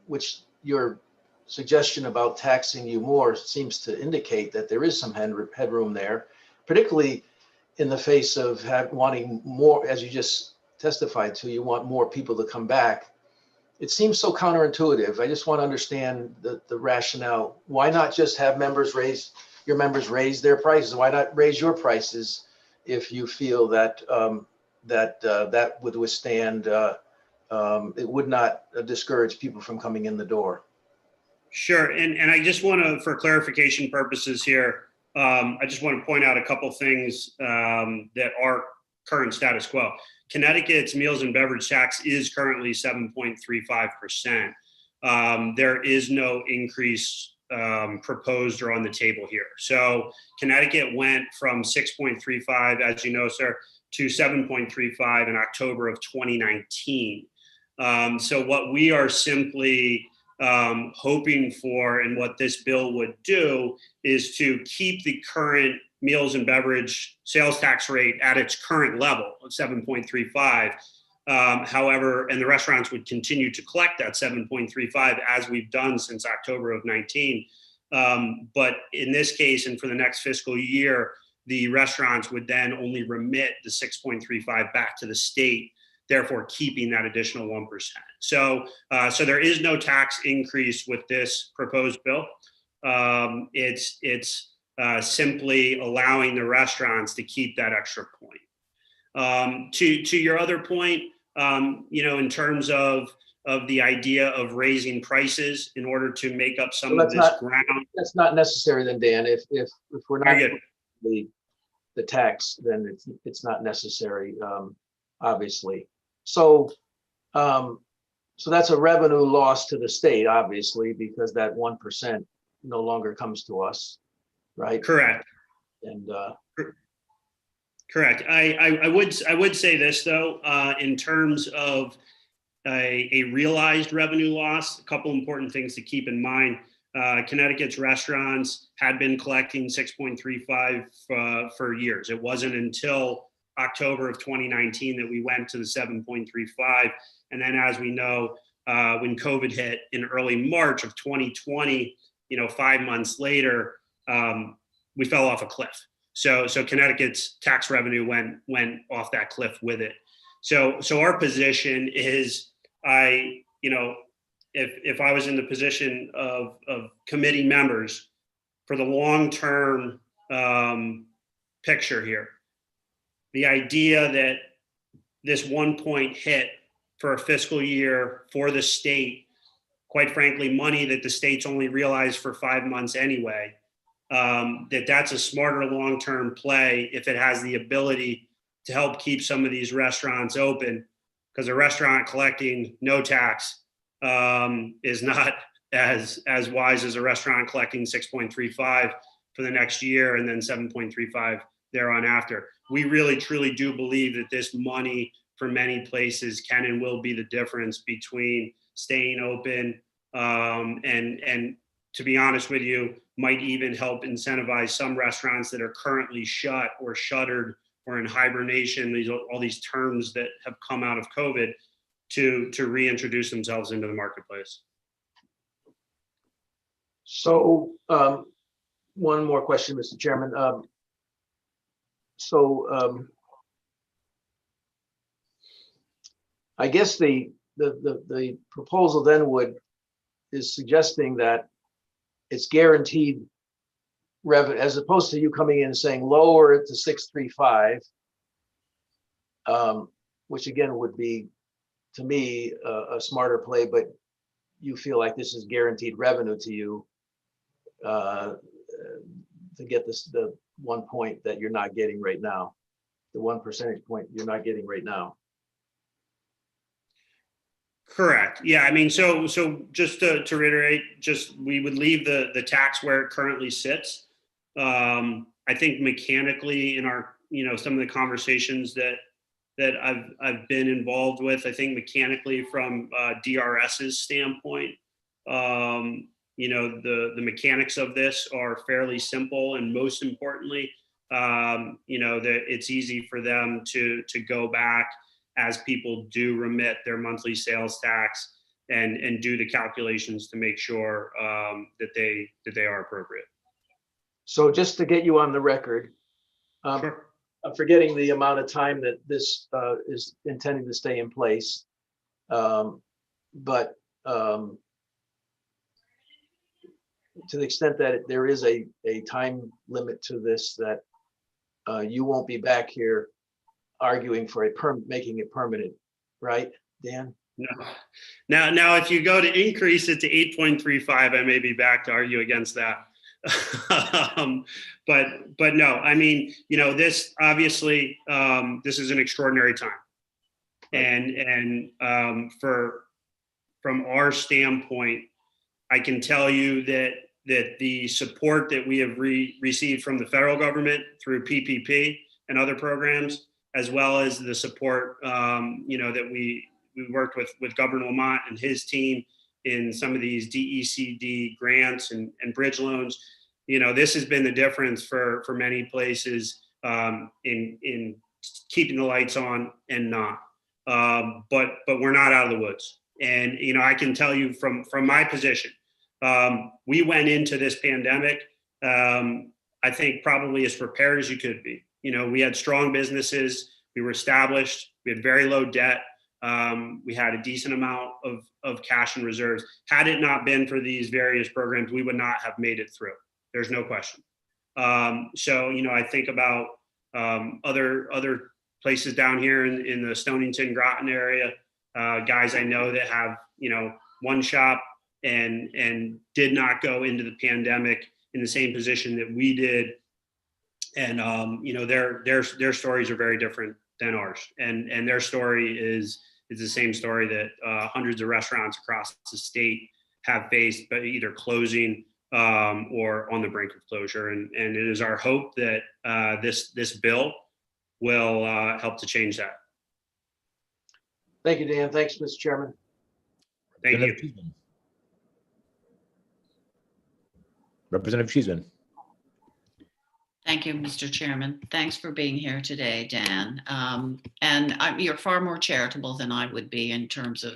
which your suggestion about taxing you more seems to indicate that there is some headroom there, particularly in the face of wanting more, as you just testified to, you want more people to come back. It seems so counterintuitive. I just want to understand the rationale. Why not just have your members raise their prices? Why not raise your prices if you feel that that would withstand, it would not discourage people from coming in the door? Sure. And I just want to, for clarification purposes here, I just want to point out a couple things that are current status quo. Connecticut's meals and beverage tax is currently 7.35%. There is no increase proposed or on the table here. So Connecticut went from 6.35, as you know, sir, to 7.35 in October of 2019. So what we are simply hoping for, and what this bill would do, is to keep the current meals and beverage sales tax rate at its current level of 7.35. However, and the restaurants would continue to collect that 7.35 as we've done since October of 19. But in this case, and for the next fiscal year, the restaurants would then only remit the 6.35 back to the state, therefore keeping that additional 1%. So there is no tax increase with this proposed bill. It's simply allowing the restaurants to keep that extra point. To your other point, in terms of the idea of raising prices in order to make up some of this ground. That's not necessary then, Dan. If we're not the tax, then it's not necessary, obviously. So that's a revenue loss to the state, obviously, because that 1% no longer comes to us, right? Correct. And correct. I would say this though, in terms of a realized revenue loss, a couple important things to keep in mind. Connecticut's restaurants had been collecting 6.35 for years. It wasn't until October of 2019 that we went to the 7.35. And then, as we know, when COVID hit in early March of 2020, 5 months later, we fell off a cliff. So Connecticut's tax revenue went off that cliff with it. So our position is, if I was in the position of committee members, for the long-term picture here, the idea that this 1 point hit for a fiscal year for the state, quite frankly, money that the state's only realized for 5 months anyway, that's a smarter long-term play if it has the ability to help keep some of these restaurants open, because a restaurant collecting no tax is not as wise as a restaurant collecting 6.35 for the next year and then 7.35 thereon after. We really truly do believe that this money for many places can and will be the difference between staying open and, to be honest with you, might even help incentivize some restaurants that are currently shut or shuttered or in hibernation, all these terms that have come out of COVID, to reintroduce themselves into the marketplace. so one more question, Mr. Chairman. I guess the proposal then is suggesting that it's guaranteed revenue, as opposed to you coming in and saying lower it to 635, which again would be, to me, a smarter play, but you feel like this is guaranteed revenue to you to get the 1 point that you're not getting right now, the 1 percentage point you're not getting right now. Correct. Yeah. I mean, so just to reiterate, we would leave the tax where it currently sits. I think mechanically in our, some of the conversations that I've been involved with, I think mechanically from DRS's standpoint, the mechanics of this are fairly simple, and most importantly, that it's easy for them to go back as people do remit their monthly sales tax and do the calculations to make sure that they are appropriate. So just to get you on the record, sure. forgetting the amount of time that this is intending to stay in place. But to the extent that there is a time limit to this, that you won't be back here arguing for making it permanent, right, Dan? No. Now, if you go to increase it to 8.35, I may be back to argue against that. But no, I mean, this obviously, this is an extraordinary time. And from our standpoint, I can tell you that the support that we have received from the federal government through PPP and other programs, as well as the support, that we worked with Governor Lamont and his team in some of these DECD grants and bridge loans. This has been the difference for many places in keeping the lights on and not. But we're not out of the woods. And, I can tell you from my position, we went into this pandemic, I think probably as prepared as you could be. We had strong businesses, we were established, we had very low debt. We had a decent amount of cash and reserves. Had it not been for these various programs, we would not have made it through. There's no question. So, I think about other places down here in the Stonington, Groton area, guys I know that have, one shop and did not go into the pandemic in the same position that we did. And, their stories are very different than ours. And their story is the same story that hundreds of restaurants across the state have faced, but either closing or on the brink of closure. And it is our hope that this bill will help to change that. Thank you, Dan. Thanks, Mr. Chairman. Thank you. Representative Cheeseman. Thank you, Mr. Chairman. Thanks for being here today, Dan. And you're far more charitable than I would be in terms of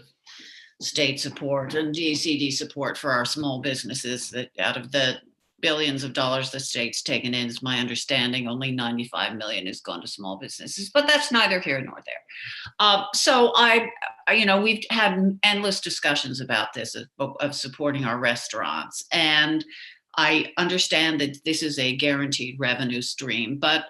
state support and DCD support for our small businesses. That out of the billions of dollars the state's taken in, is my understanding, only 95 million has gone to small businesses, but that's neither here nor there. So we've had endless discussions about this of supporting our restaurants. And I understand that this is a guaranteed revenue stream, but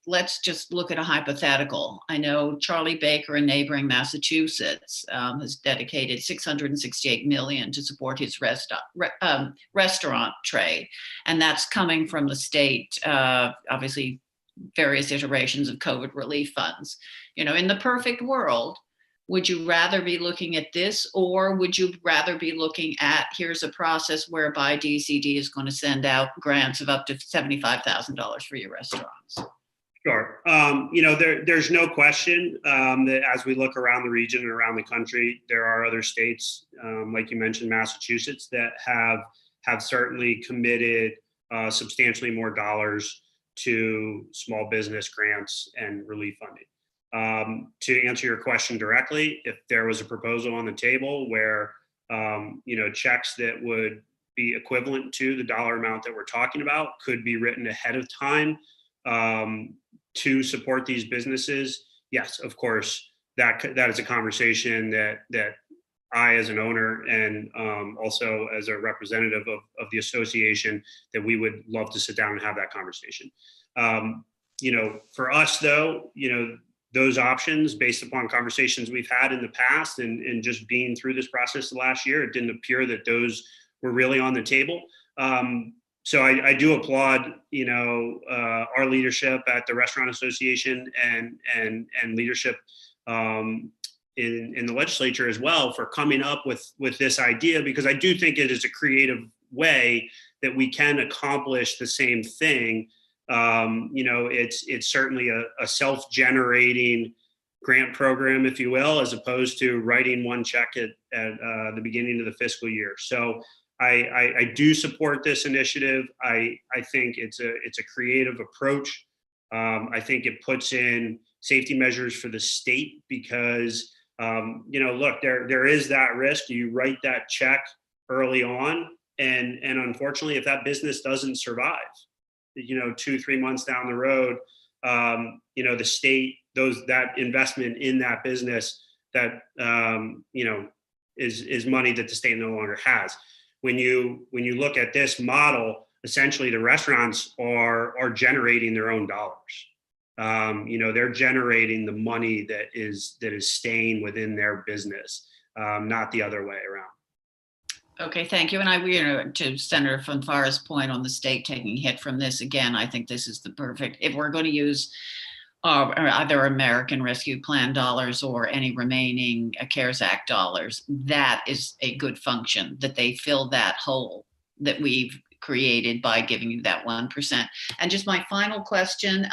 let's just look at a hypothetical. I know Charlie Baker in neighboring Massachusetts has dedicated $668 million to support his restaurant trade. And that's coming from the state, obviously various iterations of COVID relief funds. In the perfect world, would you rather be looking at this, or would you rather be looking at, here's a process whereby DCD is going to send out grants of up to $75,000 for your restaurants? Sure. There's no question that as we look around the region and around the country, there are other states, like you mentioned, Massachusetts, that have certainly committed substantially more dollars to small business grants and relief funding. To answer your question directly, if there was a proposal on the table where, checks that would be equivalent to the dollar amount that we're talking about could be written ahead of time to support these businesses, yes, of course, that is a conversation that I, as an owner and also as a representative of the association, that we would love to sit down and have that conversation. For us, though, those options, based upon conversations we've had in the past and just being through this process the last year, it didn't appear that those were really on the table. So I do applaud, our leadership at the Restaurant Association and leadership in the legislature as well for coming up with this idea, because I do think it is a creative way that we can accomplish the same thing. It's certainly a self-generating grant program, if you will, as opposed to writing one check at the beginning of the fiscal year. So I do support this initiative. I think it's a creative approach. I think it puts in safety measures for the state because, look, there is that risk. You write that check early on, and unfortunately, if that business doesn't survive, 2-3 months down the road, the state, that investment in that business that, is money that the state no longer has. When you look at this model, essentially the restaurants are generating their own dollars. They're generating the money that is staying within their business, not the other way around. Okay, thank you. And to Senator Fonfara's point on the state taking hit from this, again, I think this is the perfect, if we're going to use either American Rescue Plan dollars or any remaining CARES Act dollars, that is a good function, that they fill that hole that we've created by giving you that 1%. And just my final question,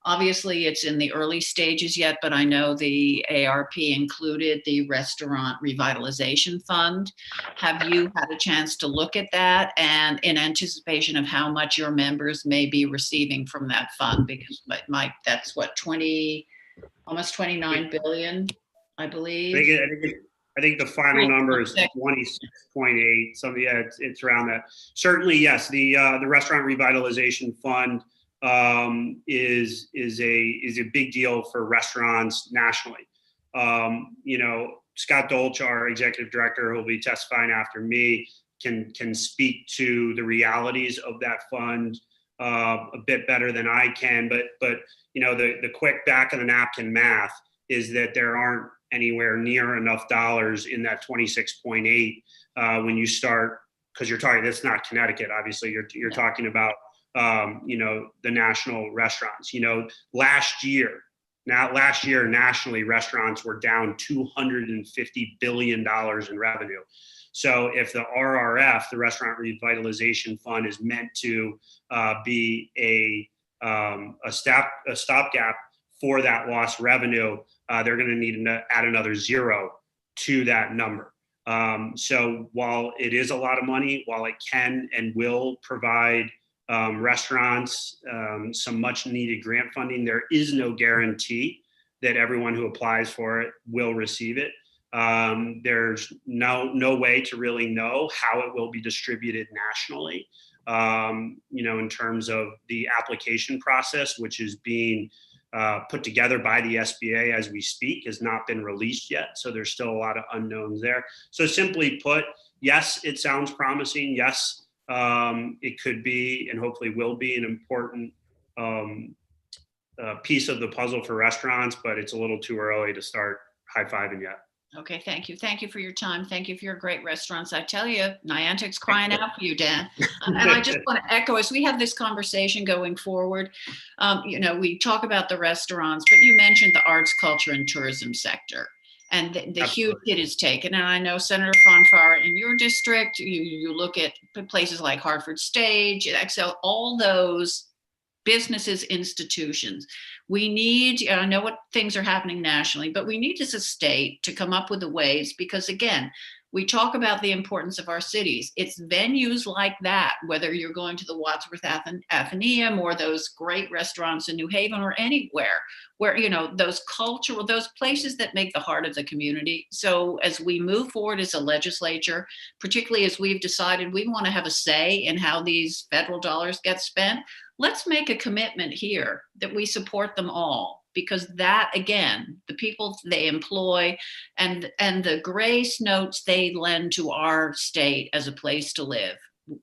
obviously it's in the early stages yet, but I know the ARP included the Restaurant Revitalization Fund. Have you had a chance to look at that, and in anticipation of how much your members may be receiving from that fund? Because that's what, almost 29 billion, I believe. I think the final number is 26.8. So yeah, it's around that. Certainly, yes. The Restaurant Revitalization Fund is a big deal for restaurants nationally. Scott Dolch, our executive director, who will be testifying after me, can speak to the realities of that fund a bit better than I can. But the quick back of the napkin math is that there aren't anywhere near enough dollars in that 26.8 when you start, because you're talking, that's not Connecticut, obviously, you're talking about the national restaurants. Last year nationally, restaurants were down $250 billion in revenue. So if the RRF, the Restaurant Revitalization Fund, is meant to be a stopgap for that lost revenue, they're going to need to add another zero to that number. So while it is a lot of money, while it can and will provide restaurants some much needed grant funding, there is no guarantee that everyone who applies for it will receive it. There's no way to really know how it will be distributed nationally, in terms of the application process, which is being put together by the SBA as we speak, has not been released yet. So there's still a lot of unknowns there. So simply put, yes, it sounds promising. Yes, it could be, and hopefully will be, an important piece of the puzzle for restaurants, but it's a little too early to start high-fiving yet. Okay, thank you. Thank you for your time. Thank you for your great restaurants. I tell you, Niantic's crying out for you, Dan. And I just want to echo, as we have this conversation going forward, we talk about the restaurants, but you mentioned the arts, culture, and tourism sector, and the huge hit is taken. And I know Senator Fonfara, in your district, you look at places like Hartford Stage, Excel, all those businesses, institutions. We need, I know what things are happening nationally, but we need as a state to come up with the ways, because again, we talk about the importance of our cities. It's venues like that, whether you're going to the Wadsworth Athenaeum or those great restaurants in New Haven or anywhere, where, those cultural, those places that make the heart of the community. So as we move forward as a legislature, particularly as we've decided we want to have a say in how these federal dollars get spent, let's make a commitment here that we support them all, because that, again, the people they employ and the grace notes they lend to our state as a place to live,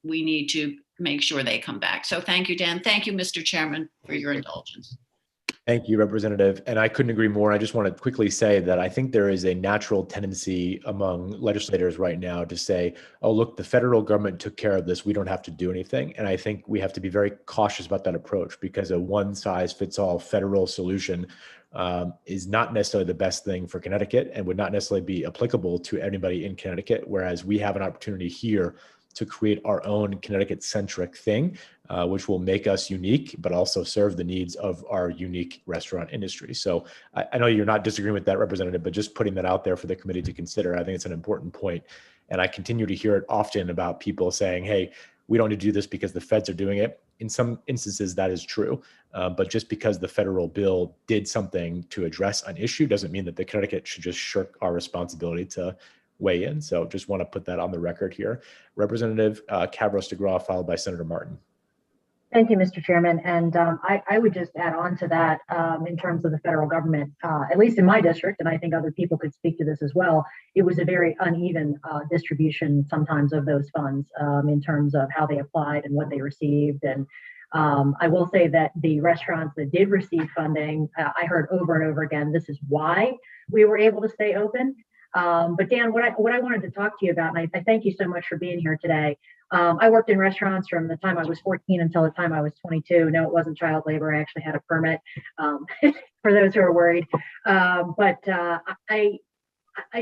we need to make sure they come back. So thank you, Dan. Thank you, Mr. Chairman, for your indulgence. Thank you, Representative. And I couldn't agree more. I just want to quickly say that I think there is a natural tendency among legislators right now to say, oh, look, the federal government took care of this. We don't have to do anything. And I think we have to be very cautious about that approach, because a one-size-fits-all federal solution is not necessarily the best thing for Connecticut and would not necessarily be applicable to anybody in Connecticut, whereas we have an opportunity here to create our own Connecticut-centric thing, which will make us unique, but also serve the needs of our unique restaurant industry. So I know you're not disagreeing with that, Representative, but just putting that out there for the committee to consider, I think it's an important point. And I continue to hear it often about people saying, hey, we don't need to do this because the feds are doing it. In some instances, that is true. But just because the federal bill did something to address an issue doesn't mean that the Connecticut should just shirk our responsibility to weigh in. So just want to put that on the record here. Representative Kavros DeGraw, followed by Senator Martin. Thank you, Mr. Chairman. And I would just add on to that in terms of the federal government, at least in my district, and I think other people could speak to this as well, it was a very uneven distribution sometimes of those funds in terms of how they applied and what they received. And I will say that the restaurants that did receive funding, I heard over and over again, this is why we were able to stay open. But Dan, what I wanted to talk to you about, and I thank you so much for being here today. I worked in restaurants from the time I was 14 until the time I was 22. No, it wasn't child labor. I actually had a permit for those who are worried. But I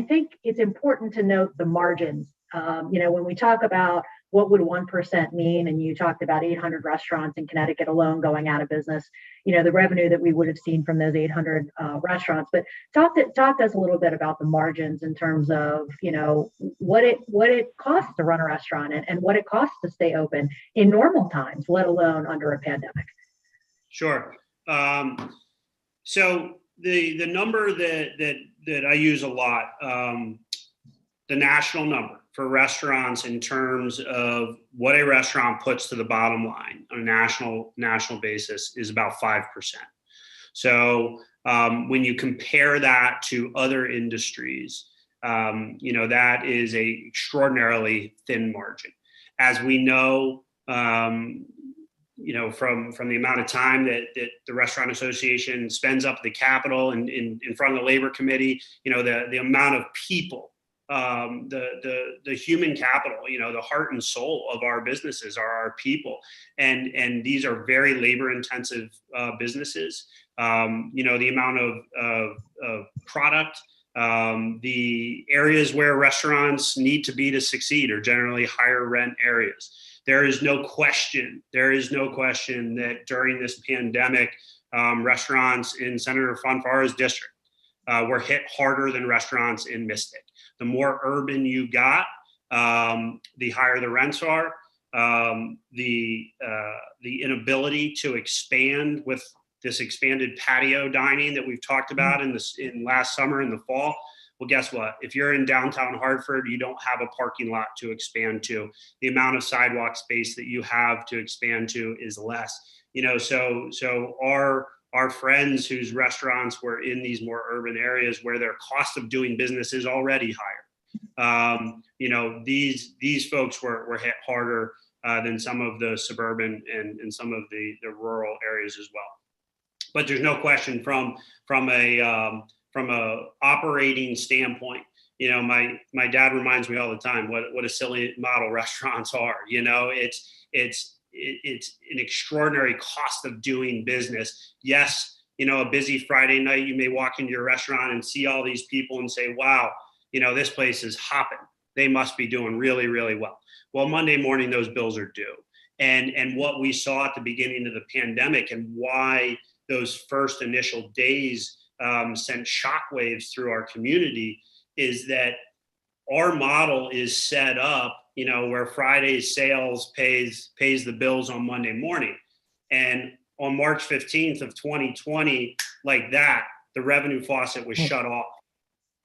think it's important to note the margins. When we talk about what would 1% mean, and you talked about 800 restaurants in Connecticut alone going out of business, the revenue that we would have seen from those 800 restaurants. But talk to us a little bit about the margins in terms of, what it costs to run a restaurant and what it costs to stay open in normal times, let alone under a pandemic. Sure. So the number that I use a lot, the national number for restaurants in terms of what a restaurant puts to the bottom line on a national basis is about 5%. So when you compare that to other industries, that is a extraordinarily thin margin. As we know, from the amount of time that the Restaurant Association spends up at the Capitol and in front of the Labor Committee, the amount of people, the human capital, the heart and soul of our businesses are our people. And these are very labor intensive businesses. The amount of product, the areas where restaurants need to be to succeed are generally higher rent areas. There is no question that during this pandemic, restaurants in Senator Fonfara's district were hit harder than restaurants in Mystic. The more urban you got, the higher the rents are. The inability to expand with this expanded patio dining that we've talked about in last summer and the fall. Well, guess what? If you're in downtown Hartford, you don't have a parking lot to expand to. The amount of sidewalk space that you have to expand to is less. So our friends whose restaurants were in these more urban areas where their cost of doing business is already higher. These folks were hit harder than some of the suburban and some of the rural areas as well. But there's no question from a operating standpoint, my dad reminds me all the time what a silly model restaurants are. It's an extraordinary cost of doing business. Yes, a busy Friday night, you may walk into your restaurant and see all these people and say, wow, this place is hopping. They must be doing really, really well. Well, Monday morning, those bills are due. And what we saw at the beginning of the pandemic and why those first initial days sent shockwaves through our community is that our model is set up, where Friday's sales pays the bills on Monday morning. And on March 15th of 2020, like that, the revenue faucet was shut off.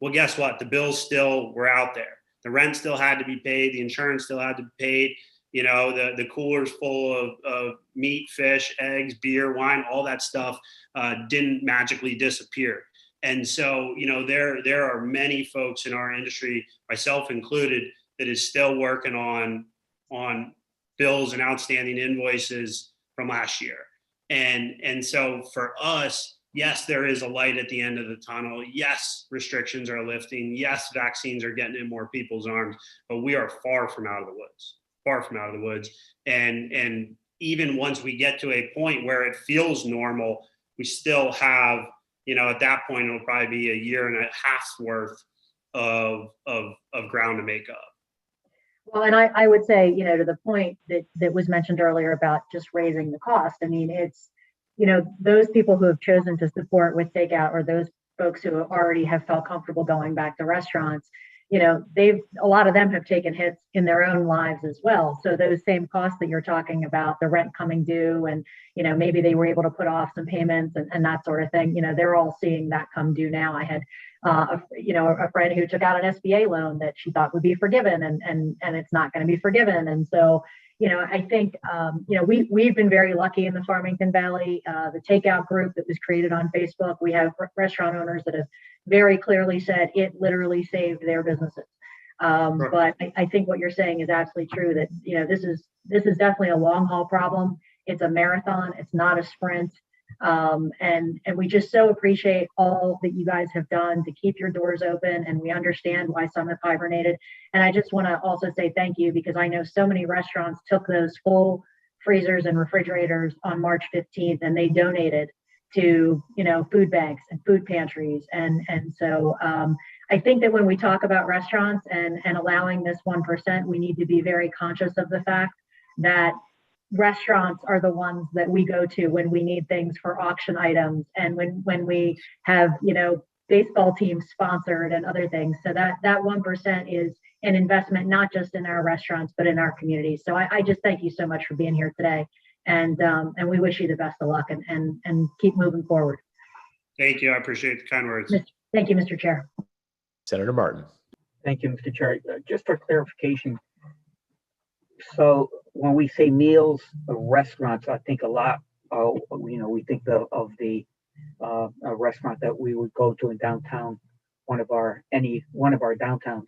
Well, guess what? The bills still were out there. The rent still had to be paid. The insurance still had to be paid. The coolers full of meat, fish, eggs, beer, wine, all that stuff didn't magically disappear. And so, there are many folks in our industry, myself included, that is still working on bills and outstanding invoices from last year. And so for us, yes, there is a light at the end of the tunnel. Yes, restrictions are lifting. Yes, vaccines are getting in more people's arms, but we are far from out of the woods. And even once we get to a point where it feels normal, we still have, at that point, it'll probably be a year and a half's worth of ground to make up. Well, and I would say, to the point that was mentioned earlier about just raising the cost, I mean, it's, those people who have chosen to support with takeout or those folks who already have felt comfortable going back to restaurants, a lot of them have taken hits in their own lives as well. So those same costs that you're talking about, the rent coming due and, maybe they were able to put off some payments and that sort of thing, they're all seeing that come due now. I had, a friend who took out an SBA loan that she thought would be forgiven and it's not going to be forgiven. And so, I think, we've been very lucky in the Farmington Valley. The takeout group that was created on Facebook, we have restaurant owners that have very clearly said it literally saved their businesses. But I think what you're saying is absolutely true, that, this is definitely a long haul problem. It's a marathon. It's not a sprint. And we just so appreciate all that you guys have done to keep your doors open. And we understand why some have hibernated. And I just want to also say thank you, because I know so many restaurants took those full freezers and refrigerators on March 15th and they donated to, food banks and food pantries. And so I think that when we talk about restaurants and allowing this 1%, we need to be very conscious of the fact that restaurants are the ones that we go to when we need things for auction items and when we have, baseball teams sponsored and other things. So that 1% is an investment, not just in our restaurants, but in our communities. So I just thank you so much for being here today. And we wish you the best of luck and keep moving forward. Thank you. I appreciate the kind words. Thank you, Mr. Chair. Senator Martin. Thank you, Mr. Chair. Just for clarification, so when we say meals, restaurants, I think a lot, we think of the a restaurant that we would go to in downtown, one of our downtowns.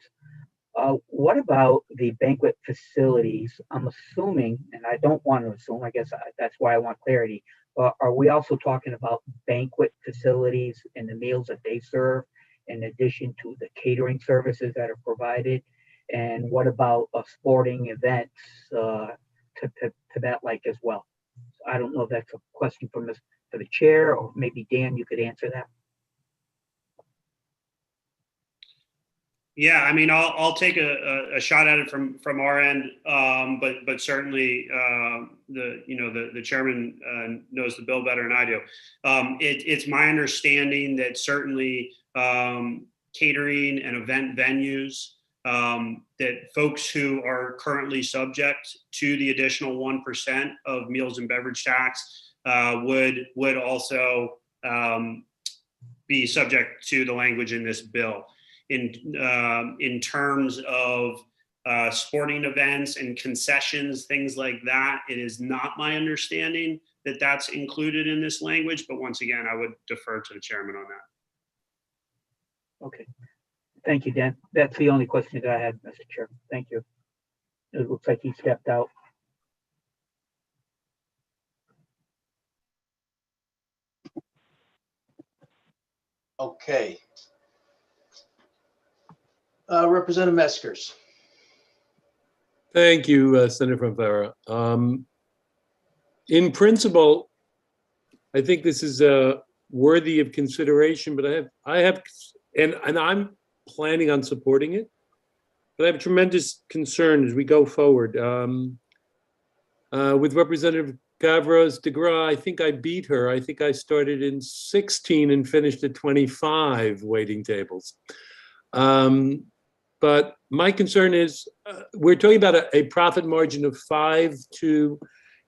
What about the banquet facilities? I'm assuming, and I don't want to assume, I guess that's why I want clarity. Are we also talking about banquet facilities and the meals that they serve, in addition to the catering services that are provided? And what about sporting events to that like as well? So I don't know if that's a question for the chair, or maybe Dan, you could answer that. Yeah, I mean, I'll take a shot at it from our end, but certainly the chairman knows the bill better than I do. It's my understanding that certainly catering and event venues, that folks who are currently subject to the additional 1% of meals and beverage tax would also be subject to the language in this bill. In terms of sporting events and concessions, things like that, it is not my understanding that that's included in this language. But once again, I would defer to the chairman on that. Okay. Thank you, Dan. That's the only question that I had, Mr. Chair. Thank you. It looks like he stepped out. Okay. Representative Meskers. Thank you, Senator Fanfara. In principle, I think this is worthy of consideration, but I have, and I'm planning on supporting it, but I have tremendous concern as we go forward. With Representative Gavros de Gras, I think I beat her. I think I started in 16 and finished at 25 waiting tables. But my concern is we're talking about a profit margin of 5 to,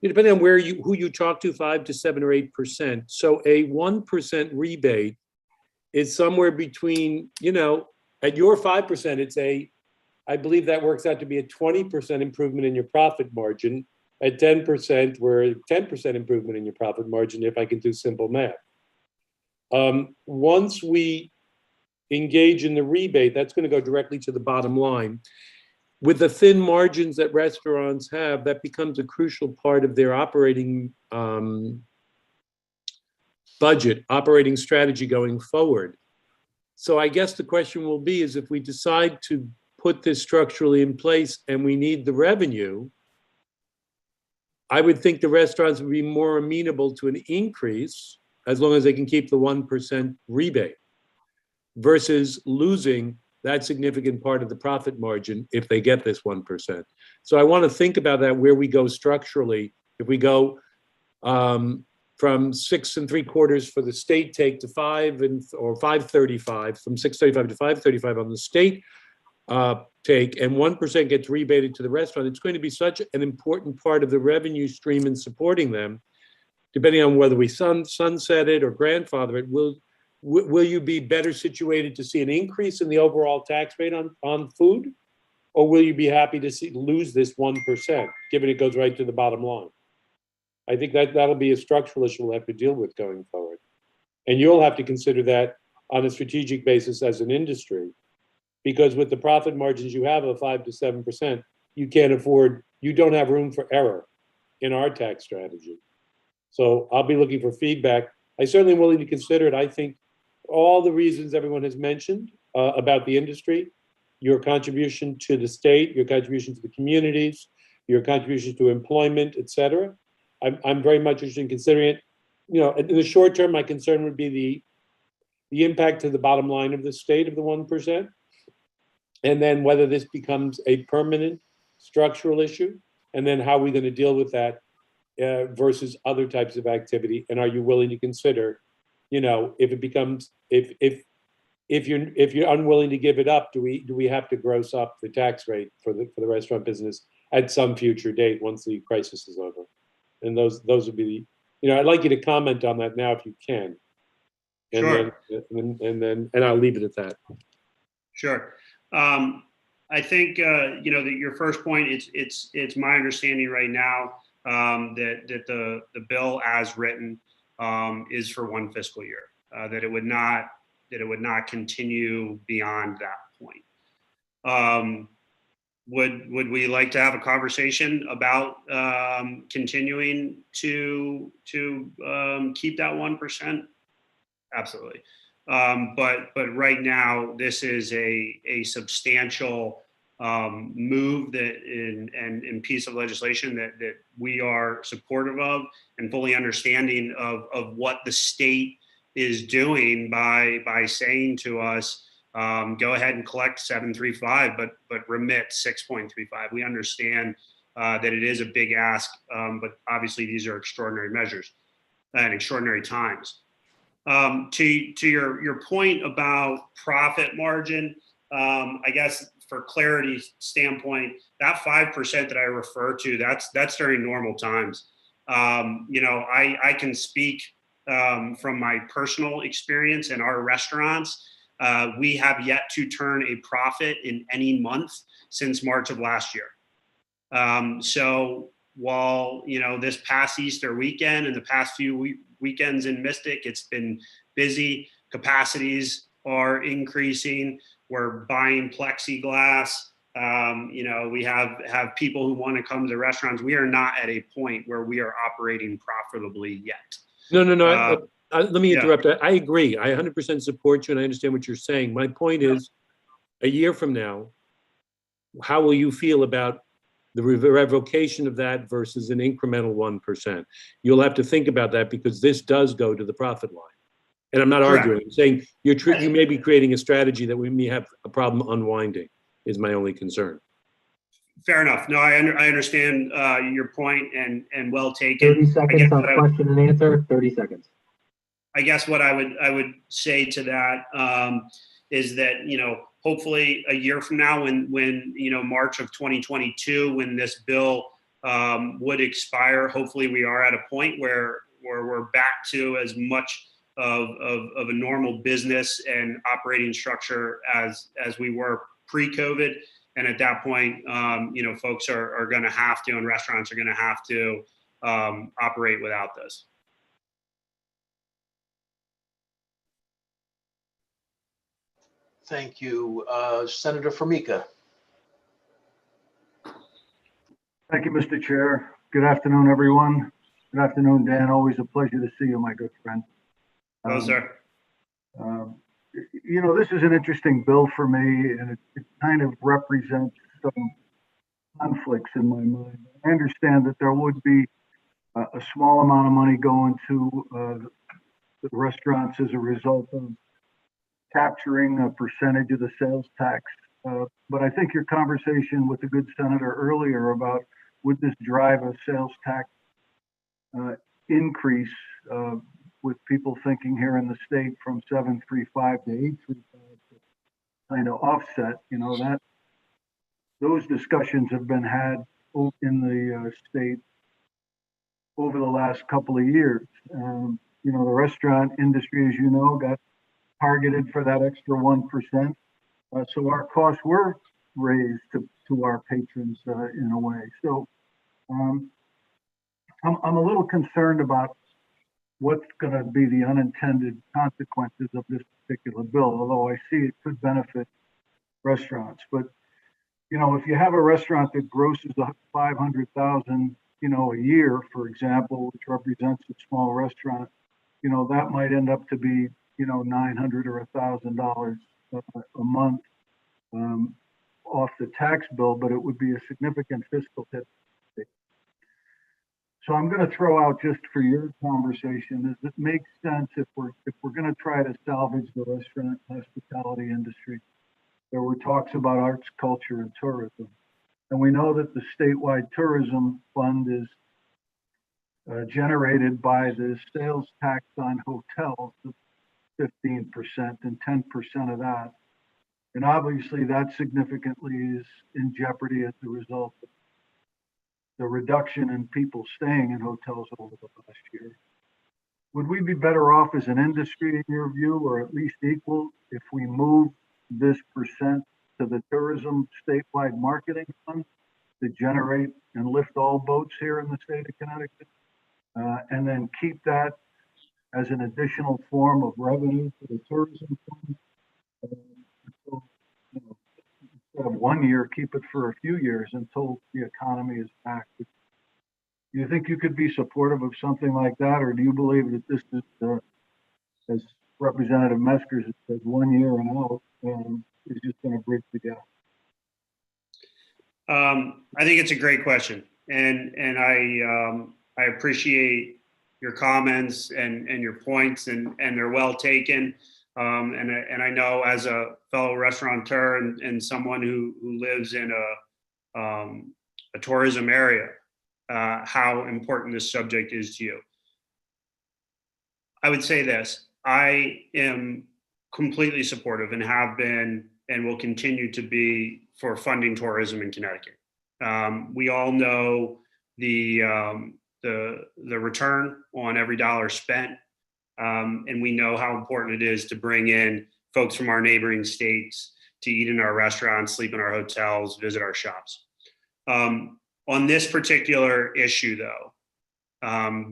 depending on who you talk to, 5 to 7 or 8%. So a 1% rebate is somewhere between, at your 5%, I believe that works out to be a 20% improvement in your profit margin. At 10%, we're a 10% improvement in your profit margin, if I can do simple math. Once we engage in the rebate, that's going to go directly to the bottom line. With the thin margins that restaurants have, that becomes a crucial part of their operating budget, operating strategy going forward. So I guess the question will be is if we decide to put this structurally in place and we need the revenue, I would think the restaurants would be more amenable to an increase as long as they can keep the 1% rebate versus losing that significant part of the profit margin if they get this 1%. So I want to think about that, where we go structurally. If we go from 6 3/4 for the state take to 5 or 5.35, from 6.35 to 5.35 on the state take, and 1% gets rebated to the restaurant, it's going to be such an important part of the revenue stream in supporting them, depending on whether we sunset it or grandfather it. Will you be better situated to see an increase in the overall tax rate on food? Or will you be happy to lose this 1%, given it goes right to the bottom line? I think that'll be a structural issue we'll have to deal with going forward. And you'll have to consider that on a strategic basis as an industry, because with the profit margins you have of 5 to 7%, you don't have room for error in our tax strategy. So I'll be looking for feedback. I certainly am willing to consider it. I think all the reasons everyone has mentioned about the industry, your contribution to the state, your contribution to the communities, your contribution to employment, et cetera. I'm very much interested in considering it. You know, in the short term, my concern would be the impact to the bottom line of the state of the 1%, and then whether this becomes a permanent structural issue, and then how are we going to deal with that versus other types of activity, and are you willing to consider, you know, if it becomes if you're unwilling to give it up, do we have to gross up the tax rate for the restaurant business at some future date once the crisis is over? And those would be the, you know, I'd like you to comment on that now if you can. And Sure. And I'll leave it at that. Sure. I think you know, that your first point, it's my understanding right now that the bill as written is for one fiscal year, that it would not continue beyond that point. Would we like to have a conversation about continuing to keep that 1%? Absolutely. But right now, this is a substantial move and piece of legislation that we are supportive of, and fully understanding of what the state is doing by saying to us, go ahead and collect 735, but remit 6.35. We understand that it is a big ask, but obviously these are extraordinary measures and extraordinary times. To your point about profit margin, I guess for clarity standpoint, that 5% that I refer to, that's during normal times. You know, I can speak from my personal experience in our restaurants. We have yet to turn a profit in any month since March of last year. So while, you know, this past Easter weekend and the past few weekends in Mystic, it's been busy, capacities are increasing, we're buying plexiglass, you know, we have people who want to come to restaurants. We are not at a point where we are operating profitably yet. No. Let me interrupt. I agree. I 100% support you, and I understand what you're saying. My point is, a year from now, how will you feel about the revocation of that versus an incremental 1%? You'll have to think about that, because this does go to the profit line. And I'm not arguing. I'm saying you may be creating a strategy that we may have a problem unwinding, is my only concern. Fair enough. No, I understand your point, and well taken. 30 seconds on question and answer. 30 seconds. I guess what I would say to that is that, you know, hopefully a year from now, when you know, March of 2022, when this bill would expire, hopefully we are at a point where we're back to as much of a normal business and operating structure as we were pre-COVID. And at that point, you know, folks are going to have to, and restaurants are going to have to operate without this. Thank you. Senator Formica. Thank you, Mr. Chair. Good afternoon, everyone. Good afternoon, Dan. Always a pleasure to see you, my good friend. Hello, sir. You know, this is an interesting bill for me, and it kind of represents some conflicts in my mind. I understand that there would be a small amount of money going to the restaurants as a result of capturing a percentage of the sales tax. But I think your conversation with the good senator earlier about would this drive a sales tax increase with people thinking here in the state from 735 to 835 to kind of offset, you know, that those discussions have been had in the state over the last couple of years. You know, the restaurant industry, as you know, got targeted for that extra 1%. So our costs were raise to our patrons in a way. So I'm a little concerned about what's going to be the unintended consequences of this particular bill, although I see it could benefit restaurants. But, you know, if you have a restaurant that grosses $500,000, you know, a year, for example, which represents a small restaurant, you know, that might end up to be, you know, $900 or $1,000 a month off the tax bill, but it would be a significant fiscal hit. So I'm going to throw out, just for your conversation, does it make sense if we're going to try to salvage the restaurant hospitality industry? There were talks about arts, culture, and tourism, and we know that the statewide tourism fund is generated by the sales tax on hotels, 15% and 10% of that, and obviously that significantly is in jeopardy as a result of the reduction in people staying in hotels over the last year. Would we be better off as an industry, in your view, or at least equal, if we move this percent to the tourism statewide marketing fund to generate and lift all boats here in the state of Connecticut, and then keep that as an additional form of revenue for the tourism fund? Until, you know, instead of 1 year, keep it for a few years until the economy is back. Do you think you could be supportive of something like that, or do you believe that this is, as Representative Meskers said, 1 year and out, is just going to bridge the gap? I think it's a great question, and I appreciate your comments and your points, and they're well taken. And I know, as a fellow restaurateur and someone who lives in a tourism area, how important this subject is to you. I would say this: I am completely supportive, and have been, and will continue to be, for funding tourism in Connecticut. We all know the return on every dollar spent, and we know how important it is to bring in folks from our neighboring states to eat in our restaurants, sleep in our hotels, visit our shops. On this particular issue, though,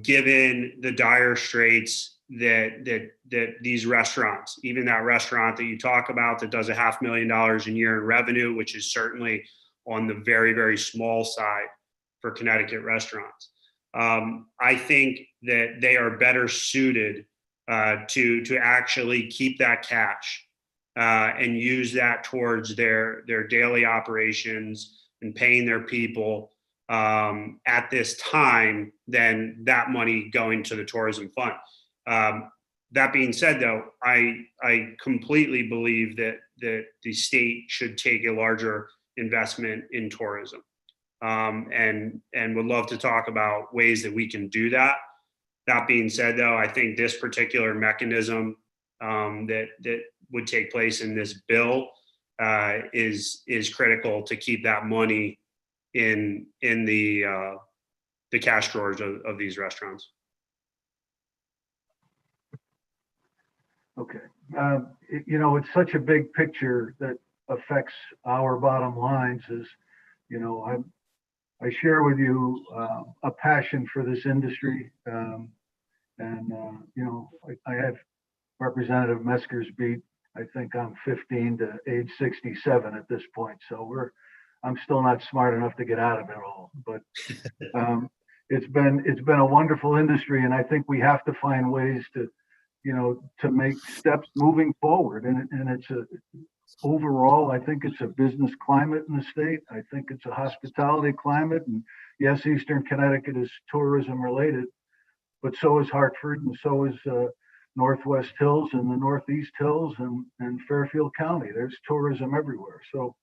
given the dire straits that these restaurants, even that restaurant that you talk about that does $500,000 a year in revenue, which is certainly on the very, very small side for Connecticut restaurants, I think that they are better suited to actually keep that cash and use that towards their daily operations and paying their people at this time than that money going to the tourism fund. That being said, though, I completely believe that the state should take a larger investment in tourism, and would love to talk about ways that we can do that. That being said, though, I think this particular mechanism that would take place in this bill is critical to keep that money in the cash drawers of these restaurants. Okay. You know, it's such a big picture that affects our bottom lines. Is, you know, I share with you a passion for this industry, and you know, I have Representative Meskers beat. I think I'm 15 to age 67 at this point, so I'm still not smart enough to get out of it all. But it's been a wonderful industry, and I think we have to find ways to, you know, to make steps moving forward. And it's overall, I think it's a business climate in the state. I think it's a hospitality climate. And yes, Eastern Connecticut is tourism related, but so is Hartford, and so is Northwest Hills and the Northeast Hills and Fairfield County. There's tourism everywhere. So,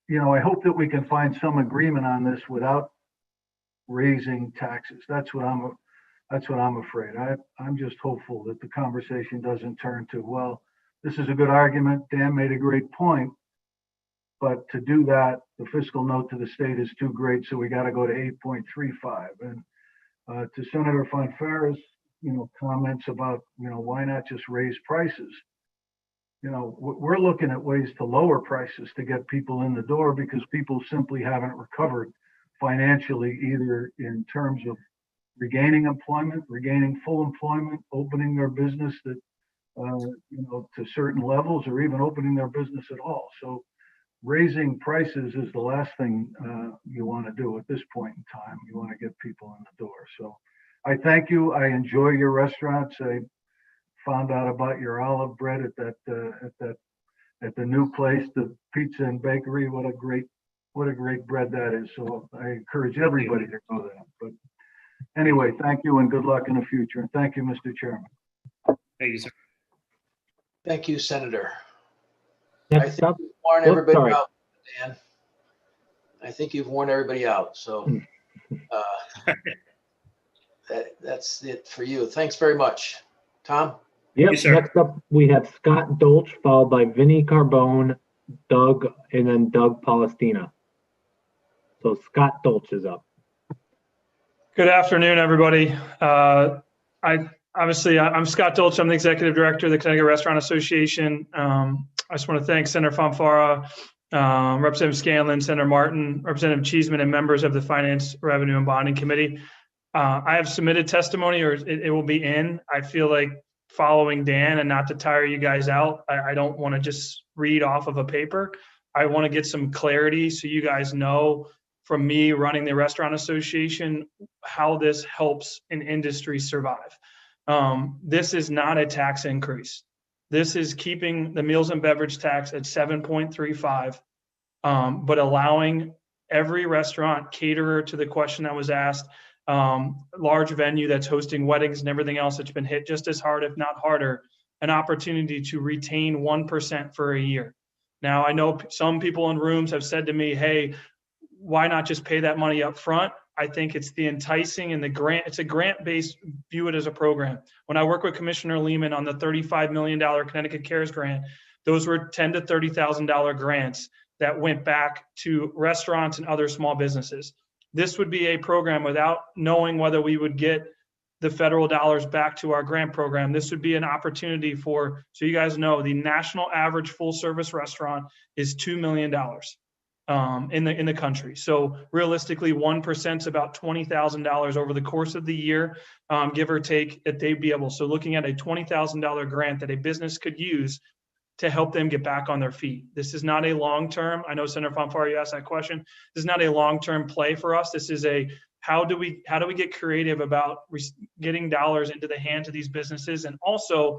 you know, I hope that we can find some agreement on this without raising taxes. That's what I'm afraid. I'm just hopeful that the conversation doesn't turn to, well, this is a good argument, Dan made a great point, but to do that, the fiscal note to the state is too great, so we got to go to 8.35. And to Senator Fonfara's, you know, comments about, you know, why not just raise prices? you know, we're looking at ways to lower prices to get people in the door because people simply haven't recovered financially, either in terms of regaining employment, regaining full employment, opening their business that, you know, to certain levels, or even opening their business at all. So raising prices is the last thing you want to do at this point in time. You want to get people in the door. So I thank you. I enjoy your restaurants. I found out about your olive bread at the new place, the pizza and bakery. What a great bread that is. So I encourage everybody to go there. But anyway, thank you and good luck in the future. And thank you, Mr. Chairman. Thank you, sir. Thank you, Senator. Next up, You've worn oh, everybody sorry. out, Dan. I think you've worn everybody out. So that's it for you. Thanks very much. Tom? Yep, Yes, sir. next up, we have Scott Dolch, followed by Vinnie Carbone, Doug, and then Doug Palestina. So Scott Dolch is up. Good afternoon, everybody. I'm Scott Dolch. I'm the Executive Director of the Connecticut Restaurant Association. I just want to thank Senator Fanfara, Representative Scanlon, Senator Martin, Representative Cheeseman, and members of the Finance, Revenue, and Bonding Committee. I have submitted testimony, or it will be in. I feel like following Dan, and not to tire you guys out, I don't want to just read off of a paper. I want to get some clarity so you guys know from me running the Restaurant Association how this helps an industry survive. This is not a tax increase. This is keeping the meals and beverage tax at 7.35, but allowing every restaurant, caterer, to the question that was asked, large venue that's hosting weddings and everything else that's been hit just as hard, if not harder, an opportunity to retain 1% for a year. Now, I know some people in rooms have said to me, hey, why not just pay that money up front? I think it's the enticing and the grant. It's a grant-based, view it as a program. When I work with Commissioner Lehman on the $35 million Connecticut Cares grant, those were $10,000 to $30,000 grants that went back to restaurants and other small businesses. This would be a program without knowing whether we would get the federal dollars back to our grant program. This would be an opportunity for, so you guys know, the national average full service restaurant is $2 million. In the country. So realistically, 1% is about $20,000 over the course of the year, give or take, that they'd be able. So looking at a $20,000 grant that a business could use to help them get back on their feet. This is not a long-term. I know Senator Fanfara, you asked that question. This is not a long-term play for us. This is a how do we get creative about getting dollars into the hands of these businesses, and also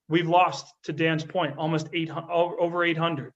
we've lost, to Dan's point, almost 800, over 800.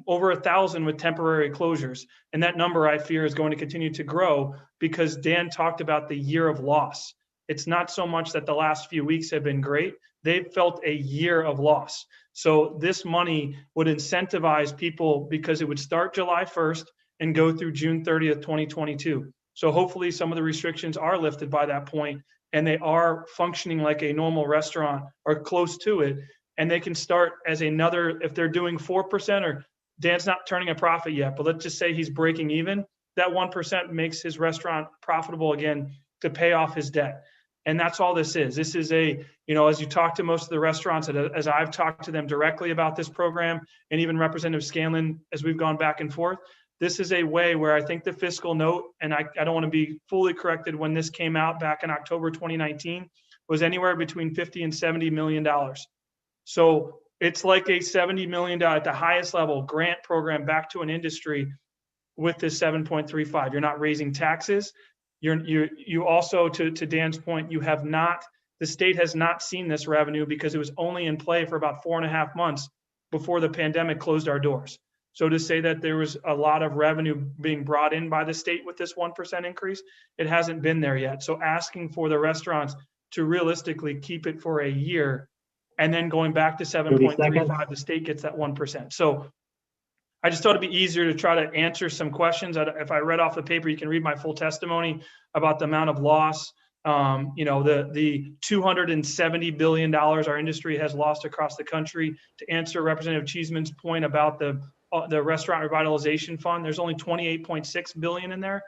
Over 1,000 with temporary closures. And that number, I fear, is going to continue to grow because Dan talked about the year of loss. It's not so much that the last few weeks have been great. They've felt a year of loss. So this money would incentivize people because it would start July 1st and go through June 30th, 2022. So hopefully some of the restrictions are lifted by that point and they are functioning like a normal restaurant or close to it. And they can start as another, if they're doing 4% or Dan's not turning a profit yet, but let's just say he's breaking even. That 1% makes his restaurant profitable again to pay off his debt. And that's all this is. This is a, you know, as you talk to most of the restaurants, as I've talked to them directly about this program, and even Representative Scanlon, as we've gone back and forth, this is a way where I think the fiscal note, and I don't want to be fully corrected, when this came out back in October 2019, was anywhere between $50 and $70 million. So it's like a $70 million at the highest level grant program back to an industry with this 7.35. You're not raising taxes. You also, to Dan's point, you have not, the state has not seen this revenue because it was only in play for about 4.5 months before the pandemic closed our doors. So to say that there was a lot of revenue being brought in by the state with this 1% increase, it hasn't been there yet. So asking for the restaurants to realistically keep it for a year and then going back to 7.35, the state gets that 1%. So I just thought it'd be easier to try to answer some questions. If I read off the paper, you can read my full testimony about the amount of loss. You know, the $270 billion our industry has lost across the country. To answer Representative Cheeseman's point about the Restaurant Revitalization Fund, there's only $28.6 billion in there.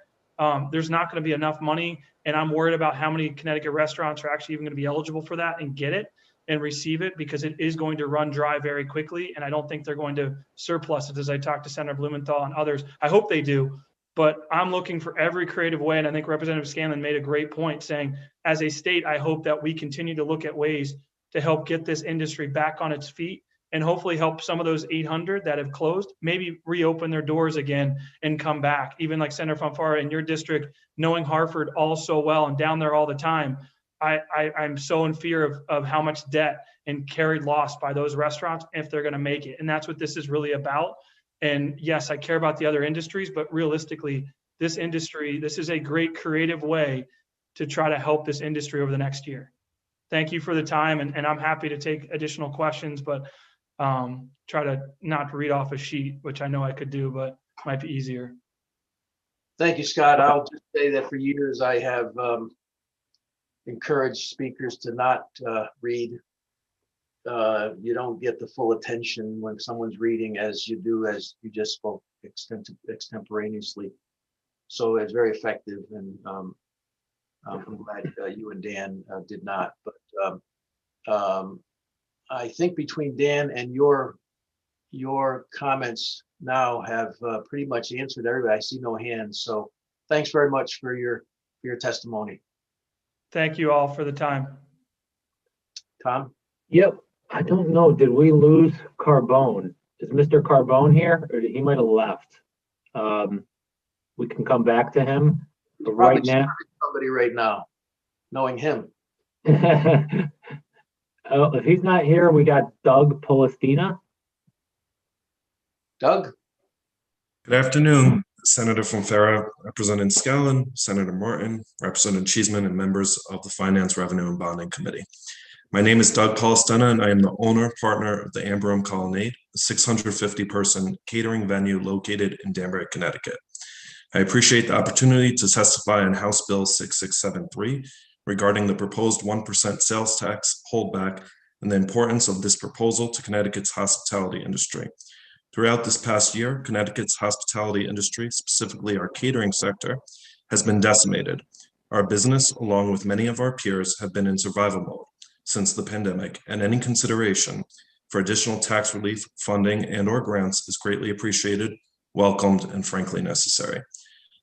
There's not going to be enough money, and I'm worried about how many Connecticut restaurants are actually even going to be eligible for that and get it. and receive it, because it is going to run dry very quickly. And I don't think they're going to surplus it, as I talked to Senator Blumenthal and others. I hope they do, but I'm looking for every creative way. And I think Representative Scanlon made a great point saying, as a state, I hope that we continue to look at ways to help get this industry back on its feet and hopefully help some of those 800 that have closed, maybe reopen their doors again and come back. Even like Senator Fanfara in your district, knowing Hartford all so well and down there all the time, I'm so in fear of how much debt and carried loss by those restaurants if they're going to make it. And that's what this is really about. And yes, I care about the other industries, but realistically, this is a great creative way to try to help this industry over the next year. Thank you for the time. And I'm happy to take additional questions, but try to not read off a sheet, which I know I could do, but might be easier. Thank you, Scott. I'll just say that for years I have encouraged speakers to not read. You don't get the full attention when someone's reading as you do, as you just spoke extemporaneously. So it's very effective, and I'm glad you and Dan did not. But I think between Dan and your comments now have pretty much answered everybody. I see no hands, so thanks very much for your testimony. Thank you all for the time. Tom? Yep. I don't know. Did we lose Carbone? Is Mr. Carbone here, or he might have left? We can come back to him. But right now, somebody right now, knowing him. Oh, if he's not here, we got Doug Polestina. Doug? Good afternoon, Senator Fanfara, Representative Scanlon, Senator Martin, Representative Cheeseman, and members of the Finance, Revenue, and Bonding Committee. My name is Doug Polestina, and I am the owner partner of the Amber Room Colonnade, a 650-person catering venue located in Danbury, Connecticut. I appreciate the opportunity to testify on House Bill 6673 regarding the proposed 1% sales tax holdback and the importance of this proposal to Connecticut's hospitality industry. Throughout this past year, Connecticut's hospitality industry, specifically our catering sector, has been decimated. Our business, along with many of our peers, have been in survival mode since the pandemic, and any consideration for additional tax relief, funding, and/or grants is greatly appreciated, welcomed, and frankly necessary.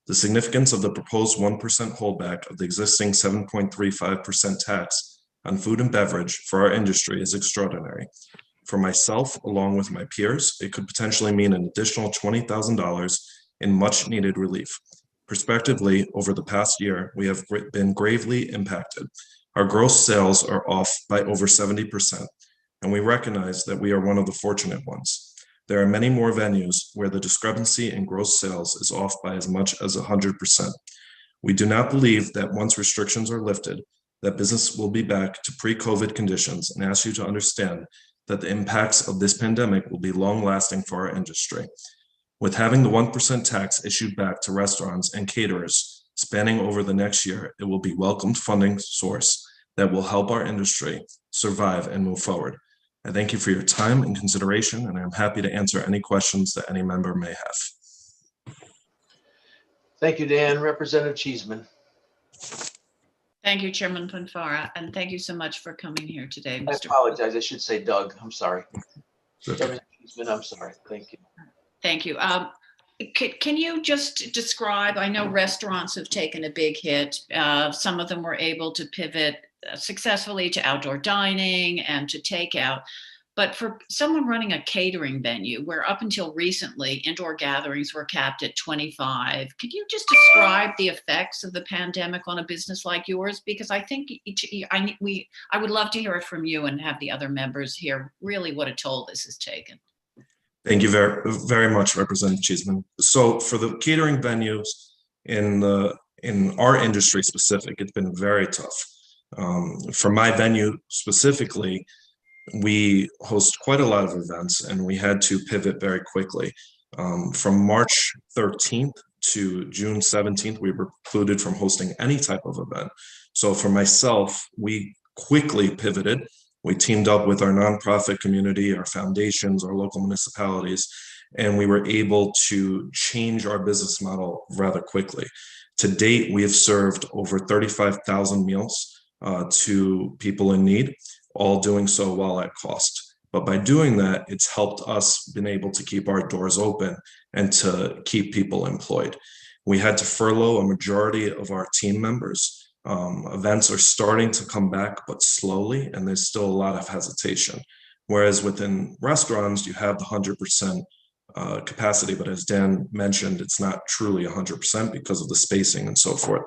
The significance of the proposed 1% holdback of the existing 7.35% tax on food and beverage for our industry is extraordinary. For myself, along with my peers, it could potentially mean an additional $20,000 in much needed relief. Prospectively, over the past year, we have been gravely impacted. Our gross sales are off by over 70%, and we recognize that we are one of the fortunate ones. There are many more venues where the discrepancy in gross sales is off by as much as 100%. We do not believe that once restrictions are lifted, that business will be back to pre-COVID conditions, and ask you to understand that the impacts of this pandemic will be long-lasting for our industry. With having the 1% tax issued back to restaurants and caterers spanning over the next year, it will be a welcomed funding source that will help our industry survive and move forward. I thank you for your time and consideration, and I'm happy to answer any questions that any member may have. Thank you, Dan. Representative Cheeseman. Thank you, Chairman Fanfara, and thank you so much for coming here today, I Mr. apologize. I should say Doug. I'm sorry. Representative Cheeseman, I'm sorry. Thank you. Thank you. Can you just describe, I know restaurants have taken a big hit. Some of them were able to pivot successfully to outdoor dining and to takeout. But for someone running a catering venue, where up until recently, indoor gatherings were capped at 25, could you just describe the effects of the pandemic on a business like yours? Because I think I would love to hear it from you and have the other members hear really what a toll this has taken. Thank you very, very much, Representative Cheeseman. So for the catering venues in our industry specific, it's been very tough. For my venue specifically, we host quite a lot of events, and we had to pivot very quickly. From March 13th to June 17th, we were precluded from hosting any type of event. So for myself, we quickly pivoted. We teamed up with our nonprofit community, our foundations, our local municipalities, and we were able to change our business model rather quickly. To date, we have served over 35,000 meals to people in need. all doing so while at cost. But by doing that, it's helped us been able to keep our doors open and to keep people employed. We had to furlough a majority of our team members. Events are starting to come back, but slowly, and there's still a lot of hesitation. Whereas within restaurants, you have the 100% capacity, but as Dan mentioned, it's not truly 100% because of the spacing and so forth.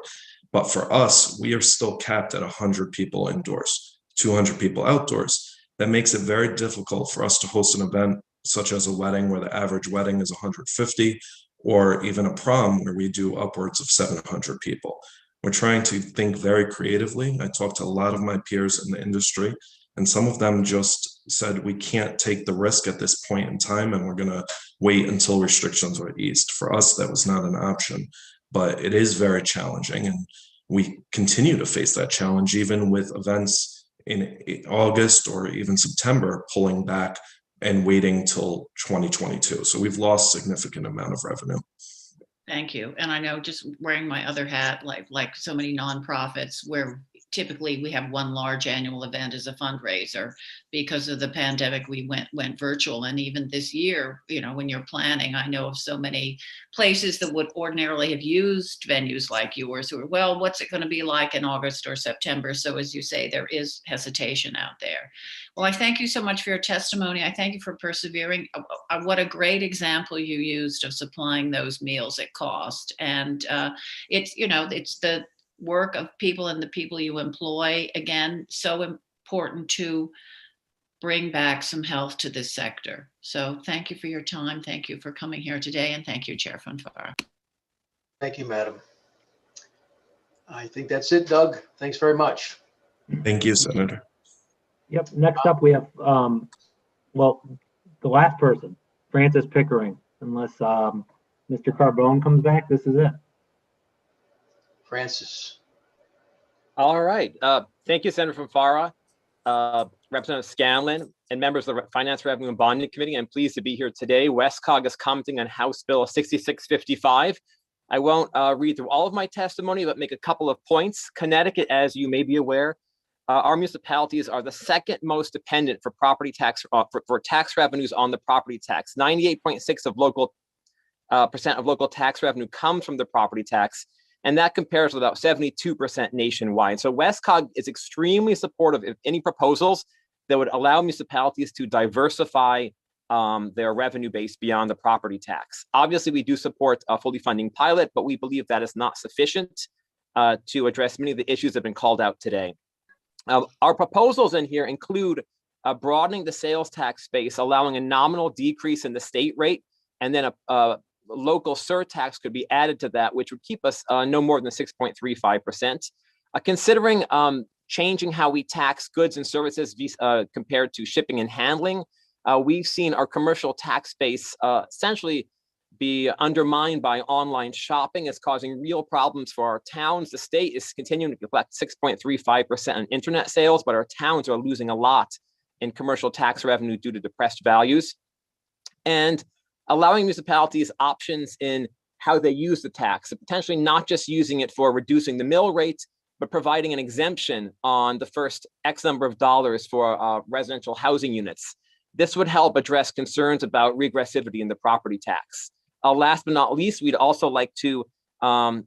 But for us, we are still capped at 100 people indoors, 200 people outdoors. That makes it very difficult for us to host an event such as a wedding where the average wedding is 150, or even a prom where we do upwards of 700 people. We're trying to think very creatively. I talked to a lot of my peers in the industry, and some of them just said, we can't take the risk at this point in time, and we're going to wait until restrictions are eased. For us, that was not an option, but it is very challenging. And we continue to face that challenge, even with events in August or even September pulling back and waiting till 2022. So we've lost a significant amount of revenue. Thank you. And I know, just wearing my other hat, like so many nonprofits, where typically we have one large annual event as a fundraiser. Because of the pandemic, we went virtual. And even this year, you know, when you're planning, I know of so many places that would ordinarily have used venues like yours who are, well, what's it going to be like in August or September? So as you say, there is hesitation out there. Well, I thank you so much for your testimony. I thank you for persevering. What a great example you used of supplying those meals at cost. And it's, you know, it's the work of people and the people you employ, again, so important to bring back some health to this sector. So thank you for your time. Thank you for coming here today. And thank you, Chair Fonfara. Thank you, madam. I think that's it, Doug. Thanks very much. Thank you, Senator. Yep. Next up, we have, well, the last person, Francis Pickering, unless Mr. Carbone comes back, this is it. Francis. All right. Thank you, Senator Fonfara, Representative Scanlon, and members of the Finance, Revenue, and Bonding Committee. I'm pleased to be here today. WestCog is commenting on House Bill 6655. I won't read through all of my testimony, but make a couple of points. Connecticut, as you may be aware, our municipalities are the second most dependent for property tax for tax revenues on the property tax. 98.6% of local tax revenue comes from the property tax, and that compares with about 72% nationwide. So WestCog is extremely supportive of any proposals that would allow municipalities to diversify their revenue base beyond the property tax. Obviously, we do support a fully funding pilot, but we believe that is not sufficient to address many of the issues that have been called out today. Our proposals in here include broadening the sales tax base, allowing a nominal decrease in the state rate, and then a local surtax could be added to that, which would keep us no more than 6.35%. Considering changing how we tax goods and services compared to shipping and handling, we've seen our commercial tax base essentially be undermined by online shopping. It's causing real problems for our towns. The state is continuing to collect 6.35% on internet sales, but our towns are losing a lot in commercial tax revenue due to depressed values. And allowing municipalities options in how they use the tax, potentially not just using it for reducing the mill rate, but providing an exemption on the first X number of dollars for residential housing units. This would help address concerns about regressivity in the property tax. Last but not least, we'd also like to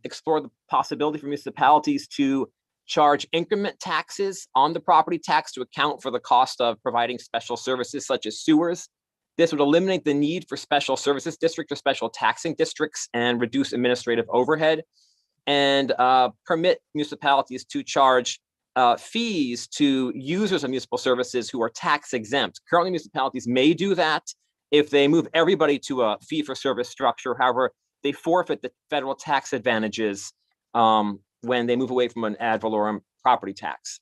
explore the possibility for municipalities to charge increment taxes on the property tax to account for the cost of providing special services such as sewers. This would eliminate the need for special services districts or special taxing districts and reduce administrative overhead, and permit municipalities to charge fees to users of municipal services who are tax exempt. Currently, municipalities may do that if they move everybody to a fee-for-service structure. However, they forfeit the federal tax advantages when they move away from an ad valorem property tax.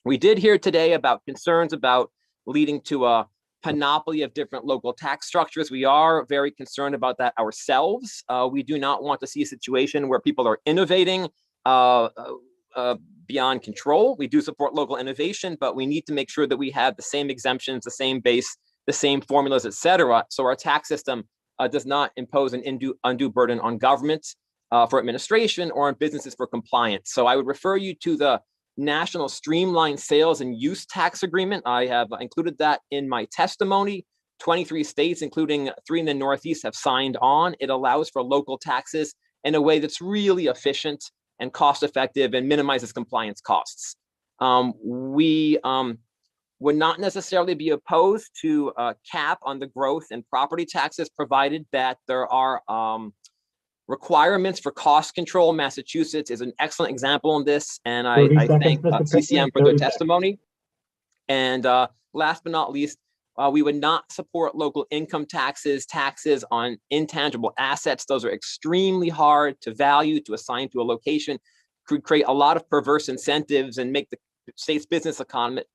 We did hear today about concerns about leading to a panoply of different local tax structures. We are very concerned about that ourselves. We do not want to see a situation where people are innovating beyond control. We do support local innovation, but we need to make sure that we have the same exemptions, the same base, the same formulas, et cetera, so our tax system does not impose an undue burden on government for administration or on businesses for compliance. So I would refer you to the national streamlined sales and use tax agreement. I have included that in my testimony. 23 states, including 3 in the Northeast, have signed on. It allows for local taxes in a way that's really efficient and cost effective and minimizes compliance costs. We would not necessarily be opposed to a cap on the growth in property taxes, provided that there are requirements for cost control. Massachusetts is an excellent example on this, and I thank CCM for their testimony. And last but not least, we would not support local income taxes, taxes on intangible assets. Those are extremely hard to value, to assign to a location, could create a lot of perverse incentives and make the state's business climate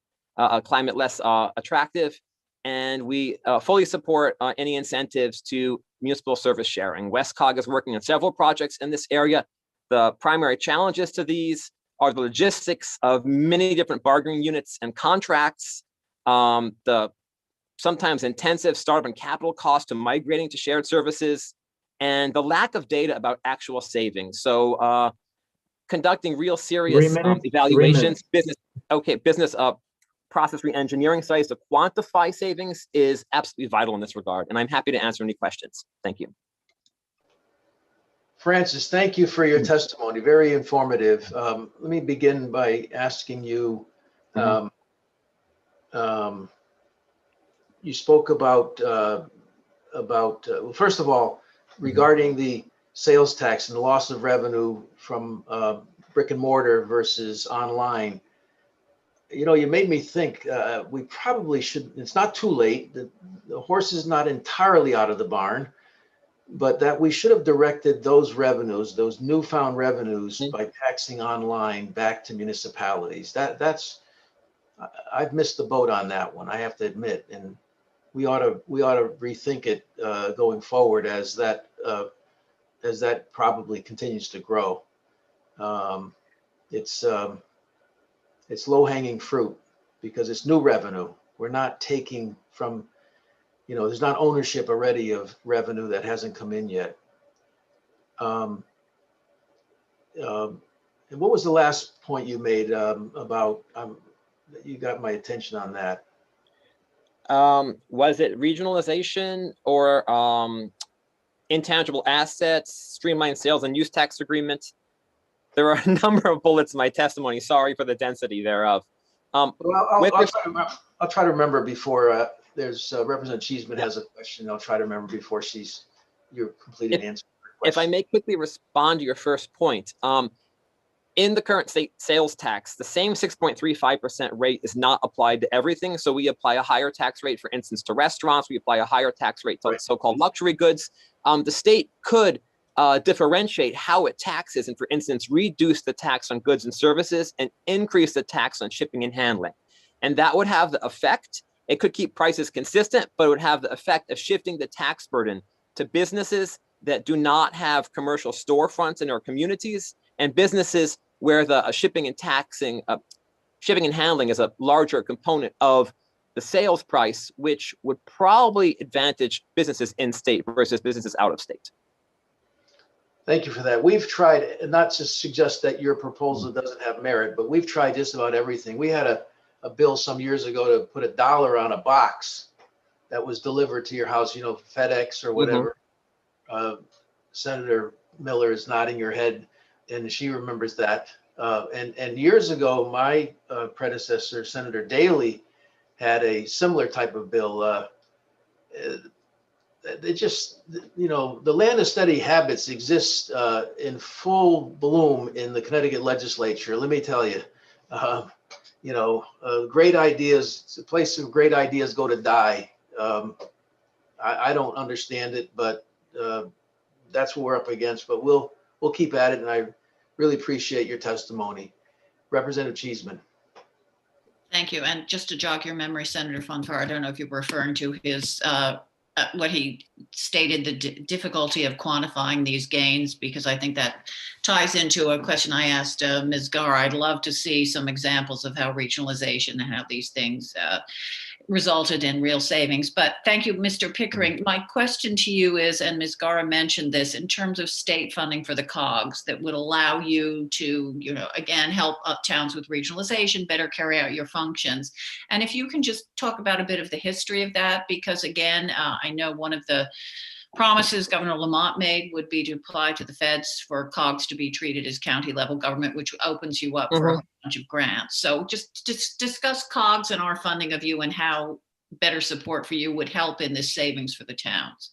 less attractive. And we fully support any incentives to municipal service sharing. WestCog is working on several projects in this area. The primary challenges to these are the logistics of many different bargaining units and contracts, the sometimes intensive startup and capital costs to migrating to shared services, and the lack of data about actual savings. So conducting real serious evaluations, business process re-engineering studies to quantify savings is absolutely vital in this regard. And I'm happy to answer any questions. Thank you. Francis, thank you for your testimony. Very informative. Let me begin by asking you, you spoke about well, first of all, regarding the sales tax and the loss of revenue from brick and mortar versus online. You know, you made me think we probably should, it's not too late. The horse is not entirely out of the barn, but that we should have directed those revenues, those newfound revenues, by taxing online back to municipalities. I've missed the boat on that one, I have to admit, and we ought to rethink it going forward as that probably continues to grow. It's low-hanging fruit because it's new revenue. We're not taking from, you know, there's not ownership already of revenue that hasn't come in yet. And what was the last point you made about, you got my attention on that. Was it regionalization or intangible assets, streamlined sales and use tax agreement? There are a number of bullets in my testimony. Sorry for the density thereof. Well, I'll try to remember before there's Representative Cheeseman has a question. I'll try to remember before you're completed answer. If I may quickly respond to your first point, in the current state sales tax, the same 6.35% rate is not applied to everything. So we apply a higher tax rate, for instance, to restaurants. We apply a higher tax rate to so-called luxury goods. The state could differentiate how it taxes and, for instance, reduce the tax on goods and services and increase the tax on shipping and handling. And that would have the effect, it could keep prices consistent, but it would have the effect of shifting the tax burden to businesses that do not have commercial storefronts in our communities and businesses where the shipping and handling is a larger component of the sales price, which would probably advantage businesses in state versus businesses out of state. Thank you for that. We've tried, not to suggest that your proposal doesn't have merit, but we've tried just about everything. We had a bill some years ago to put $1 on a box that was delivered to your house, you know, FedEx or whatever. Senator Miller is nodding her head, and she remembers that. And years ago, my predecessor, Senator Daley, had a similar type of bill. It just, you know, the land of steady habits exists in full bloom in the Connecticut legislature. Let me tell you, you know, great ideas, it's a place where great ideas go to die. I don't understand it, but that's what we're up against. But we'll keep at it, and I really appreciate your testimony. Representative Cheeseman. Thank you. And just to jog your memory, Senator Fonfara, I don't know if you're referring to his what he stated, the difficulty of quantifying these gains, because I think that ties into a question I asked Ms. Gar. I'd love to see some examples of how regionalization and how these things resulted in real savings. But thank you, Mr. Pickering. My question to you is, and Ms. Gara mentioned this, in terms of state funding for the COGS that would allow you to, again, help towns with regionalization, better carry out your functions. And if you can just talk about a bit of the history of that, because again, I know one of the promises Governor Lamont made would be to apply to the feds for COGS to be treated as county level government, which opens you up for a bunch of grants. So just discuss COGS and our funding of you and how better support for you would help in this savings for the towns.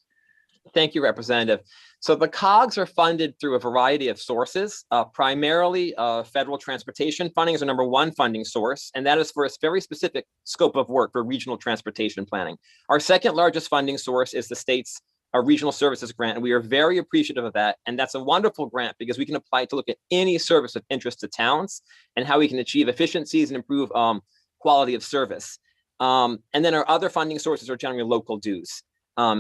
Thank you, Representative. So the COGS are funded through a variety of sources. Primarily, federal transportation funding is our number one funding source, and that is for a very specific scope of work for regional transportation planning. Our second largest funding source is the state's regional services grant, and we are very appreciative of that. And that's a wonderful grant because we can apply it to look at any service of interest to towns and how we can achieve efficiencies and improve quality of service. And then our other funding sources are generally local dues.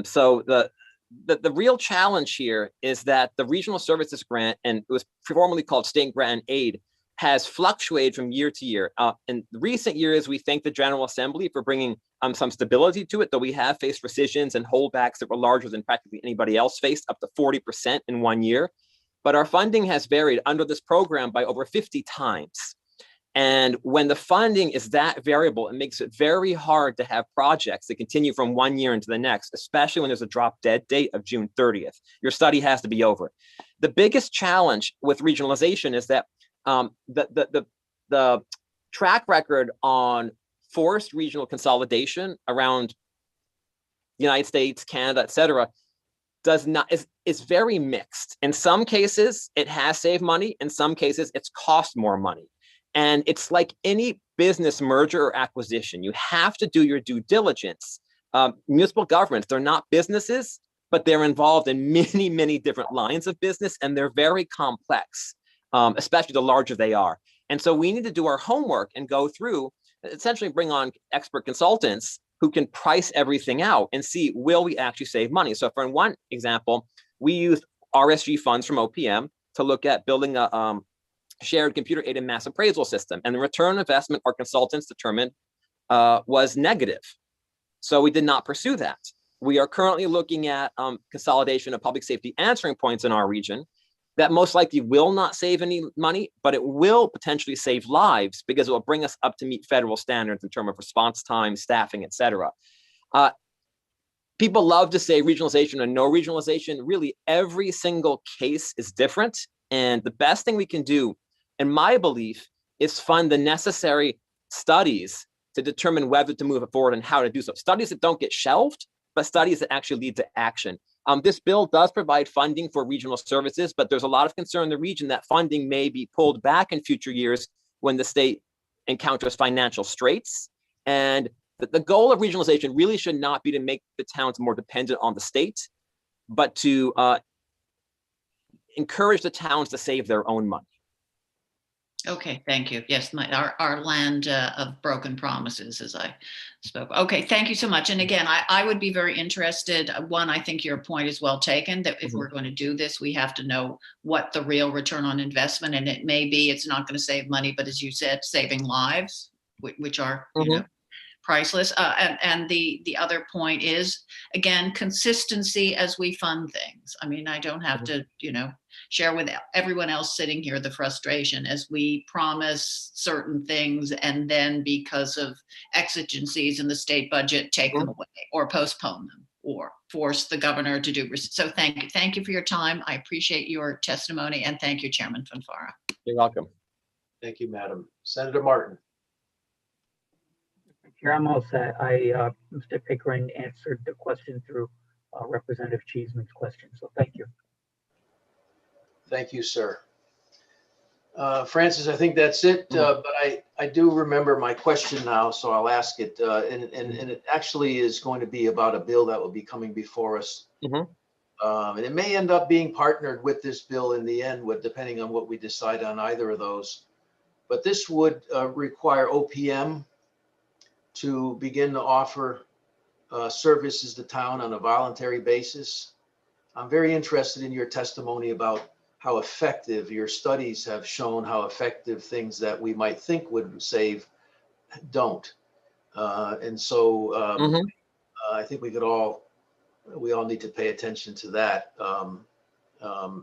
So the real challenge here is that the regional services grant, and it was formerly called state grant and aid, has fluctuated from year to year. In recent years, we thank the General Assembly for bringing some stability to it, though we have faced rescissions and holdbacks that were larger than practically anybody else faced, up to 40% in 1 year. But our funding has varied under this program by over 50 times. And when the funding is that variable, it makes it very hard to have projects that continue from 1 year into the next, especially when there's a drop dead date of June 30th. Your study has to be over. The biggest challenge with regionalization is that the track record on forced regional consolidation around the United States, Canada, et cetera, is very mixed. In some cases, it has saved money. In some cases, it's cost more money. And it's like any business merger or acquisition. You have to do your due diligence. Municipal governments, they're not businesses, but they're involved in many, many different lines of business, and they're very complex. Especially the larger they are. And so we need to do our homework and go through, essentially bring on expert consultants who can price everything out and see, will we actually save money? So for one example, we used RSG funds from OPM to look at building a shared computer-aided mass appraisal system. And the return on investment our consultants determined was negative. So we did not pursue that. We are currently looking at consolidation of public safety answering points in our region. That most likely will not save any money, but it will potentially save lives because it will bring us up to meet federal standards in terms of response time, staffing, et cetera. People love to say regionalization or no regionalization. Really, every single case is different. And the best thing we can do, in my belief, is fund the necessary studies to determine whether to move it forward and how to do so. Studies that don't get shelved, but studies that actually lead to action. This bill does provide funding for regional services, but there's a lot of concern in the region that funding may be pulled back in future years when the state encounters financial straits. And the goal of regionalization really should not be to make the towns more dependent on the state, but to encourage the towns to save their own money. Okay, thank you. Yes, our land of broken promises, as I spoke. Okay, thank you so much. And again, I would be very interested. One, I think your point is well taken, that if we're going to do this, we have to know what the real return on investment, and it may be it's not going to save money, but as you said, saving lives, which are, priceless. And the other point is, again, consistency as we fund things. I mean, I don't have to, share with everyone else sitting here the frustration as we promise certain things and then because of exigencies in the state budget, take them away or postpone them or force the governor to do. So thank you. Thank you for your time. I appreciate your testimony, and thank you, Chairman Fonfara. You're welcome. Thank you, Madam. Senator Martin. Chair, I'm all set. Mr. Pickering answered the question through Representative Cheeseman's question, so thank you. Thank you, sir. Francis, I think that's it, but I do remember my question now, so I'll ask it. And it actually is going to be about a bill that will be coming before us. And it may end up being partnered with this bill in the end, depending on what we decide on either of those. But this would require OPM to begin to offer services to town on a voluntary basis. I'm very interested in your testimony about how effective your studies have shown how effective things that we might think would save don't. And so I think we all need to pay attention to that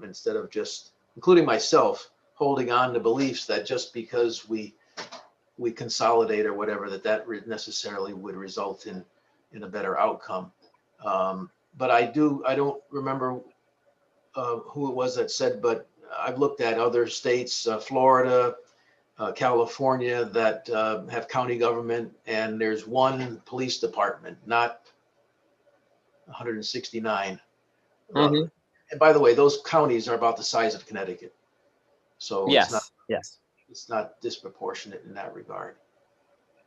instead of just, including myself, holding on to beliefs that just because we consolidate or whatever, that necessarily would result in a better outcome. But I don't remember who it was that said, but I've looked at other states, Florida, California, that have county government, and there's one police department, not 169. And by the way, those counties are about the size of Connecticut. So it's not disproportionate in that regard.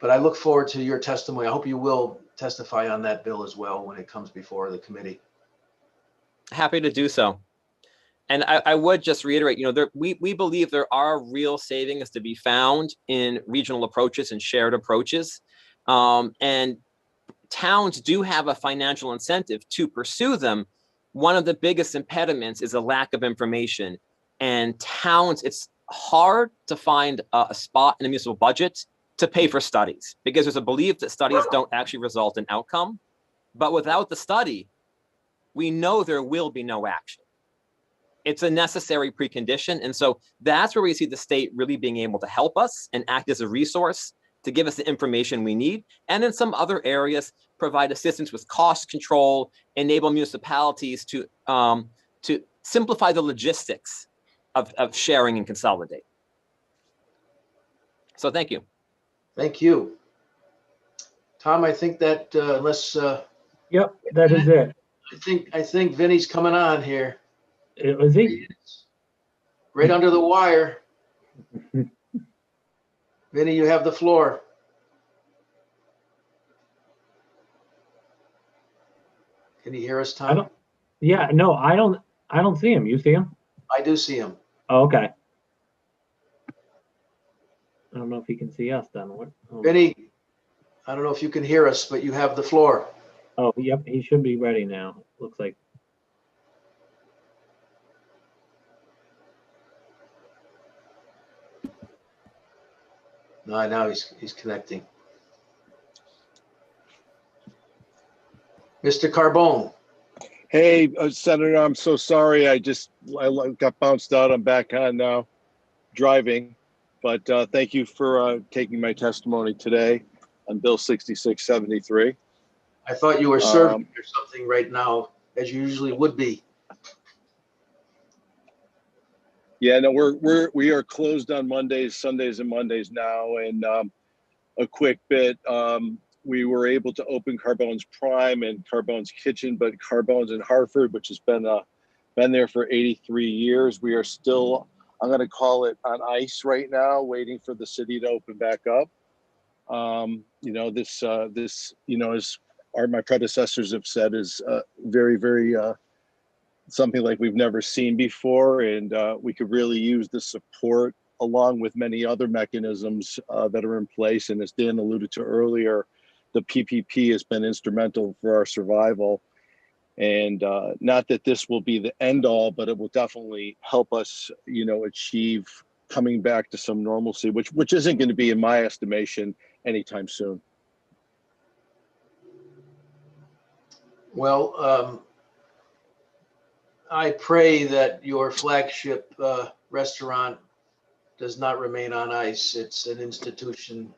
But I look forward to your testimony. I hope you will testify on that bill as well when it comes before the committee. Happy to do so. And I would just reiterate, we believe there are real savings to be found in regional approaches and shared approaches. And towns do have a financial incentive to pursue them. One of the biggest impediments is a lack of information. And towns, it's hard to find a spot in the municipal budget to pay for studies, because there's a belief that studies don't actually result in outcome. But without the study, we know there will be no action. It's a necessary precondition. And so that's where we see the state really being able to help us and act as a resource to give us the information we need. And in some other areas, provide assistance with cost control, enable municipalities to simplify the logistics of sharing and consolidate. So thank you. Thank you. Tom, I think that unless... Yep, that is it. I think Vinny's coming on here. Is he? Right under the wire. Vinny, you have the floor. Can you hear us, Tom? I don't see him. You see him? I do see him. Oh, okay. I don't know if he can see us then. Vinny, I don't know if you can hear us, but you have the floor. Oh, yep, he should be ready now. Looks like. No, now he's connecting. Mr. Carbone. Hey, Senator, I'm so sorry. I got bounced out. I'm back on now, driving. But thank you for taking my testimony today on Bill 6673. I thought you were serving or something right now, as you usually would be. Yeah, no, we are closed on Mondays, Sundays, and Mondays now. And a quick bit, we were able to open Carbone's Prime and Carbone's Kitchen, but Carbone's in Hartford, which has been there for 83 years. We are still, I'm going to call it, on ice right now, waiting for the city to open back up. As my predecessors have said, is very, very something like we've never seen before, and we could really use the support along with many other mechanisms that are in place. And as Dan alluded to earlier, the PPP has been instrumental for our survival. And not that this will be the end all, but it will definitely help us, achieve coming back to some normalcy, which isn't going to be, in my estimation, anytime soon. Well, I pray that your flagship restaurant does not remain on ice. It's an institution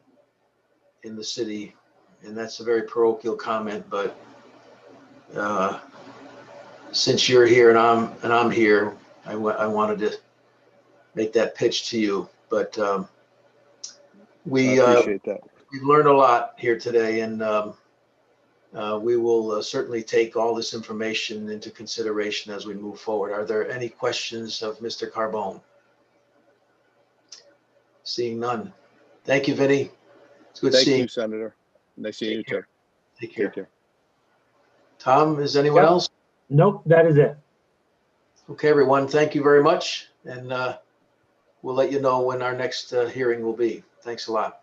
in the city, and that's a very parochial comment, but since you're here and I'm here, I wanted to make that pitch to you. But we appreciate that. We've learned a lot here today, and we will certainly take all this information into consideration as we move forward. Are there any questions of Mr. Carbone? Seeing none. Thank you, Vinny. It's good seeing you. Thank you, Senator. Nice seeing you too. Take care. Tom, is anyone else? Nope, that is it. Okay, everyone, thank you very much. And we'll let you know when our next hearing will be. Thanks a lot.